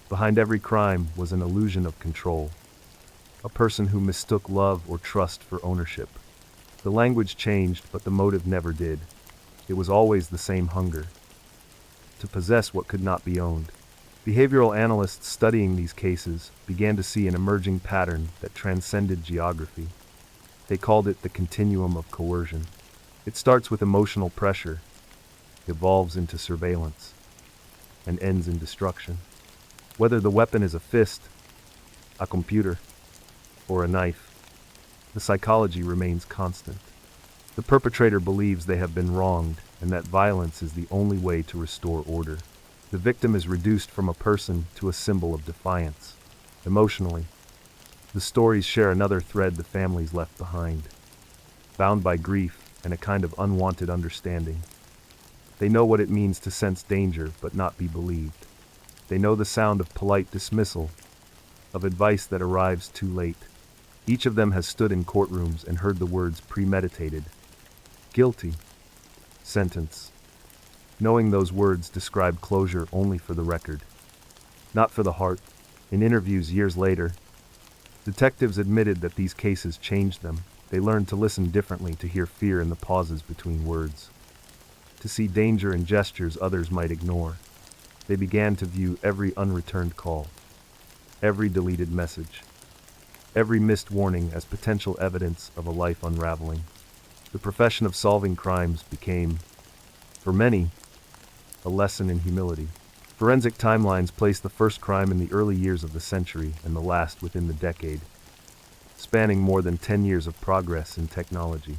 Behind every crime was an illusion of control. A person who mistook love or trust for ownership. The language changed, but the motive never did. It was always the same hunger: to possess what could not be owned. Behavioral analysts studying these cases began to see an emerging pattern that transcended geography. They called it the continuum of coercion. It starts with emotional pressure, evolves into surveillance, and ends in destruction. Whether the weapon is a fist, a computer, or a knife, the psychology remains constant. The perpetrator believes they have been wronged and that violence is the only way to restore order. The victim is reduced from a person to a symbol of defiance. Emotionally, the stories share another thread the families left behind. Bound by grief and a kind of unwanted understanding. They know what it means to sense danger but not be believed. They know the sound of polite dismissal, of advice that arrives too late. Each of them has stood in courtrooms and heard the words premeditated, guilty, sentence. Knowing those words describe closure only for the record, not for the heart. In interviews years later, detectives admitted that these cases changed them. They learned to listen differently, to hear fear in the pauses between words, to see danger in gestures others might ignore. They began to view every unreturned call, every deleted message, every missed warning as potential evidence of a life unraveling. The profession of solving crimes became, for many, a lesson in humility. Forensic timelines place the first crime in the early years of the century and the last within the decade, spanning more than 10 years of progress in technology,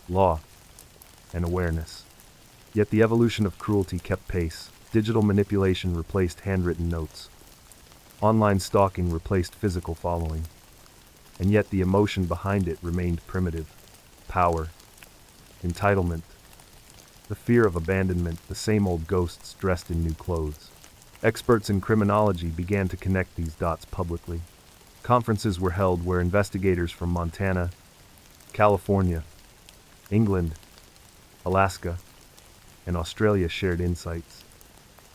law, and awareness. Yet the evolution of cruelty kept pace. Digital manipulation replaced handwritten notes. Online stalking replaced physical following. And yet the emotion behind it remained primitive. Power, entitlement, the fear of abandonment, the same old ghosts dressed in new clothes. Experts in criminology began to connect these dots publicly. Conferences were held where investigators from Montana, California, England, Alaska, and Australia shared insights.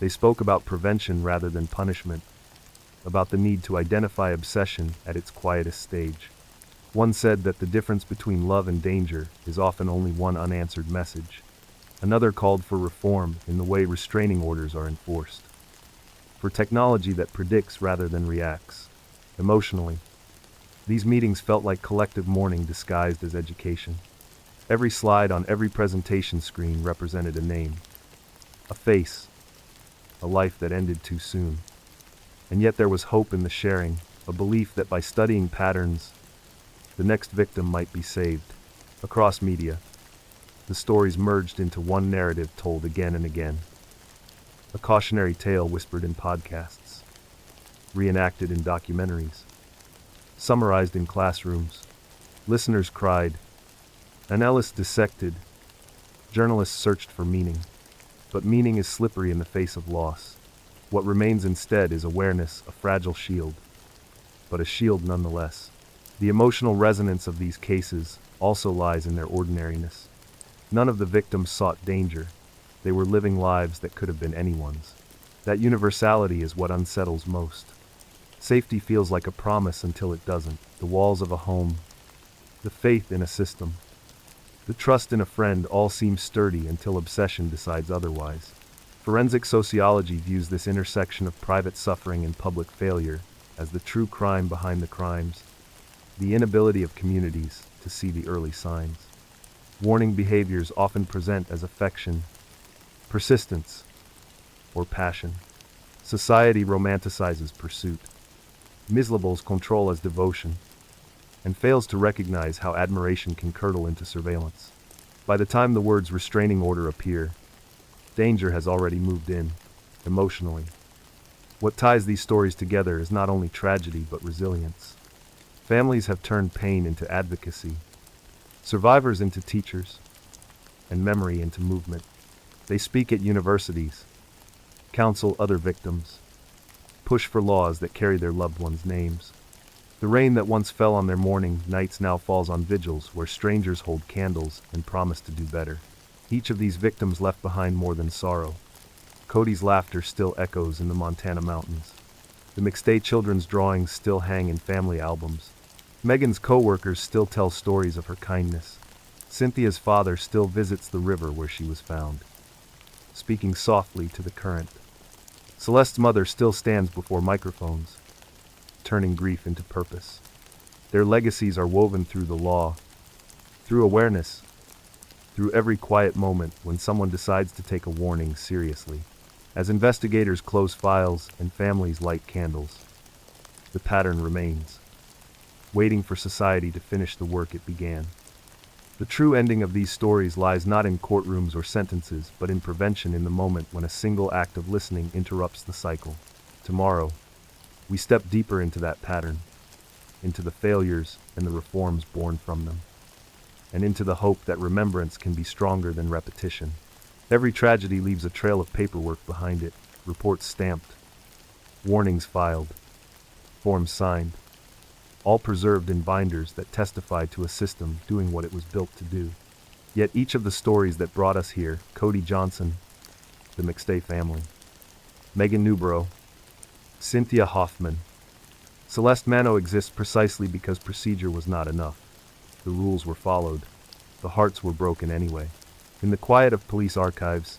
They spoke about prevention rather than punishment, about the need to identify obsession at its quietest stage. One said that the difference between love and danger is often only one unanswered message. Another called for reform in the way restraining orders are enforced, for technology that predicts rather than reacts. Emotionally, these meetings felt like collective mourning disguised as education. Every slide on every presentation screen represented a name, a face, a life that ended too soon. And yet there was hope in the sharing, a belief that by studying patterns, the next victim might be saved. Across media, the stories merged into one narrative told again and again. A cautionary tale whispered in podcasts, reenacted in documentaries, summarized in classrooms. Listeners cried, analysts dissected, journalists searched for meaning. But meaning is slippery in the face of loss. What remains instead is awareness, a fragile shield, but a shield nonetheless. The emotional resonance of these cases also lies in their ordinariness. None of the victims sought danger. They were living lives that could have been anyone's. That universality is what unsettles most. Safety feels like a promise until it doesn't. The walls of a home, the faith in a system, the trust in a friend all seem sturdy until obsession decides otherwise. Forensic sociology views this intersection of private suffering and public failure as the true crime behind the crimes, the inability of communities to see the early signs. Warning behaviors often present as affection, persistence, or passion. Society romanticizes pursuit, mislabels control as devotion, and fails to recognize how admiration can curdle into surveillance. By the time the words restraining order appear, danger has already moved in, emotionally. What ties these stories together is not only tragedy but resilience. Families have turned pain into advocacy, survivors into teachers, and memory into movement. They speak at universities, counsel other victims, push for laws that carry their loved ones' names. The rain that once fell on their mourning nights now falls on vigils where strangers hold candles and promise to do better. Each of these victims left behind more than sorrow. Cody's laughter still echoes in the Montana mountains. The McStay children's drawings still hang in family albums. Megan's co-workers still tell stories of her kindness. Cynthia's father still visits the river where she was found, speaking softly to the current. Celeste's mother still stands before microphones, turning grief into purpose. Their legacies are woven through the law, through awareness, through every quiet moment when someone decides to take a warning seriously. As investigators close files and families light candles, the pattern remains, waiting for society to finish the work it began. The true ending of these stories lies not in courtrooms or sentences, but in prevention in the moment when a single act of listening interrupts the cycle. Tomorrow, we step deeper into that pattern, into the failures and the reforms born from them, and into the hope that remembrance can be stronger than repetition. Every tragedy leaves a trail of paperwork behind it, reports stamped, warnings filed, forms signed, all preserved in binders that testify to a system doing what it was built to do. Yet each of the stories that brought us here, Cody Johnson, the McStay family, Megan Newborough, Cynthia Hoffman, Celeste Mano exists precisely because procedure was not enough. The rules were followed. The hearts were broken anyway. In the quiet of police archives,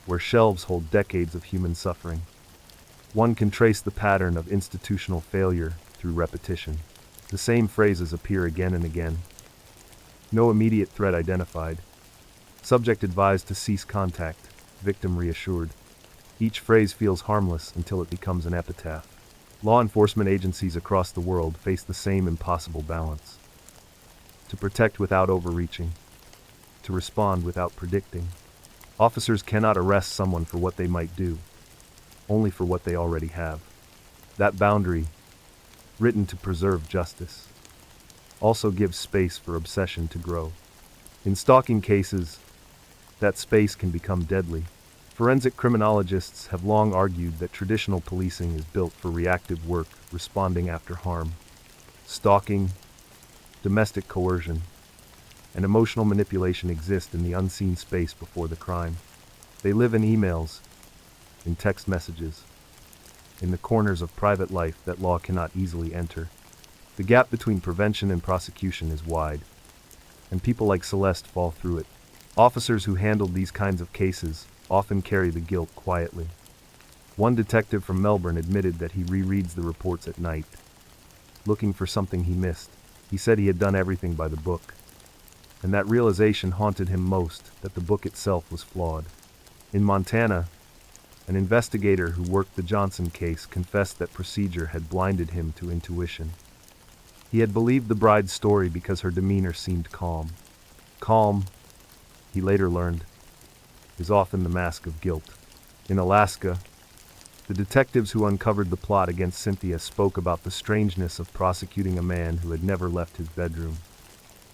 where shelves hold decades of human suffering, one can trace the pattern of institutional failure through repetition. The same phrases appear again and again. No immediate threat identified. Subject advised to cease contact. Victim reassured. Each phrase feels harmless until it becomes an epitaph. Law enforcement agencies across the world face the same impossible balance. To protect without overreaching. To respond without predicting. Officers cannot arrest someone for what they might do, only for what they already have. That boundary, written to preserve justice, also gives space for obsession to grow. In stalking cases, that space can become deadly. Forensic criminologists have long argued that traditional policing is built for reactive work, responding after harm. Stalking, domestic coercion, and emotional manipulation exist in the unseen space before the crime. They live in emails, in text messages, in the corners of private life that law cannot easily enter. The gap between prevention and prosecution is wide, and people like Celeste fall through it. Officers who handled these kinds of cases often carry the guilt quietly. One detective from Melbourne admitted that he rereads the reports at night, looking for something he missed. He said he had done everything by the book, and that realization haunted him most, that the book itself was flawed. In Montana, an investigator who worked the Johnson case confessed that procedure had blinded him to intuition. He had believed the bride's story because her demeanor seemed calm. Calm, he later learned, is often the mask of guilt. In Alaska, the detectives who uncovered the plot against Cynthia spoke about the strangeness of prosecuting a man who had never left his bedroom.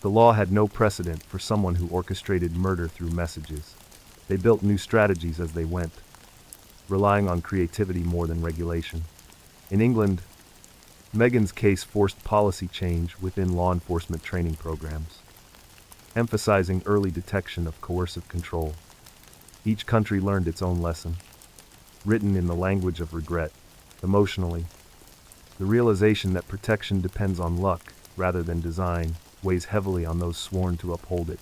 The law had no precedent for someone who orchestrated murder through messages. They built new strategies as they went, relying on creativity more than regulation. In England, Megan's case forced policy change within law enforcement training programs, emphasizing early detection of coercive control. Each country learned its own lesson, written in the language of regret. Emotionally, the realization that protection depends on luck rather than design weighs heavily on those sworn to uphold it.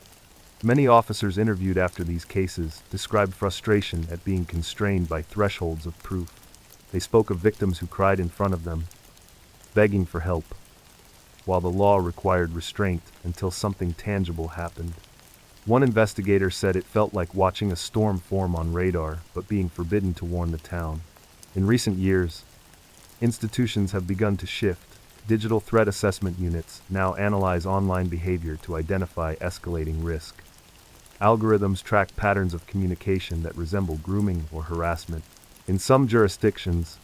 Many officers interviewed after these cases described frustration at being constrained by thresholds of proof. They spoke of victims who cried in front of them, begging for help, while the law required restraint until something tangible happened. One investigator said it felt like watching a storm form on radar, but being forbidden to warn the town. In recent years, institutions have begun to shift. Digital threat assessment units now analyze online behavior to identify escalating risk. Algorithms track patterns of communication that resemble grooming or harassment. In some jurisdictions,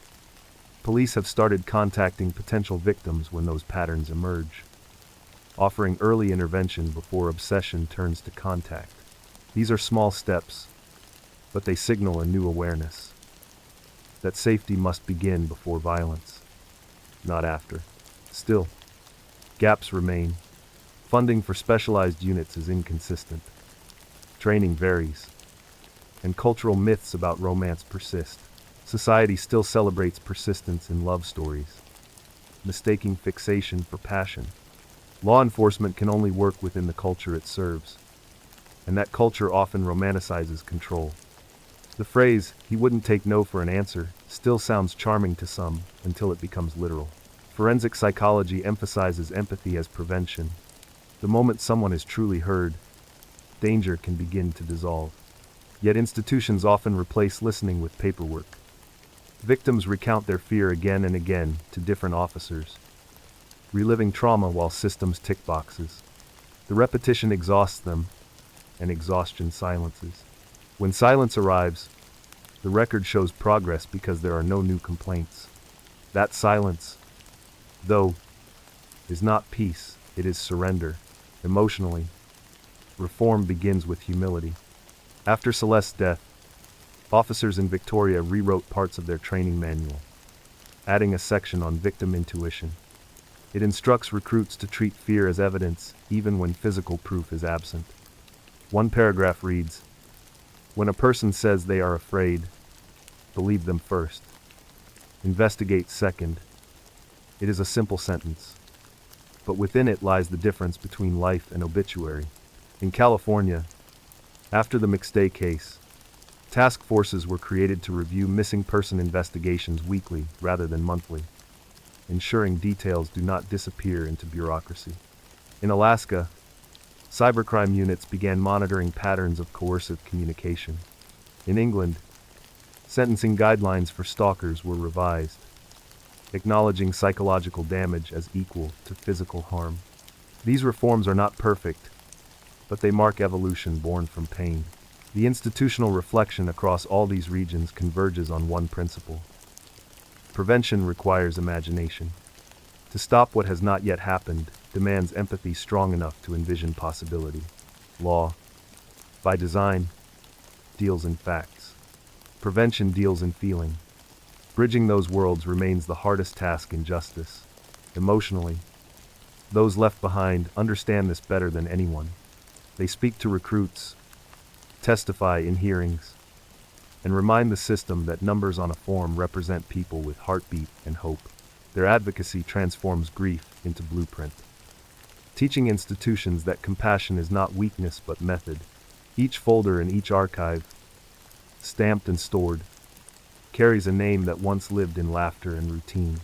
police have started contacting potential victims when those patterns emerge, offering early intervention before obsession turns to contact. These are small steps, but they signal a new awareness that safety must begin before violence, not after. Still, gaps remain. Funding for specialized units is inconsistent. Training varies, and cultural myths about romance persist. Society still celebrates persistence in love stories, mistaking fixation for passion. Law enforcement can only work within the culture it serves, and that culture often romanticizes control. The phrase, "he wouldn't take no for an answer," still sounds charming to some until it becomes literal. Forensic psychology emphasizes empathy as prevention. The moment someone is truly heard, danger can begin to dissolve. Yet institutions often replace listening with paperwork. Victims recount their fear again and again to different officers, reliving trauma while systems tick boxes. The repetition exhausts them, and exhaustion silences. When silence arrives, the record shows progress because there are no new complaints. That silence, though, is not peace, it is surrender. Emotionally, reform begins with humility. After Celeste's death, officers in Victoria rewrote parts of their training manual, adding a section on victim intuition. It instructs recruits to treat fear as evidence even when physical proof is absent. One paragraph reads, "When a person says they are afraid, believe them first. Investigate second." It is a simple sentence, but within it lies the difference between life and obituary. In California, after the McStay case, task forces were created to review missing person investigations weekly rather than monthly, ensuring details do not disappear into bureaucracy. In Alaska, cybercrime units began monitoring patterns of coercive communication. In England, sentencing guidelines for stalkers were revised, acknowledging psychological damage as equal to physical harm. These reforms are not perfect, but they mark evolution born from pain. The institutional reflection across all these regions converges on one principle. Prevention requires imagination. To stop what has not yet happened demands empathy strong enough to envision possibility. Law, by design, deals in facts. Prevention deals in feeling. Bridging those worlds remains the hardest task in justice. Emotionally, those left behind understand this better than anyone. They speak to recruits, testify in hearings, and remind the system that numbers on a form represent people with heartbeat and hope. Their advocacy transforms grief into blueprint, teaching institutions that compassion is not weakness but method. Each folder in each archive, stamped and stored, carries a name that once lived in laughter and routine.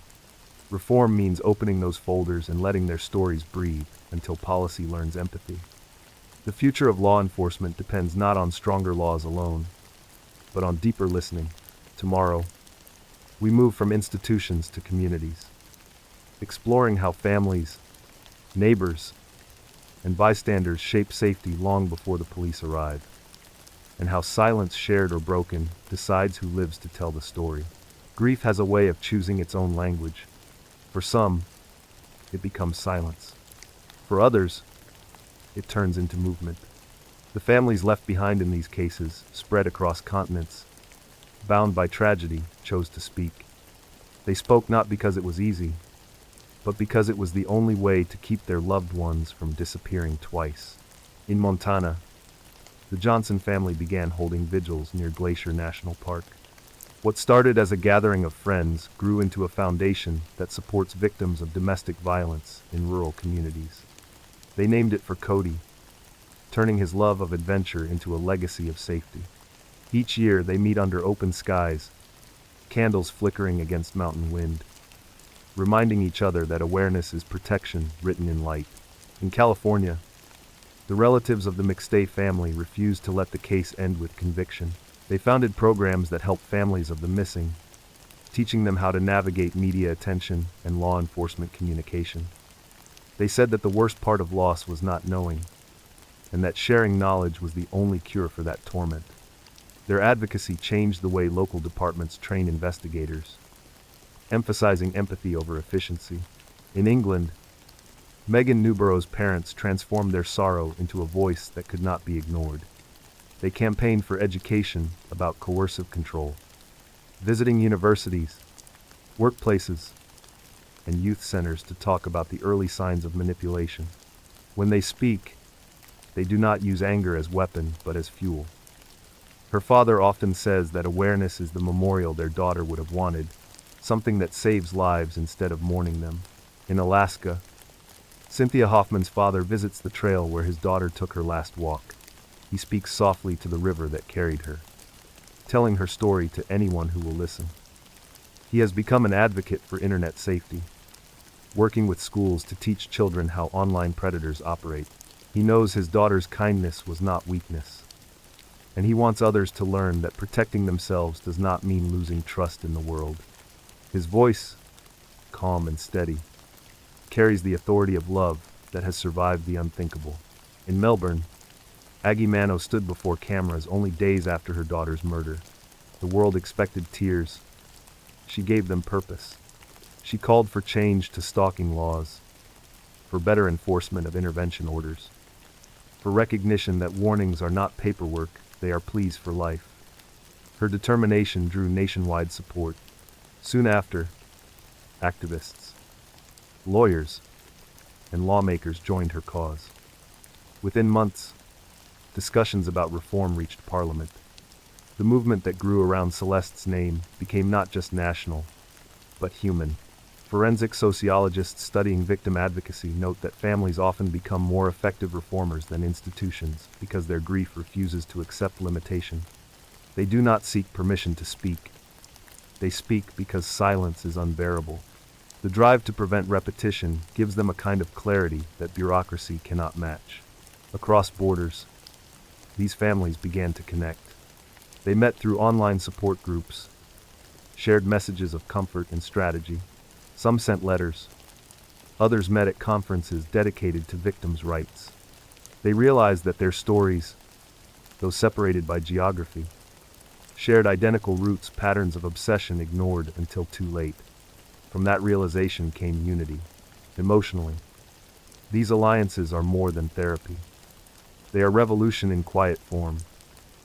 Reform means opening those folders and letting their stories breathe until policy learns empathy. The future of law enforcement depends not on stronger laws alone, but on deeper listening. Tomorrow, we move from institutions to communities, exploring how families, neighbors, and bystanders shape safety long before the police arrive, and how silence, shared or broken, decides who lives to tell the story. Grief has a way of choosing its own language. For some, it becomes silence. For others, it turns into movement. The families left behind in these cases, spread across continents, bound by tragedy, chose to speak. They spoke not because it was easy, but because it was the only way to keep their loved ones from disappearing twice. In Montana, the Johnson family began holding vigils near Glacier National Park. What started as a gathering of friends grew into a foundation that supports victims of domestic violence in rural communities. They named it for Cody, turning his love of adventure into a legacy of safety. Each year they meet under open skies, candles flickering against mountain wind, reminding each other that awareness is protection written in light. In California, the relatives of the McStay family refused to let the case end with conviction. They founded programs that help families of the missing, teaching them how to navigate media attention and law enforcement communication. They said that the worst part of loss was not knowing, and that sharing knowledge was the only cure for that torment. Their advocacy changed the way local departments train investigators, emphasizing empathy over efficiency. In England, Megan Newborough's parents transformed their sorrow into a voice that could not be ignored. They campaigned for education about coercive control, visiting universities, workplaces, and youth centers to talk about the early signs of manipulation. When they speak, they do not use anger as weapon but as fuel. Her father often says that awareness is the memorial their daughter would have wanted, something that saves lives instead of mourning them. In Alaska, Cynthia Hoffman's father visits the trail where his daughter took her last walk. He speaks softly to the river that carried her, telling her story to anyone who will listen. He has become an advocate for internet safety, working with schools to teach children how online predators operate. He knows his daughter's kindness was not weakness, and he wants others to learn that protecting themselves does not mean losing trust in the world. His voice, calm and steady, carries the authority of love that has survived the unthinkable. In Melbourne, Aggie Mano stood before cameras only days after her daughter's murder. The world expected tears. She gave them purpose. She called for change to stalking laws, for better enforcement of intervention orders, for recognition that warnings are not paperwork, they are pleas for life. Her determination drew nationwide support. Soon after, activists, lawyers, and lawmakers joined her cause. Within months, discussions about reform reached Parliament. The movement that grew around Celeste's name became not just national, but human. Forensic sociologists studying victim advocacy note that families often become more effective reformers than institutions because their grief refuses to accept limitation. They do not seek permission to speak. They speak because silence is unbearable. The drive to prevent repetition gives them a kind of clarity that bureaucracy cannot match. Across borders, these families began to connect. They met through online support groups, shared messages of comfort and strategy. Some sent letters. Others met at conferences dedicated to victims' rights. They realized that their stories, though separated by geography, shared identical roots, patterns of obsession ignored until too late. From that realization came unity. Emotionally, these alliances are more than therapy. They are revolution in quiet form.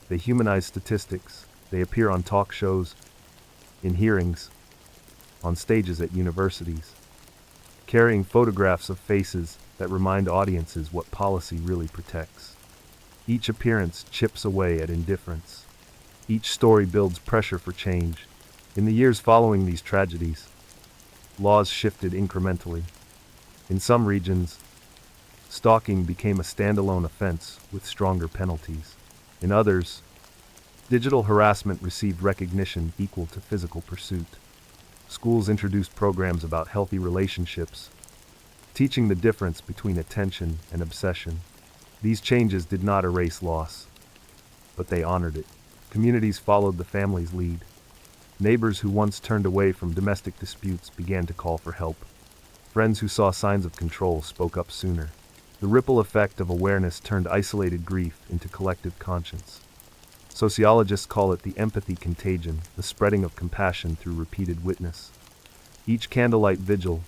They humanize statistics. They appear on talk shows, in hearings, on stages at universities, carrying photographs of faces that remind audiences what policy really protects. Each appearance chips away at indifference. Each story builds pressure for change. In the years following these tragedies, laws shifted incrementally. In some regions, stalking became a standalone offense with stronger penalties. In others, digital harassment received recognition equal to physical pursuit. Schools introduced programs about healthy relationships, teaching the difference between attention and obsession. These changes did not erase loss, but they honored it. Communities followed the family's lead. Neighbors who once turned away from domestic disputes began to call for help. Friends who saw signs of control spoke up sooner. The ripple effect of awareness turned isolated grief into collective conscience. Sociologists call it the empathy contagion, the spreading of compassion through repeated witness. Each candlelight vigil,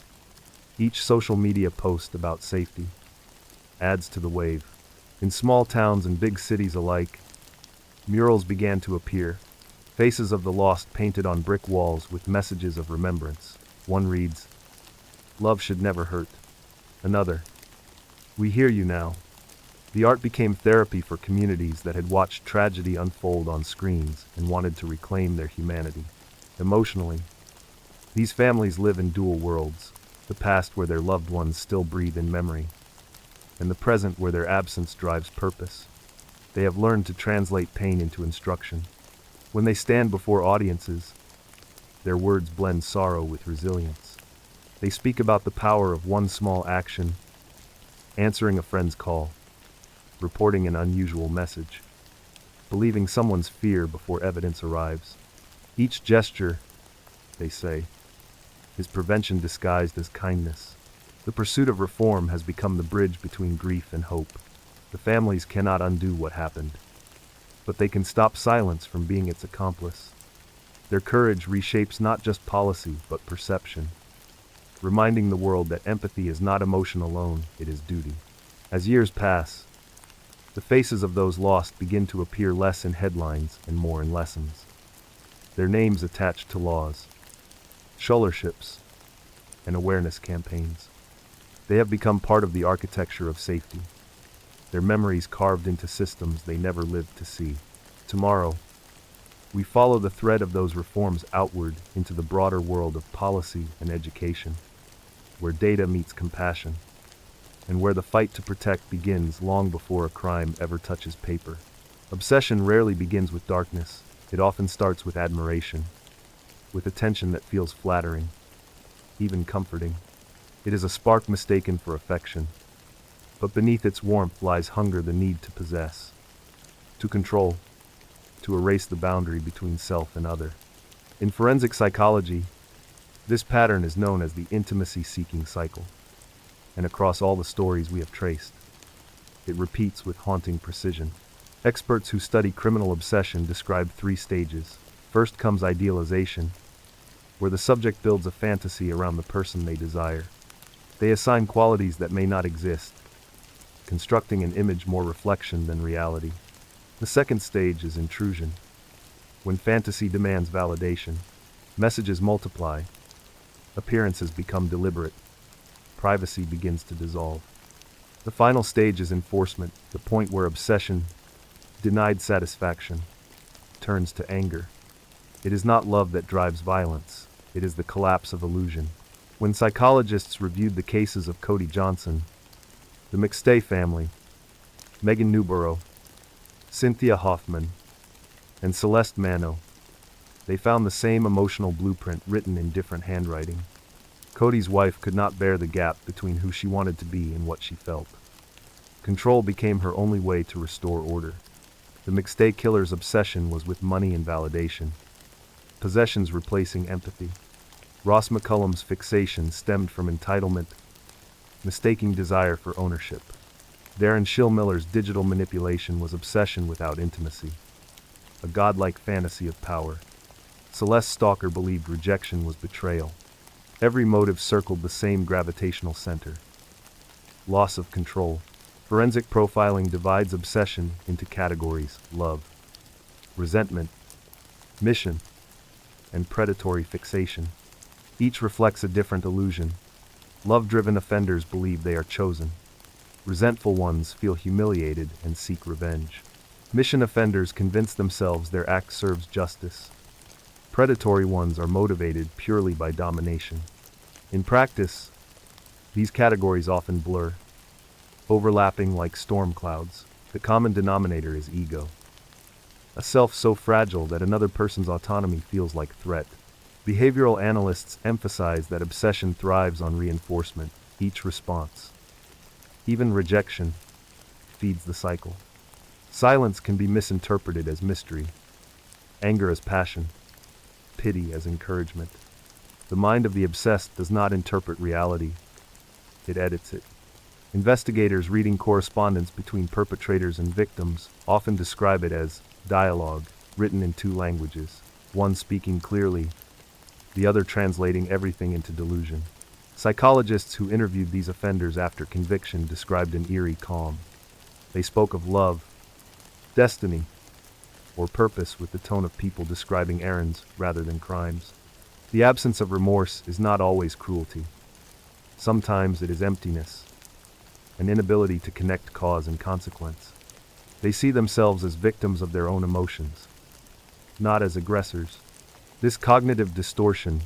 each social media post about safety, adds to the wave. In small towns and big cities alike, murals began to appear, faces of the lost painted on brick walls with messages of remembrance. One reads, "Love should never hurt." Another, "We hear you now." The art became therapy for communities that had watched tragedy unfold on screens and wanted to reclaim their humanity. Emotionally, these families live in dual worlds, the past where their loved ones still breathe in memory, and the present where their absence drives purpose. They have learned to translate pain into instruction. When they stand before audiences, their words blend sorrow with resilience. They speak about the power of one small action, answering a friend's call, reporting an unusual message, believing someone's fear before evidence arrives. Each gesture, they say, is prevention disguised as kindness. The pursuit of reform has become the bridge between grief and hope. The families cannot undo what happened, but they can stop silence from being its accomplice. Their courage reshapes not just policy, but perception, reminding the world that empathy is not emotion alone, it is duty. As years pass, the faces of those lost begin to appear less in headlines and more in lessons. Their names attached to laws, scholarships, and awareness campaigns. They have become part of the architecture of safety, their memories carved into systems they never lived to see. Tomorrow, we follow the thread of those reforms outward into the broader world of policy and education, where data meets compassion, and where the fight to protect begins long before a crime ever touches paper. Obsession rarely begins with darkness. It often starts with admiration, with attention that feels flattering, even comforting. It is a spark mistaken for affection, but beneath its warmth lies hunger, the need to possess, to control, to erase the boundary between self and other. In forensic psychology, this pattern is known as the intimacy-seeking cycle. And across all the stories we have traced, It repeats with haunting precision. Experts who study criminal obsession describe 3 stages. First comes idealization, where the subject builds a fantasy around the person they desire. They assign qualities that may not exist, constructing an image more reflection than reality. The second stage is intrusion. When fantasy demands validation, messages multiply, appearances become deliberate, privacy begins to dissolve. The final stage is enforcement, the point where obsession, denied satisfaction, turns to anger. It is not love that drives violence, it is the collapse of illusion. When psychologists reviewed the cases of Cody Johnson, the McStay family, Megan Newborough, Cynthia Hoffman, and Celeste Mano, they found the same emotional blueprint written in different handwriting. Cody's wife could not bear the gap between who she wanted to be and what she felt. Control became her only way to restore order. The McStay killer's obsession was with money and validation, possessions replacing empathy. Ross McCullum's fixation stemmed from entitlement, mistaking desire for ownership. Darren Schillmiller's digital manipulation was obsession without intimacy, a godlike fantasy of power. Celeste Stalker believed rejection was betrayal. Every motive circled the same gravitational center: loss of control. Forensic profiling divides obsession into categories: love, resentment, mission, and predatory fixation. Each reflects a different illusion. Love-driven offenders believe they are chosen. Resentful ones feel humiliated and seek revenge. Mission offenders convince themselves their act serves justice. Predatory ones are motivated purely by domination. In practice, these categories often blur, overlapping like storm clouds. The common denominator is ego, a self so fragile that another person's autonomy feels like threat. Behavioral analysts emphasize that obsession thrives on reinforcement, each response, even rejection, feeds the cycle. Silence can be misinterpreted as mystery, anger as passion, pity as encouragement. The mind of the obsessed does not interpret reality, it edits it. Investigators reading correspondence between perpetrators and victims often describe it as dialogue, written in 2 languages, one speaking clearly, the other translating everything into delusion. Psychologists who interviewed these offenders after conviction described an eerie calm. They spoke of love, destiny, or purpose with the tone of people describing errands rather than crimes. The absence of remorse is not always cruelty. Sometimes it is emptiness, an inability to connect cause and consequence. They see themselves as victims of their own emotions, not as aggressors. This cognitive distortion,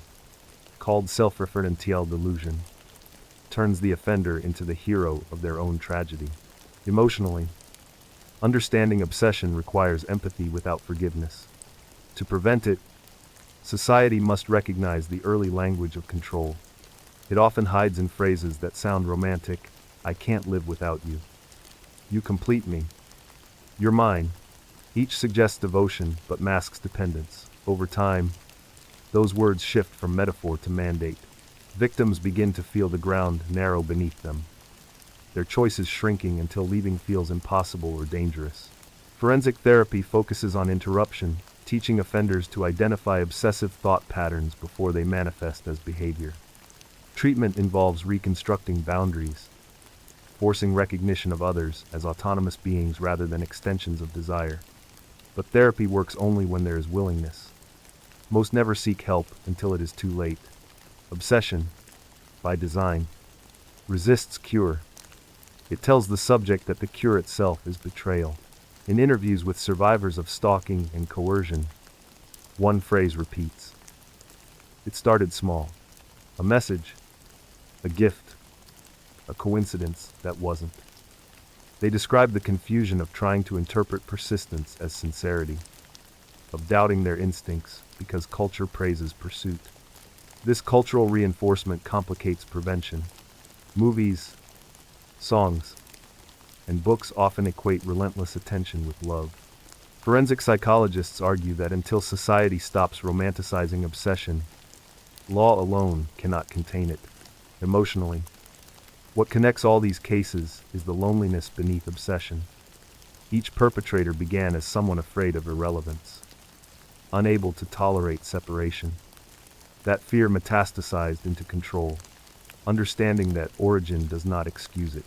called self-referential delusion, turns the offender into the hero of their own tragedy. Emotionally, understanding obsession requires empathy without forgiveness. To prevent it, society must recognize the early language of control. It often hides in phrases that sound romantic: I can't live without you. You complete me. You're mine. Each suggests devotion but masks dependence. Over time, those words shift from metaphor to mandate. Victims begin to feel the ground narrow beneath them, their choices shrinking until leaving feels impossible or dangerous. Forensic therapy focuses on interruption, teaching offenders to identify obsessive thought patterns before they manifest as behavior. Treatment involves reconstructing boundaries, forcing recognition of others as autonomous beings rather than extensions of desire. But therapy works only when there is willingness. Most never seek help until it is too late. Obsession, by design, resists cure. It tells the subject that the cure itself is betrayal. In interviews with survivors of stalking and coercion, one phrase repeats. It started small. A message, a gift, a coincidence that wasn't. They describe the confusion of trying to interpret persistence as sincerity, of doubting their instincts because culture praises pursuit. This cultural reinforcement complicates prevention. Movies, songs, and books often equate relentless attention with love. Forensic psychologists argue that until society stops romanticizing obsession, law alone cannot contain it. Emotionally, What connects all these cases is the loneliness beneath obsession. Each perpetrator began as someone afraid of irrelevance, unable to tolerate separation. That fear metastasized into control, understanding that origin does not excuse it,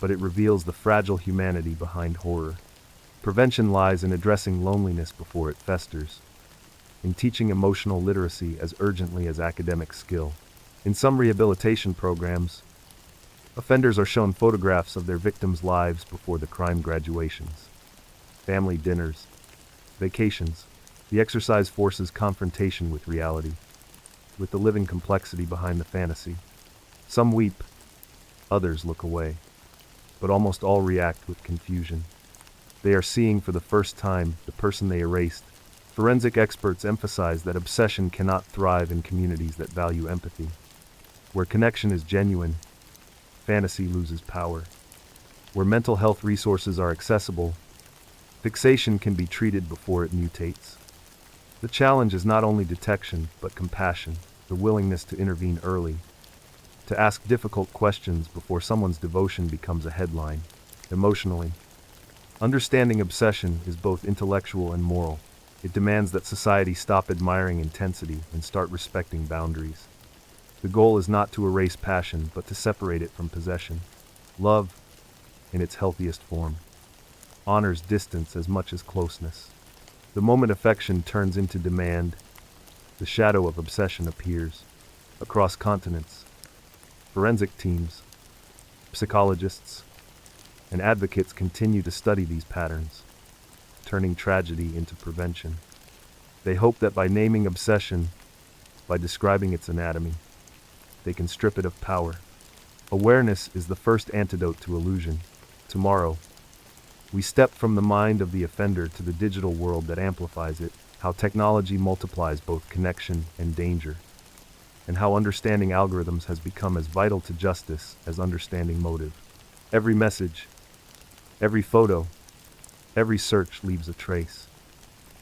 but it reveals the fragile humanity behind horror. Prevention lies in addressing loneliness before it festers, in teaching emotional literacy as urgently as academic skill. In some rehabilitation programs, offenders are shown photographs of their victims' lives before the crime graduations, family dinners, vacations. The exercise forces confrontation with reality, with the living complexity behind the fantasy. Some weep, others look away, but almost all react with confusion. They are seeing for the first time the person they erased. Forensic experts emphasize that obsession cannot thrive in communities that value empathy. Where connection is genuine, fantasy loses power. Where mental health resources are accessible, fixation can be treated before it mutates. The challenge is not only detection, but compassion, the willingness to intervene early, to ask difficult questions before someone's devotion becomes a headline. Emotionally, understanding obsession is both intellectual and moral. It demands that society stop admiring intensity and start respecting boundaries. The goal is not to erase passion, but to separate it from possession. Love, in its healthiest form, honors distance as much as closeness. The moment affection turns into demand, the shadow of obsession appears. Across continents, forensic teams, psychologists, and advocates continue to study these patterns, turning tragedy into prevention. They hope that by naming obsession, by describing its anatomy, they can strip it of power. Awareness is the first antidote to illusion. Tomorrow, we step from the mind of the offender to the digital world that amplifies it, how technology multiplies both connection and danger, and how understanding algorithms has become as vital to justice as understanding motive. Every message, every photo, every search leaves a trace.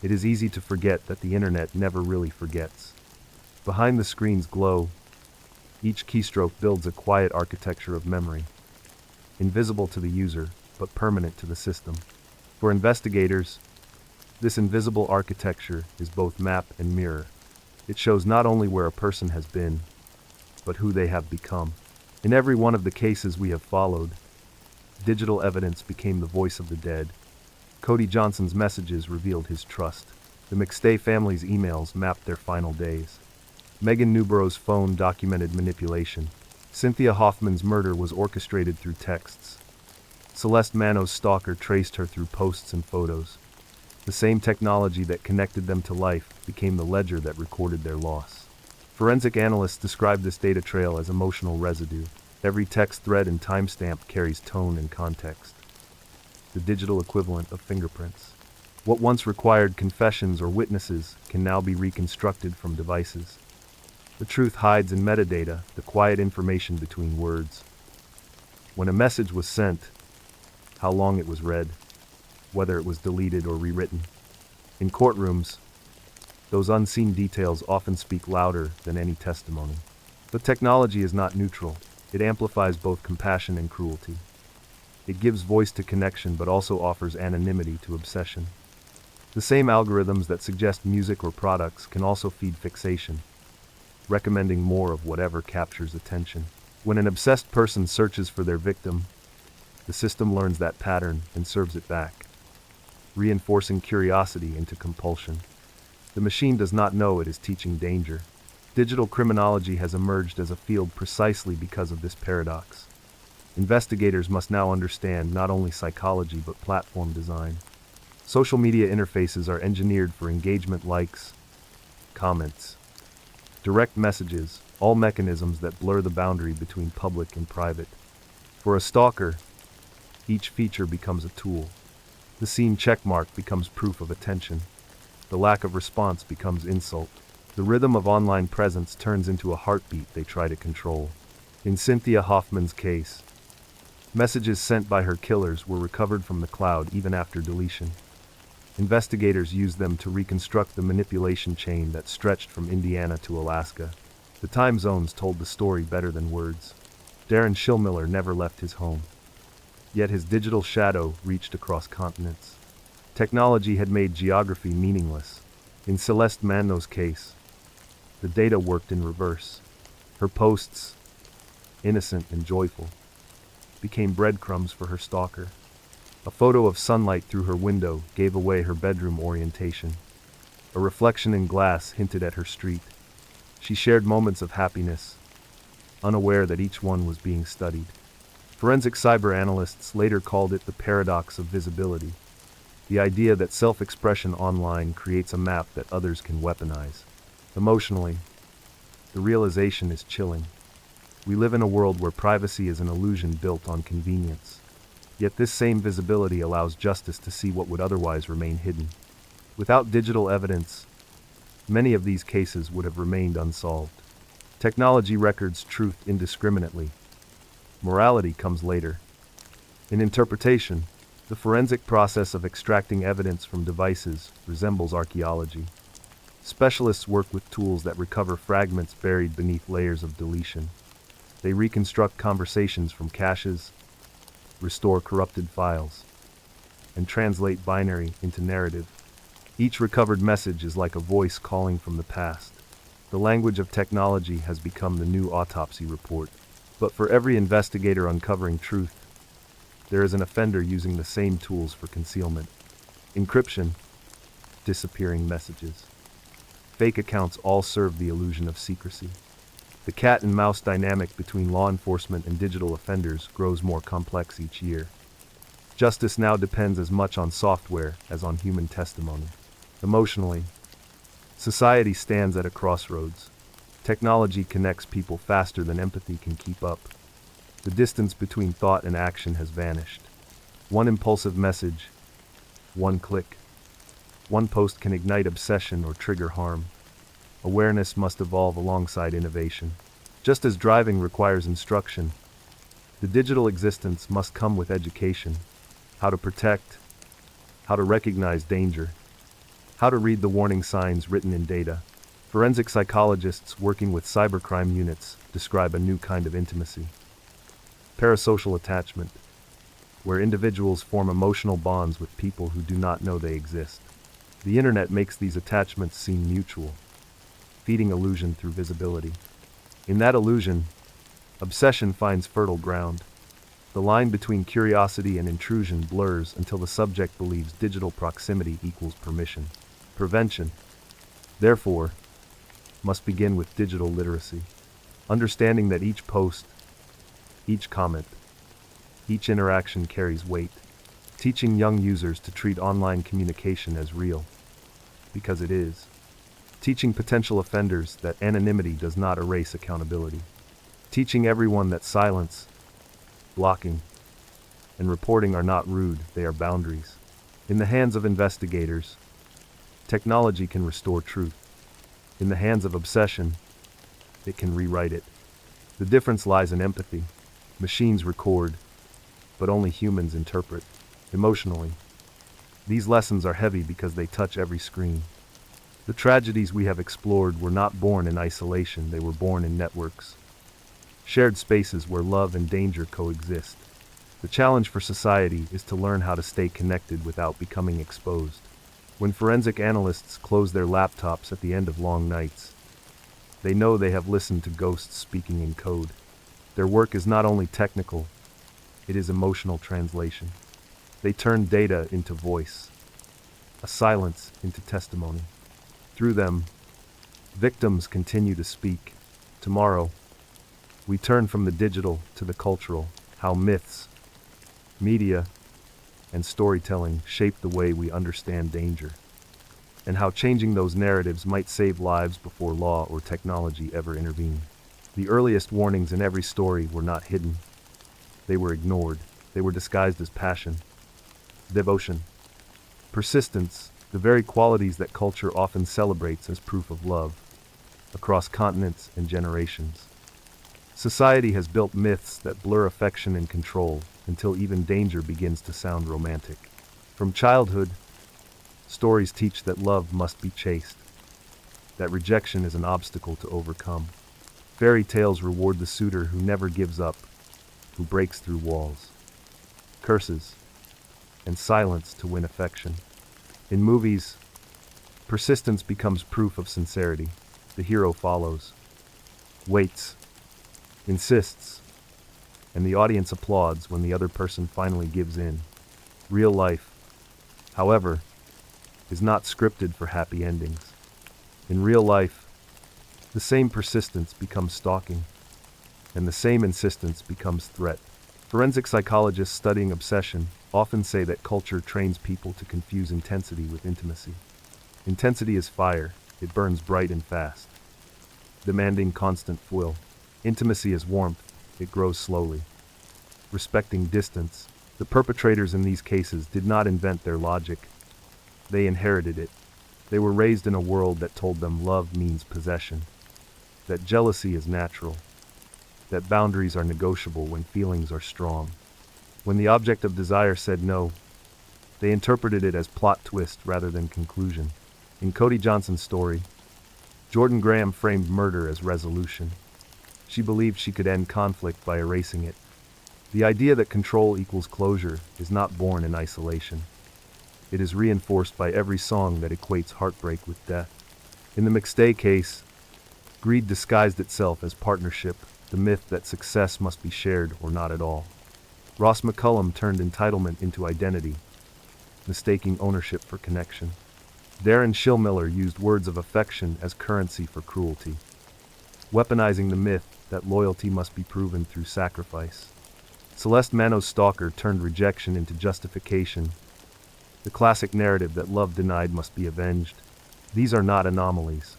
It is easy to forget that the internet never really forgets. Behind the screen's glow, each keystroke builds a quiet architecture of memory, invisible to the user, but permanent to the system. For investigators, this invisible architecture is both map and mirror. It shows not only where a person has been, but who they have become. In every one of the cases we have followed, digital evidence became the voice of the dead. Cody Johnson's messages revealed his trust. The McStay family's emails mapped their final days. Megan Newborough's phone documented manipulation. Cynthia Hoffman's murder was orchestrated through texts. Celeste Mano's stalker traced her through posts and photos. The same technology that connected them to life became the ledger that recorded their loss. Forensic analysts describe this data trail as emotional residue. Every text thread and timestamp carries tone and context, the digital equivalent of fingerprints. What once required confessions or witnesses can now be reconstructed from devices. The truth hides in metadata, the quiet information between words. When a message was sent, how long it was read, whether it was deleted or rewritten. In courtrooms, those unseen details often speak louder than any testimony. But technology is not neutral. It amplifies both compassion and cruelty. It gives voice to connection but also offers anonymity to obsession. The same algorithms that suggest music or products can also feed fixation, recommending more of whatever captures attention. When an obsessed person searches for their victim, the system learns that pattern and serves it back, reinforcing curiosity into compulsion. The machine does not know it is teaching danger. Digital criminology has emerged as a field precisely because of this paradox. Investigators must now understand not only psychology but platform design. Social media interfaces are engineered for engagement, likes, comments, direct messages, all mechanisms that blur the boundary between public and private. For a stalker, each feature becomes a tool. The seen checkmark becomes proof of attention. The lack of response becomes insult. The rhythm of online presence turns into a heartbeat they try to control. In Cynthia Hoffman's case, messages sent by her killers were recovered from the cloud even after deletion. Investigators used them to reconstruct the manipulation chain that stretched from Indiana to Alaska. The time zones told the story better than words. Darren Schillmiller never left his home. Yet his digital shadow reached across continents. Technology had made geography meaningless. In Celeste Manno's case, the data worked in reverse. Her posts, innocent and joyful, became breadcrumbs for her stalker. A photo of sunlight through her window gave away her bedroom orientation. A reflection in glass hinted at her street. She shared moments of happiness, unaware that each one was being studied. Forensic cyber analysts later called it the paradox of visibility, the idea that self-expression online creates a map that others can weaponize. Emotionally, the realization is chilling. We live in a world where privacy is an illusion built on convenience. Yet this same visibility allows justice to see what would otherwise remain hidden. Without digital evidence, many of these cases would have remained unsolved. Technology records truth indiscriminately. Morality comes later. In interpretation, the forensic process of extracting evidence from devices resembles archaeology. Specialists work with tools that recover fragments buried beneath layers of deletion. They reconstruct conversations from caches, restore corrupted files, and translate binary into narrative. Each recovered message is like a voice calling from the past. The language of technology has become the new autopsy report. But for every investigator uncovering truth, there is an offender using the same tools for concealment. Encryption, disappearing messages. Fake accounts all serve the illusion of secrecy. The cat and mouse dynamic between law enforcement and digital offenders grows more complex each year. Justice now depends as much on software as on human testimony. Emotionally, society stands at a crossroads. Technology connects people faster than empathy can keep up. The distance between thought and action has vanished. One impulsive message, one click, one post can ignite obsession or trigger harm. Awareness must evolve alongside innovation. Just as driving requires instruction, the digital existence must come with education. How to protect, how to recognize danger, how to read the warning signs written in data. Forensic psychologists working with cybercrime units describe a new kind of intimacy. Parasocial attachment, where individuals form emotional bonds with people who do not know they exist. The internet makes these attachments seem mutual, feeding illusion through visibility. In that illusion, obsession finds fertile ground. The line between curiosity and intrusion blurs until the subject believes digital proximity equals permission. Prevention, therefore, must begin with digital literacy. Understanding that each post, each comment, each interaction carries weight. Teaching young users to treat online communication as real, because it is. Teaching potential offenders that anonymity does not erase accountability. Teaching everyone that silence, blocking, and reporting are not rude, they are boundaries. In the hands of investigators, technology can restore truth. In the hands of obsession, it can rewrite it. The difference lies in empathy. Machines record, but only humans interpret. Emotionally, these lessons are heavy because they touch every screen. The tragedies we have explored were not born in isolation, they were born in networks. Shared spaces where love and danger coexist. The challenge for society is to learn how to stay connected without becoming exposed. When forensic analysts close their laptops at the end of long nights, they know they have listened to ghosts speaking in code. Their work is not only technical, it is emotional translation. They turn data into voice, a silence into testimony. Through them, victims continue to speak. Tomorrow, we turn from the digital to the cultural, how myths, media, and storytelling shape the way we understand danger, and how changing those narratives might save lives before law or technology ever intervene. The earliest warnings in every story were not hidden. They were ignored. They were disguised as passion, devotion, persistence, the very qualities that culture often celebrates as proof of love, across continents and generations. Society has built myths that blur affection and control until even danger begins to sound romantic. From childhood, stories teach that love must be chaste, that rejection is an obstacle to overcome. Fairy tales reward the suitor who never gives up, who breaks through walls, curses, and silence to win affection. In movies, persistence becomes proof of sincerity. The hero follows, waits, insists, and the audience applauds when the other person finally gives in. Real life, however, is not scripted for happy endings. In real life, the same persistence becomes stalking, and the same insistence becomes threat. Forensic psychologists studying obsession often say that culture trains people to confuse intensity with intimacy. Intensity is fire, it burns bright and fast, demanding constant fuel. Intimacy is warmth, it grows slowly. Respecting distance, the perpetrators in these cases did not invent their logic. They inherited it. They were raised in a world that told them love means possession, that jealousy is natural, that boundaries are negotiable when feelings are strong. When the object of desire said no, they interpreted it as plot twist rather than conclusion. In Cody Johnson's story, Jordan Graham framed murder as resolution. She believed she could end conflict by erasing it. The idea that control equals closure is not born in isolation. It is reinforced by every song that equates heartbreak with death. In the McStay case, greed disguised itself as partnership, the myth that success must be shared or not at all. Ross McCullum turned entitlement into identity, mistaking ownership for connection. Darren Schillmiller used words of affection as currency for cruelty, weaponizing the myth that loyalty must be proven through sacrifice. Celeste Mano's stalker turned rejection into justification, the classic narrative that love denied must be avenged. These are not anomalies.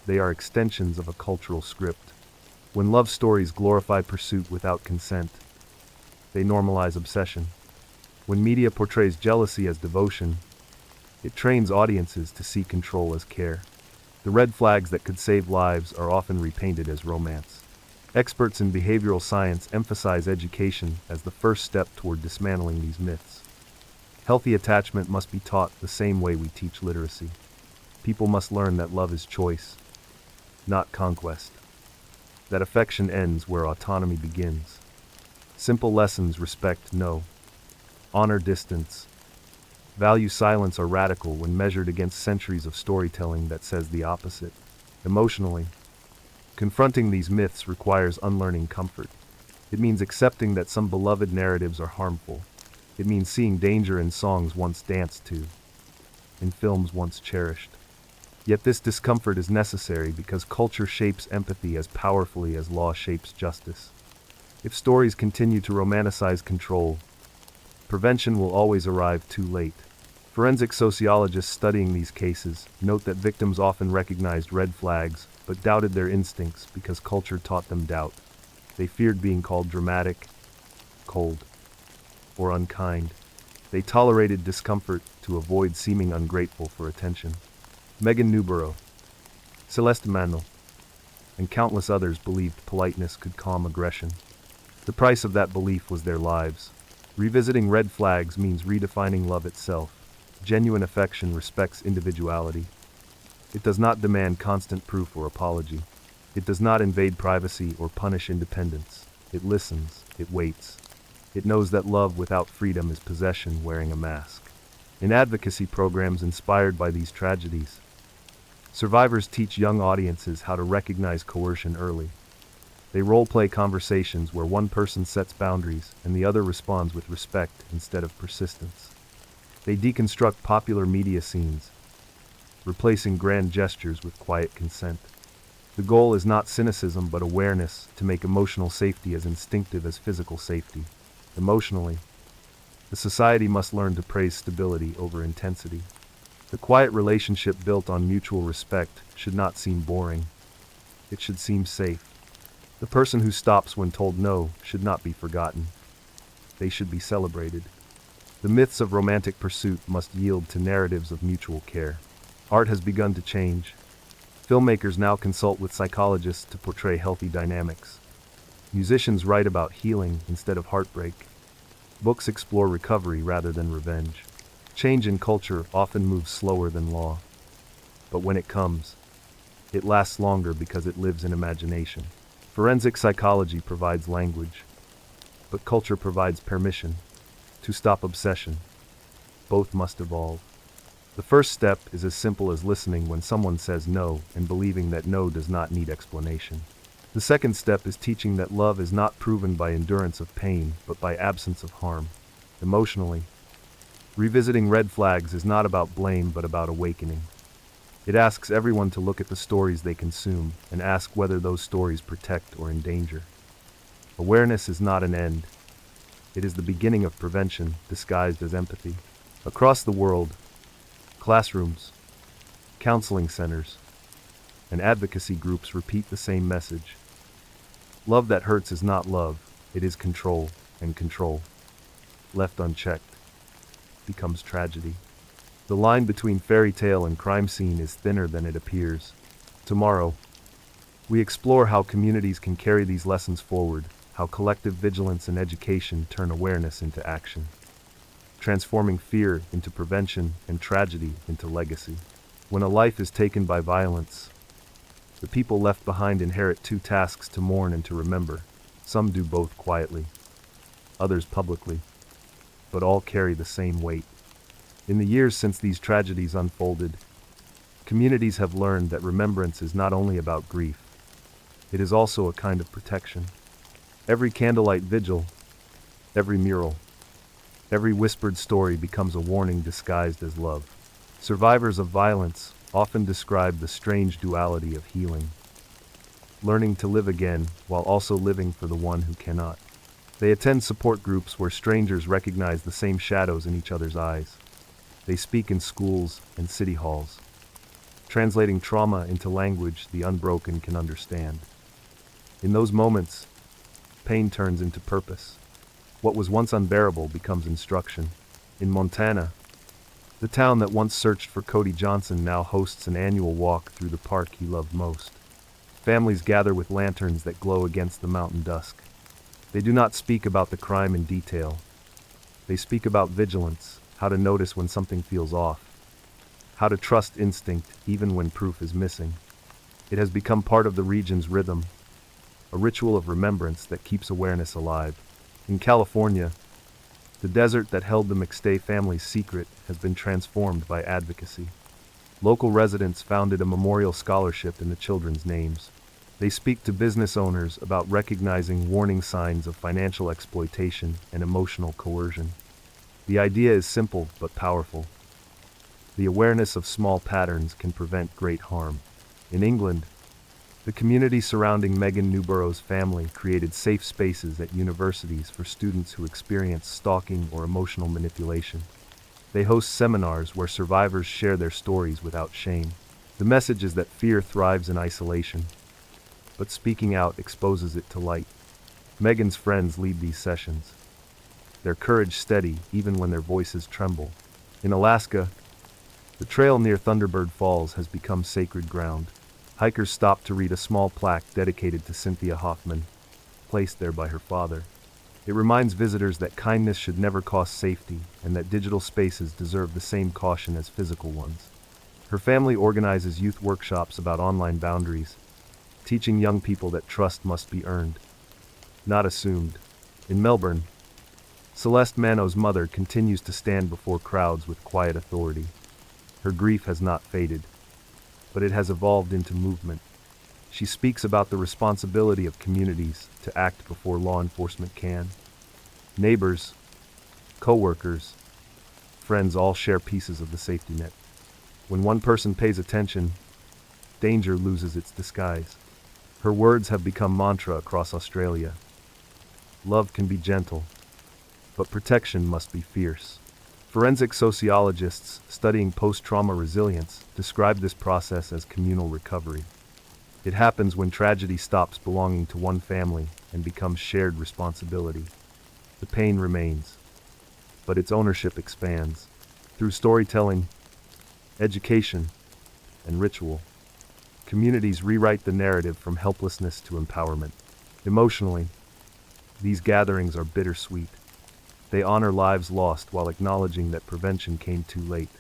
They are extensions of a cultural script. When love stories glorify pursuit without consent, they normalize obsession. When media portrays jealousy as devotion, it trains audiences to see control as care. The red flags that could save lives are often repainted as romance. Experts in behavioral science emphasize education as the first step toward dismantling these myths. Healthy attachment must be taught the same way we teach literacy. People must learn that love is choice, not conquest. That affection ends where autonomy begins. Simple lessons: respect no, honor distance, value silence are radical when measured against centuries of storytelling that says the opposite. Emotionally, confronting these myths requires unlearning comfort. It means accepting that some beloved narratives are harmful. It means seeing danger in songs once danced to, in films once cherished. Yet this discomfort is necessary because culture shapes empathy as powerfully as law shapes justice. If stories continue to romanticize control, prevention will always arrive too late. Forensic sociologists studying these cases note that victims often recognized red flags but doubted their instincts because culture taught them doubt. They feared being called dramatic, cold, or unkind. They tolerated discomfort to avoid seeming ungrateful for attention. Megan Newborough, Celeste Mano, and countless others believed politeness could calm aggression. The price of that belief was their lives. Revisiting red flags means redefining love itself. Genuine affection respects individuality. It does not demand constant proof or apology. It does not invade privacy or punish independence. It listens, it waits. It knows that love without freedom is possession wearing a mask. In advocacy programs inspired by these tragedies, survivors teach young audiences how to recognize coercion early. They role-play conversations where one person sets boundaries and the other responds with respect instead of persistence. They deconstruct popular media scenes, replacing grand gestures with quiet consent. The goal is not cynicism but awareness to make emotional safety as instinctive as physical safety. Emotionally, the society must learn to praise stability over intensity. The quiet relationship built on mutual respect should not seem boring. It should seem safe. The person who stops when told no should not be forgotten. They should be celebrated. The myths of romantic pursuit must yield to narratives of mutual care. Art has begun to change. Filmmakers now consult with psychologists to portray healthy dynamics. Musicians write about healing instead of heartbreak. Books explore recovery rather than revenge. Change in culture often moves slower than law. But when it comes, it lasts longer because it lives in imagination. Forensic psychology provides language. but culture provides permission to stop obsession. Both must evolve. The first step is as simple as listening when someone says no and believing that no does not need explanation. The second step is teaching that love is not proven by endurance of pain, but by absence of harm. Emotionally, revisiting red flags is not about blame but about awakening. It asks everyone to look at the stories they consume and ask whether those stories protect or endanger. Awareness is not an end. It is the beginning of prevention disguised as empathy. Across the world, classrooms, counseling centers, and advocacy groups repeat the same message. Love that hurts is not love, it is control, and control, left unchecked, becomes tragedy. The line between fairy tale and crime scene is thinner than it appears. Tomorrow, we explore how communities can carry these lessons forward, how collective vigilance and education turn awareness into action, transforming fear into prevention and tragedy into legacy. When a life is taken by violence, the people left behind inherit two tasks: to mourn and to remember. Some do both quietly, others publicly, but all carry the same weight. In the years since these tragedies unfolded, communities have learned that remembrance is not only about grief, it is also a kind of protection. Every candlelight vigil, every mural, every whispered story becomes a warning disguised as love. Survivors of violence often describe the strange duality of healing, learning to live again while also living for the one who cannot. They attend support groups where strangers recognize the same shadows in each other's eyes. They speak in schools and city halls, translating trauma into language the unbroken can understand. In those moments, pain turns into purpose. What was once unbearable becomes instruction. In Montana, the town that once searched for Cody Johnson now hosts an annual walk through the park he loved most. Families gather with lanterns that glow against the mountain dusk. They do not speak about the crime in detail. They speak about vigilance, how to notice when something feels off, how to trust instinct even when proof is missing. It has become part of the region's rhythm, a ritual of remembrance that keeps awareness alive. In California, the desert that held the McStay family's secret has been transformed by advocacy. Local residents founded a memorial scholarship in the children's names. They speak to business owners about recognizing warning signs of financial exploitation and emotional coercion. The idea is simple but powerful. The awareness of small patterns can prevent great harm. In England, the community surrounding Megan Newborough's family created safe spaces at universities for students who experience stalking or emotional manipulation. They host seminars where survivors share their stories without shame. The message is that fear thrives in isolation, but speaking out exposes it to light. Megan's friends lead these sessions, their courage steady even when their voices tremble. In Alaska, the trail near Thunderbird Falls has become sacred ground. Hikers stop to read a small plaque dedicated to Cynthia Hoffman, placed there by her father. It reminds visitors that kindness should never cost safety and that digital spaces deserve the same caution as physical ones. Her family organizes youth workshops about online boundaries, teaching young people that trust must be earned, not assumed. In Melbourne, Celeste Mano's mother continues to stand before crowds with quiet authority. Her grief has not faded, but it has evolved into movement. She speaks about the responsibility of communities to act before law enforcement can. Neighbors, co-workers, friends all share pieces of the safety net. When one person pays attention, danger loses its disguise. Her words have become mantra across Australia. Love can be gentle, but protection must be fierce. Forensic sociologists studying post-trauma resilience describe this process as communal recovery. It happens when tragedy stops belonging to one family and becomes shared responsibility. The pain remains, but its ownership expands. Through storytelling, education, and ritual, communities rewrite the narrative from helplessness to empowerment. Emotionally, these gatherings are bittersweet. They honor lives lost while acknowledging that prevention came too late.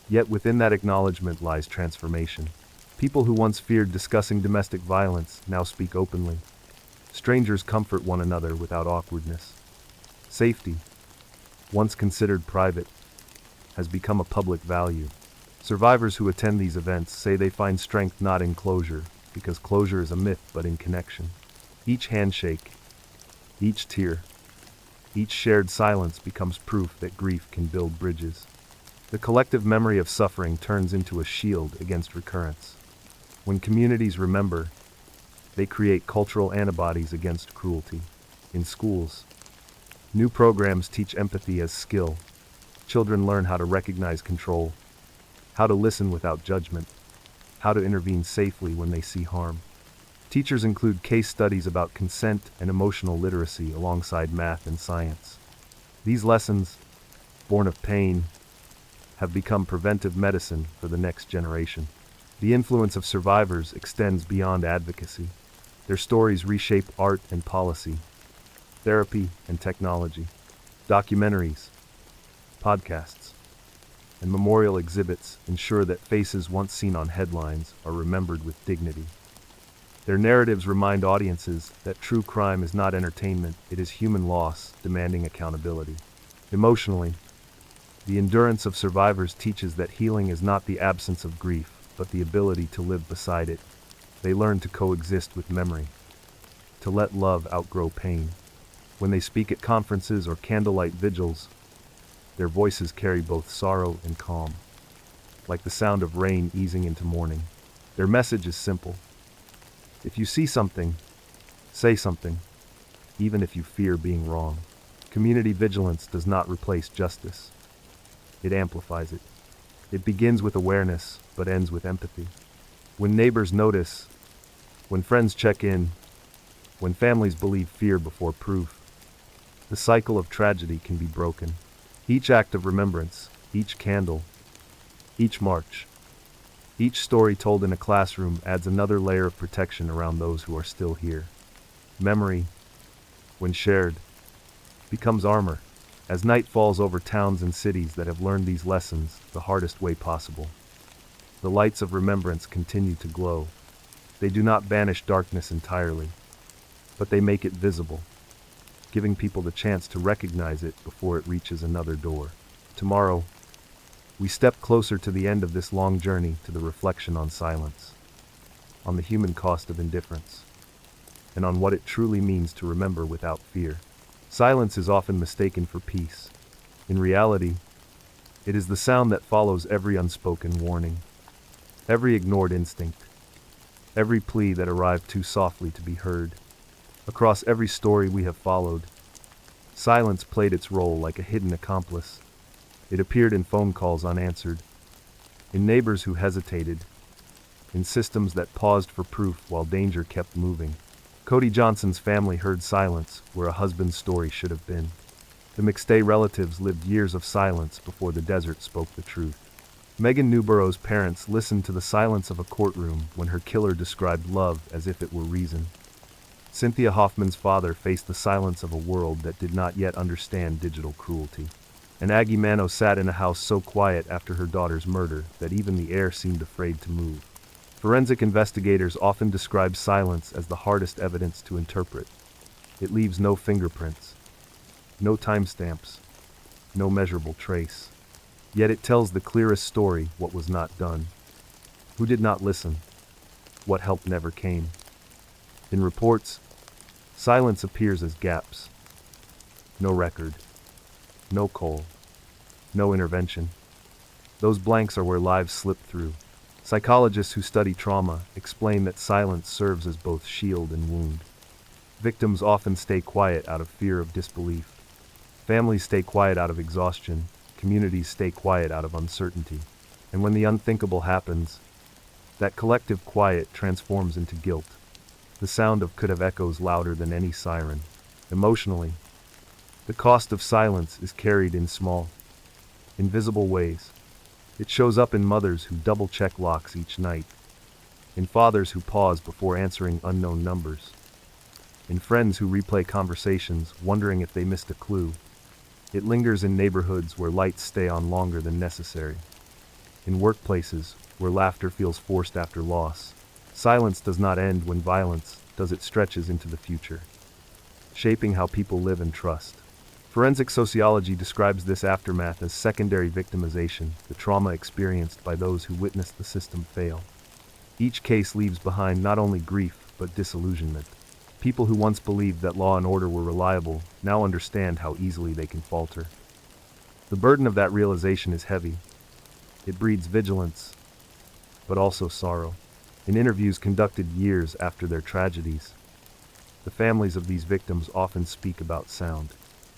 Yet within that acknowledgement lies transformation. People who once feared discussing domestic violence now speak openly. Strangers comfort one another without awkwardness. Safety, once considered private, has become a public value. Survivors who attend these events say they find strength not in closure, because closure is a myth but in connection. Each handshake, each tear, each shared silence becomes proof that grief can build bridges. The collective memory of suffering turns into a shield against recurrence. When communities remember, they create cultural antibodies against cruelty. In schools, new programs teach empathy as skill. Children learn how to recognize control, how to listen without judgment, how to intervene safely when they see harm. Teachers include case studies about consent and emotional literacy alongside math and science. These lessons, born of pain, have become preventive medicine for the next generation. The influence of survivors extends beyond advocacy. Their stories reshape art and policy, therapy and technology, documentaries, podcasts, and memorial exhibits ensure that faces once seen on headlines are remembered with dignity. Their narratives remind audiences that true crime is not entertainment, it is human loss demanding accountability. Emotionally, the endurance of survivors teaches that healing is not the absence of grief, but the ability to live beside it. They learn to coexist with memory, to let love outgrow pain. When they speak at conferences or candlelight vigils, their voices carry both sorrow and calm, like the sound of rain easing into morning. Their message is simple. If you see something, say something, even if you fear being wrong. Community vigilance does not replace justice. It amplifies it. It begins with awareness, but ends with empathy. When neighbors notice, when friends check in, when families believe fear before proof, the cycle of tragedy can be broken. Each act of remembrance, each candle, each march, each story told in a classroom adds another layer of protection around those who are still here. Memory, when shared, becomes armor. As night falls over towns and cities that have learned these lessons the hardest way possible, the lights of remembrance continue to glow. They do not banish darkness entirely, but they make it visible, giving people the chance to recognize it before it reaches another door. Tomorrow, we step closer to the end of this long journey to the reflection on silence, on the human cost of indifference, and on what it truly means to remember without fear. Silence is often mistaken for peace. In reality, it is the sound that follows every unspoken warning, every ignored instinct, every plea that arrived too softly to be heard. Across every story we have followed, silence played its role like a hidden accomplice. It appeared in phone calls unanswered, in neighbors who hesitated, in systems that paused for proof while danger kept moving. Cody Johnson's family heard silence where a husband's story should have been. The McStay relatives lived years of silence before the desert spoke the truth. Megan Newborough's parents listened to the silence of a courtroom when her killer described love as if it were reason. Cynthia Hoffman's father faced the silence of a world that did not yet understand digital cruelty. And Aggie Mano sat in a house so quiet after her daughter's murder that even the air seemed afraid to move. Forensic investigators often describe silence as the hardest evidence to interpret. It leaves no fingerprints, no timestamps, no measurable trace. Yet it tells the clearest story: what was not done, who did not listen, what help never came. In reports, silence appears as gaps. No record, no call, no intervention. Those blanks are where lives slip through. Psychologists who study trauma explain that silence serves as both shield and wound. Victims often stay quiet out of fear of disbelief. Families stay quiet out of exhaustion. Communities stay quiet out of uncertainty. And when the unthinkable happens, that collective quiet transforms into guilt. The sound of could have echoes louder than any siren. Emotionally, the cost of silence is carried in small, invisible ways. It shows up in mothers who double-check locks each night, in fathers who pause before answering unknown numbers, in friends who replay conversations wondering if they missed a clue. It lingers in neighborhoods where lights stay on longer than necessary, in workplaces where laughter feels forced after loss. Silence does not end when violence does. It stretches into the future, shaping how people live and trust. Forensic sociology describes this aftermath as secondary victimization, the trauma experienced by those who witnessed the system fail. Each case leaves behind not only grief, but disillusionment. People who once believed that law and order were reliable now understand how easily they can falter. The burden of that realization is heavy. It breeds vigilance, but also sorrow. In interviews conducted years after their tragedies, the families of these victims often speak about sound.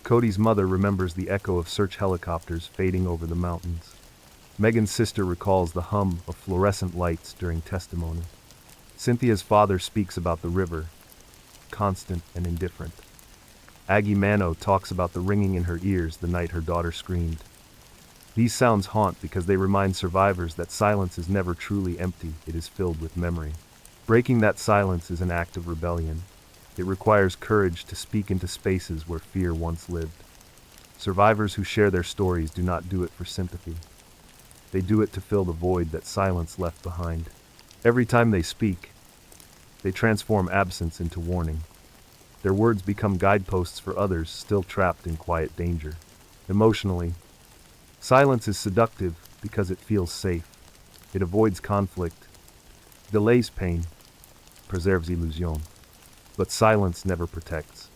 Cody's mother remembers the echo of search helicopters fading over the mountains. Megan's sister recalls the hum of fluorescent lights during testimony. Cynthia's father speaks about the river, constant and indifferent. Aggie Mano talks about the ringing in her ears the night her daughter screamed. These sounds haunt because they remind survivors that silence is never truly empty, it is filled with memory. Breaking that silence is an act of rebellion. It requires courage to speak into spaces where fear once lived. Survivors who share their stories do not do it for sympathy. They do it to fill the void that silence left behind. Every time they speak, they transform absence into warning. Their words become guideposts for others still trapped in quiet danger. Emotionally, silence is seductive because it feels safe. It avoids conflict, delays pain, preserves illusion. But silence never protects.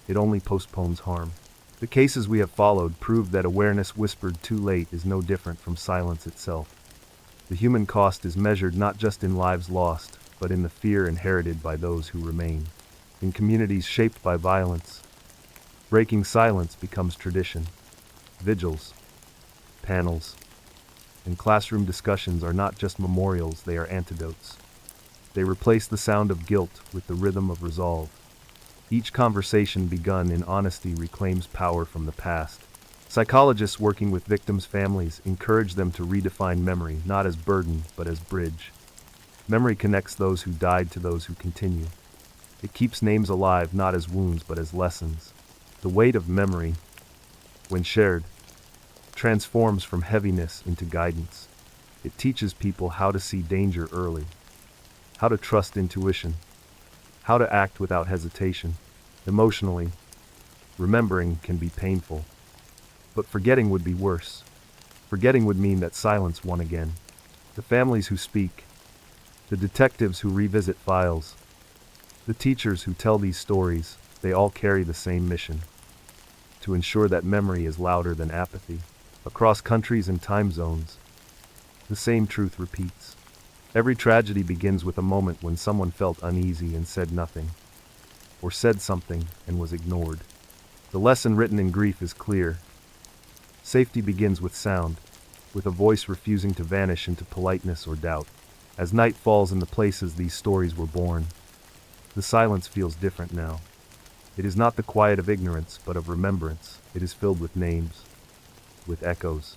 It only postpones harm. The cases we have followed prove that awareness whispered too late is no different from silence itself. The human cost is measured not just in lives lost, but in the fear inherited by those who remain. In communities shaped by violence, breaking silence becomes tradition. Vigils, panels, and classroom discussions are not just memorials, they are antidotes. They replace the sound of guilt with the rhythm of resolve. Each conversation begun in honesty reclaims power from the past. Psychologists working with victims' families encourage them to redefine memory not as burden but as bridge. Memory connects those who died to those who continue. It keeps names alive not as wounds but as lessons. The weight of memory, when shared, transforms from heaviness into guidance. It teaches people how to see danger early, how to trust intuition, how to act without hesitation. Emotionally, remembering can be painful, but forgetting would be worse. Forgetting would mean that silence won again. The families who speak, the detectives who revisit files, the teachers who tell these stories, they all carry the same mission: to ensure that memory is louder than apathy. Across countries and time zones, the same truth repeats. Every tragedy begins with a moment when someone felt uneasy and said nothing, or said something and was ignored. The lesson written in grief is clear. Safety begins with sound, with a voice refusing to vanish into politeness or doubt. As night falls in the places these stories were born, the silence feels different now. It is not the quiet of ignorance, but of remembrance. It is filled with names, with echoes,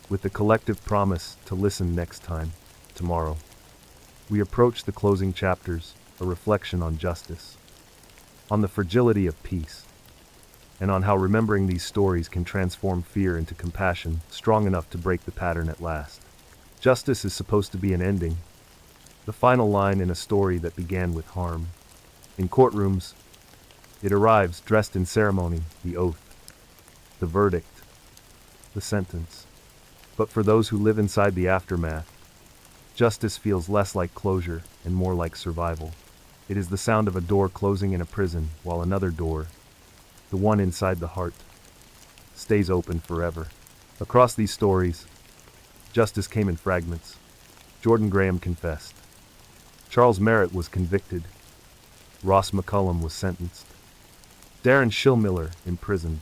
with the collective promise to listen next time. Tomorrow, we approach the closing chapters, a reflection on justice, on the fragility of peace, and on how remembering these stories can transform fear into compassion, strong enough to break the pattern at last. Justice is supposed to be an ending, the final line in a story that began with harm. In courtrooms, it arrives dressed in ceremony, the oath, the verdict, the sentence. But for those who live inside the aftermath, justice feels less like closure and more like survival. It is the sound of a door closing in a prison, while another door, the one inside the heart, stays open forever. Across these stories, justice came in fragments. Jordan Graham confessed. Charles Merritt was convicted. Ross McCullum was sentenced. Darren Schillmiller imprisoned.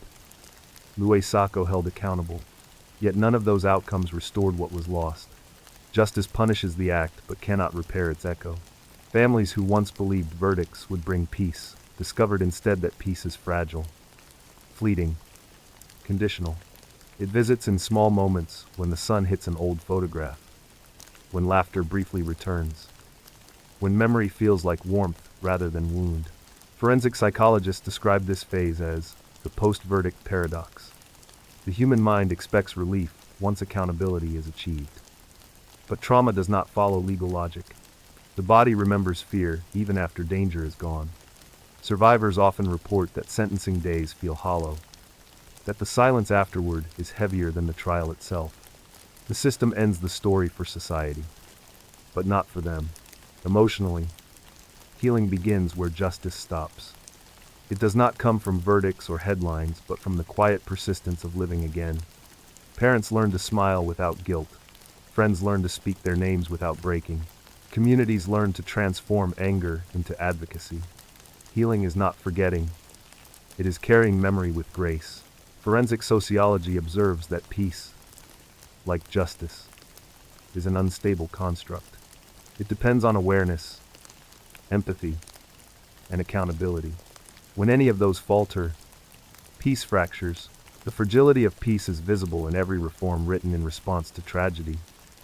Louis Sacco held accountable. Yet none of those outcomes restored what was lost. Justice punishes the act but cannot repair its echo. Families who once believed verdicts would bring peace discovered instead that peace is fragile, fleeting, conditional. It visits in small moments, when the sun hits an old photograph, when laughter briefly returns, when memory feels like warmth rather than wound. Forensic psychologists describe this phase as the post-verdict paradox. The human mind expects relief once accountability is achieved. But trauma does not follow legal logic. The body remembers fear even after danger is gone. Survivors often report that sentencing days feel hollow, that the silence afterward is heavier than the trial itself. The system ends the story for society, but not for them. Emotionally, healing begins where justice stops. It does not come from verdicts or headlines, but from the quiet persistence of living again. Parents learn to smile without guilt. Friends learn to speak their names without breaking. Communities learn to transform anger into advocacy. Healing is not forgetting. It is carrying memory with grace. Forensic sociology observes that peace, like justice, is an unstable construct. It depends on awareness, empathy, and accountability. When any of those falter, peace fractures. The fragility of peace is visible in every reform written in response to tragedy.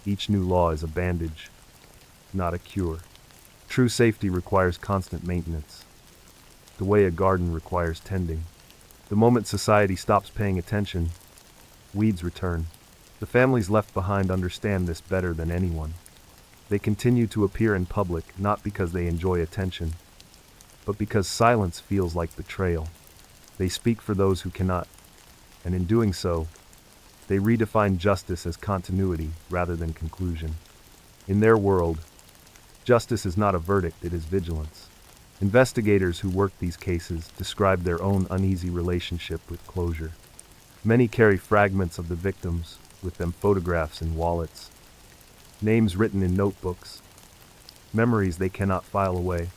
Each new law is a bandage, not a cure. True safety requires constant maintenance, the way a garden requires tending. The moment society stops paying attention, weeds return. The families left behind understand this better than anyone. They continue to appear in public not because they enjoy attention, but because silence feels like betrayal. They speak for those who cannot, and in doing so, they redefine justice as continuity rather than conclusion. In their world, justice is not a verdict, it is vigilance. Investigators who work these cases describe their own uneasy relationship with closure. Many carry fragments of the victims, with them photographs in wallets, names written in notebooks, memories they cannot file away.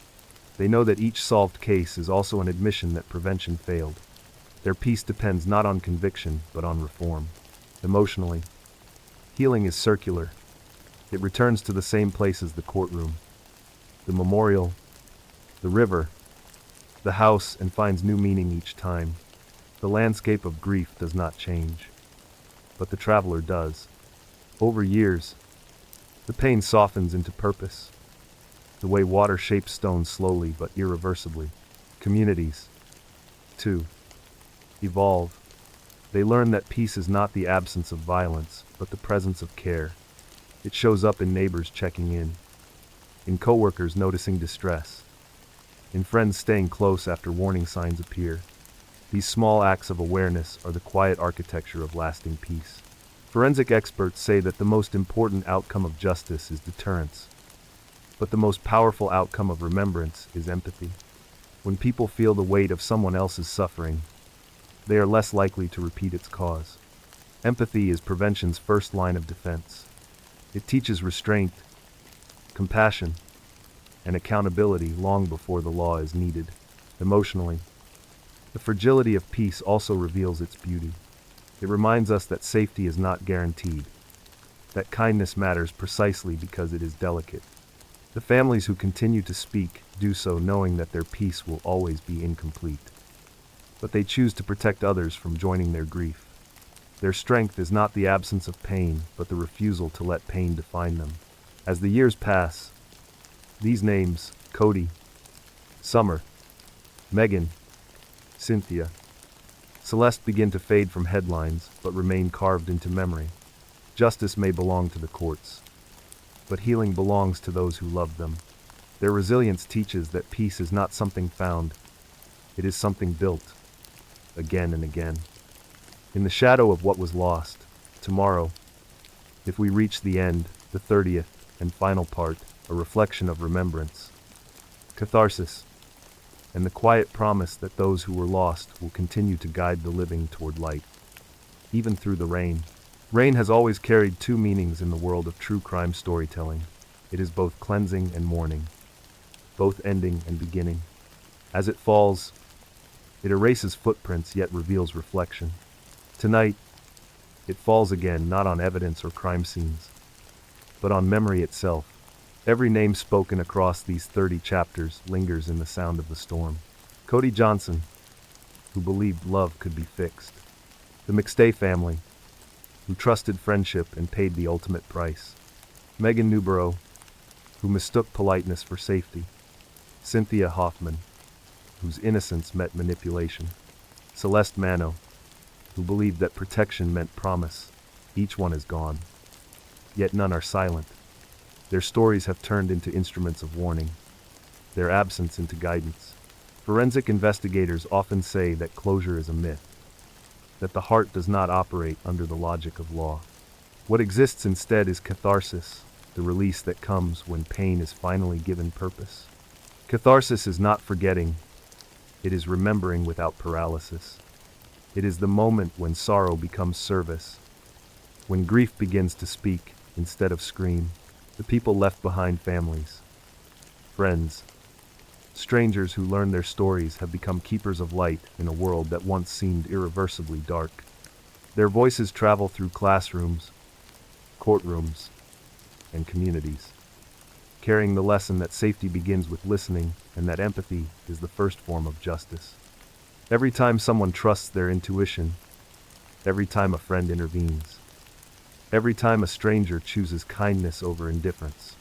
They know that each solved case is also an admission that prevention failed. Their peace depends not on conviction, but on reform. Emotionally, healing is circular. It returns to the same place as the courtroom, the memorial, the river, the house, and finds new meaning each time. The landscape of grief does not change, but the traveler does. Over years, the pain softens into purpose, the way water shapes stone slowly but irreversibly. Communities, too, evolve. They learn that peace is not the absence of violence, but the presence of care. It shows up in neighbors checking in coworkers noticing distress, in friends staying close after warning signs appear. These small acts of awareness are the quiet architecture of lasting peace. Forensic experts say that the most important outcome of justice is deterrence, but the most powerful outcome of remembrance is empathy. When people feel the weight of someone else's suffering, they are less likely to repeat its cause. Empathy is prevention's first line of defense. It teaches restraint, compassion, and accountability long before the law is needed. Emotionally, the fragility of peace also reveals its beauty. It reminds us that safety is not guaranteed, that kindness matters precisely because it is delicate. The families who continue to speak do so knowing that their peace will always be incomplete, but they choose to protect others from joining their grief. Their strength is not the absence of pain, but the refusal to let pain define them. As the years pass, these names, Cody, Summer, Megan, Cynthia, Celeste, begin to fade from headlines, but remain carved into memory. Justice may belong to the courts, but healing belongs to those who love them. Their resilience teaches that peace is not something found, it is something built, again and again. In the shadow of what was lost, tomorrow, if we reach the end, the 30th and final part, a reflection of remembrance, catharsis, and the quiet promise that those who were lost will continue to guide the living toward light, even through the rain. Rain has always carried two meanings in the world of true crime storytelling. It is both cleansing and mourning, both ending and beginning. As it falls, it erases footprints yet reveals reflection. Tonight, it falls again, not on evidence or crime scenes, but on memory itself. Every name spoken across these 30 chapters lingers in the sound of the storm. Cody Johnson, who believed love could be fixed. The McStay family, who trusted friendship and paid the ultimate price. Megan Newborough, who mistook politeness for safety. Cynthia Hoffman, whose innocence met manipulation. Celeste Mano, who believed that protection meant promise. Each one is gone, yet none are silent. Their stories have turned into instruments of warning, their absence into guidance. Forensic investigators often say that closure is a myth, that the heart does not operate under the logic of law. What exists instead is catharsis, the release that comes when pain is finally given purpose. Catharsis is not forgetting, it is remembering without paralysis. It is the moment when sorrow becomes service, when grief begins to speak instead of scream. The people left behind, families, friends, strangers who learn their stories, have become keepers of light in a world that once seemed irreversibly dark. Their voices travel through classrooms, courtrooms, and communities, carrying the lesson that safety begins with listening and that empathy is the first form of justice. Every time someone trusts their intuition, every time a friend intervenes, every time a stranger chooses kindness over indifference,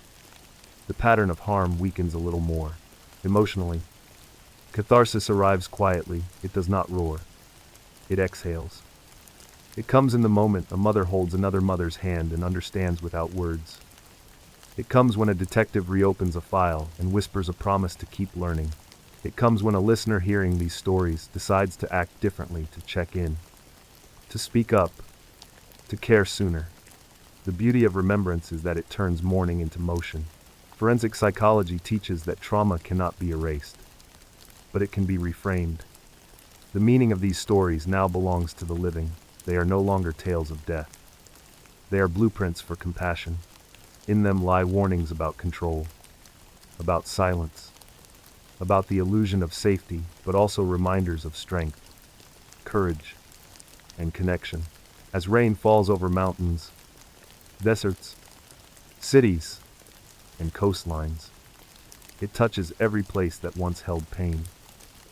the pattern of harm weakens a little more. Emotionally, catharsis arrives quietly. It does not roar. It exhales. It comes in the moment a mother holds another mother's hand and understands without words. It comes when a detective reopens a file and whispers a promise to keep learning. It comes when a listener hearing these stories decides to act differently, to check in, to speak up, to care sooner. The beauty of remembrance is that it turns mourning into motion. Forensic psychology teaches that trauma cannot be erased, but it can be reframed. The meaning of these stories now belongs to the living. They are no longer tales of death. They are blueprints for compassion. In them lie warnings about control, about silence, about the illusion of safety, but also reminders of strength, courage, and connection. As rain falls over mountains, deserts, cities, and coastlines, it touches every place that once held pain.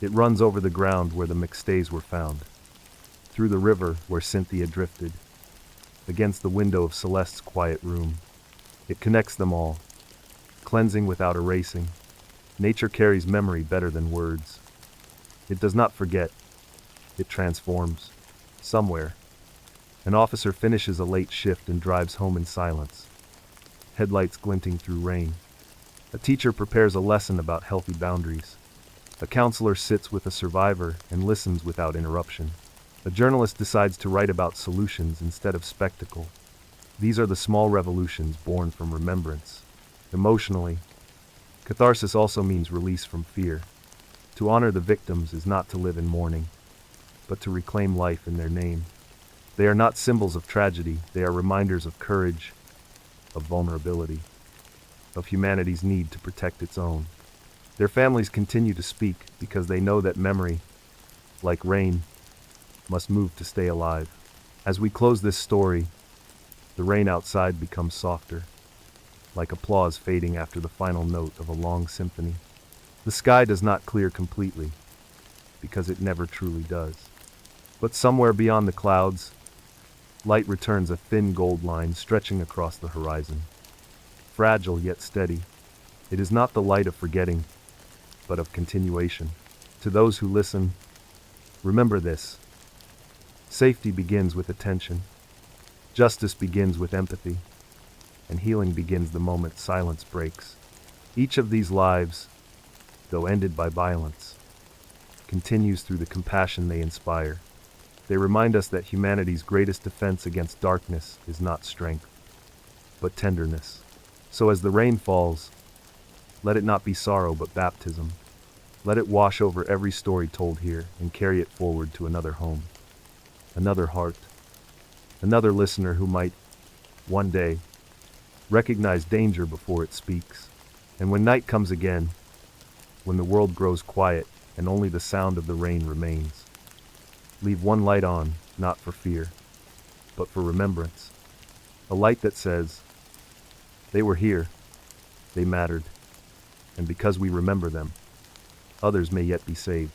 It runs over the ground where the McStays were found, through the river where Cynthia drifted, against the window of Celeste's quiet room. It connects them all, cleansing without erasing. Nature carries memory better than words. It does not forget, it transforms. Somewhere, an officer finishes a late shift and drives home in silence, headlights glinting through rain. A teacher prepares a lesson about healthy boundaries. A counselor sits with a survivor and listens without interruption. A journalist decides to write about solutions instead of spectacle. These are the small revolutions born from remembrance. Emotionally, catharsis also means release from fear. To honor the victims is not to live in mourning, but to reclaim life in their name. They are not symbols of tragedy, they are reminders of courage, of vulnerability, of humanity's need to protect its own. Their families continue to speak because they know that memory, like rain, must move to stay alive. As we close this story, the rain outside becomes softer, like applause fading after the final note of a long symphony. The sky does not clear completely, because it never truly does. But somewhere beyond the clouds, light returns, a thin gold line stretching across the horizon. Fragile yet steady, it is not the light of forgetting, but of continuation. To those who listen, remember this. Safety begins with attention. Justice begins with empathy. And healing begins the moment silence breaks. Each of these lives, though ended by violence, continues through the compassion they inspire. They remind us that humanity's greatest defense against darkness is not strength, but tenderness. So as the rain falls, let it not be sorrow but baptism. Let it wash over every story told here and carry it forward to another home, another heart, another listener who might, one day, recognize danger before it speaks. And when night comes again, when the world grows quiet and only the sound of the rain remains, leave one light on, not for fear, but for remembrance. A light that says, they were here, they mattered, and because we remember them, others may yet be saved.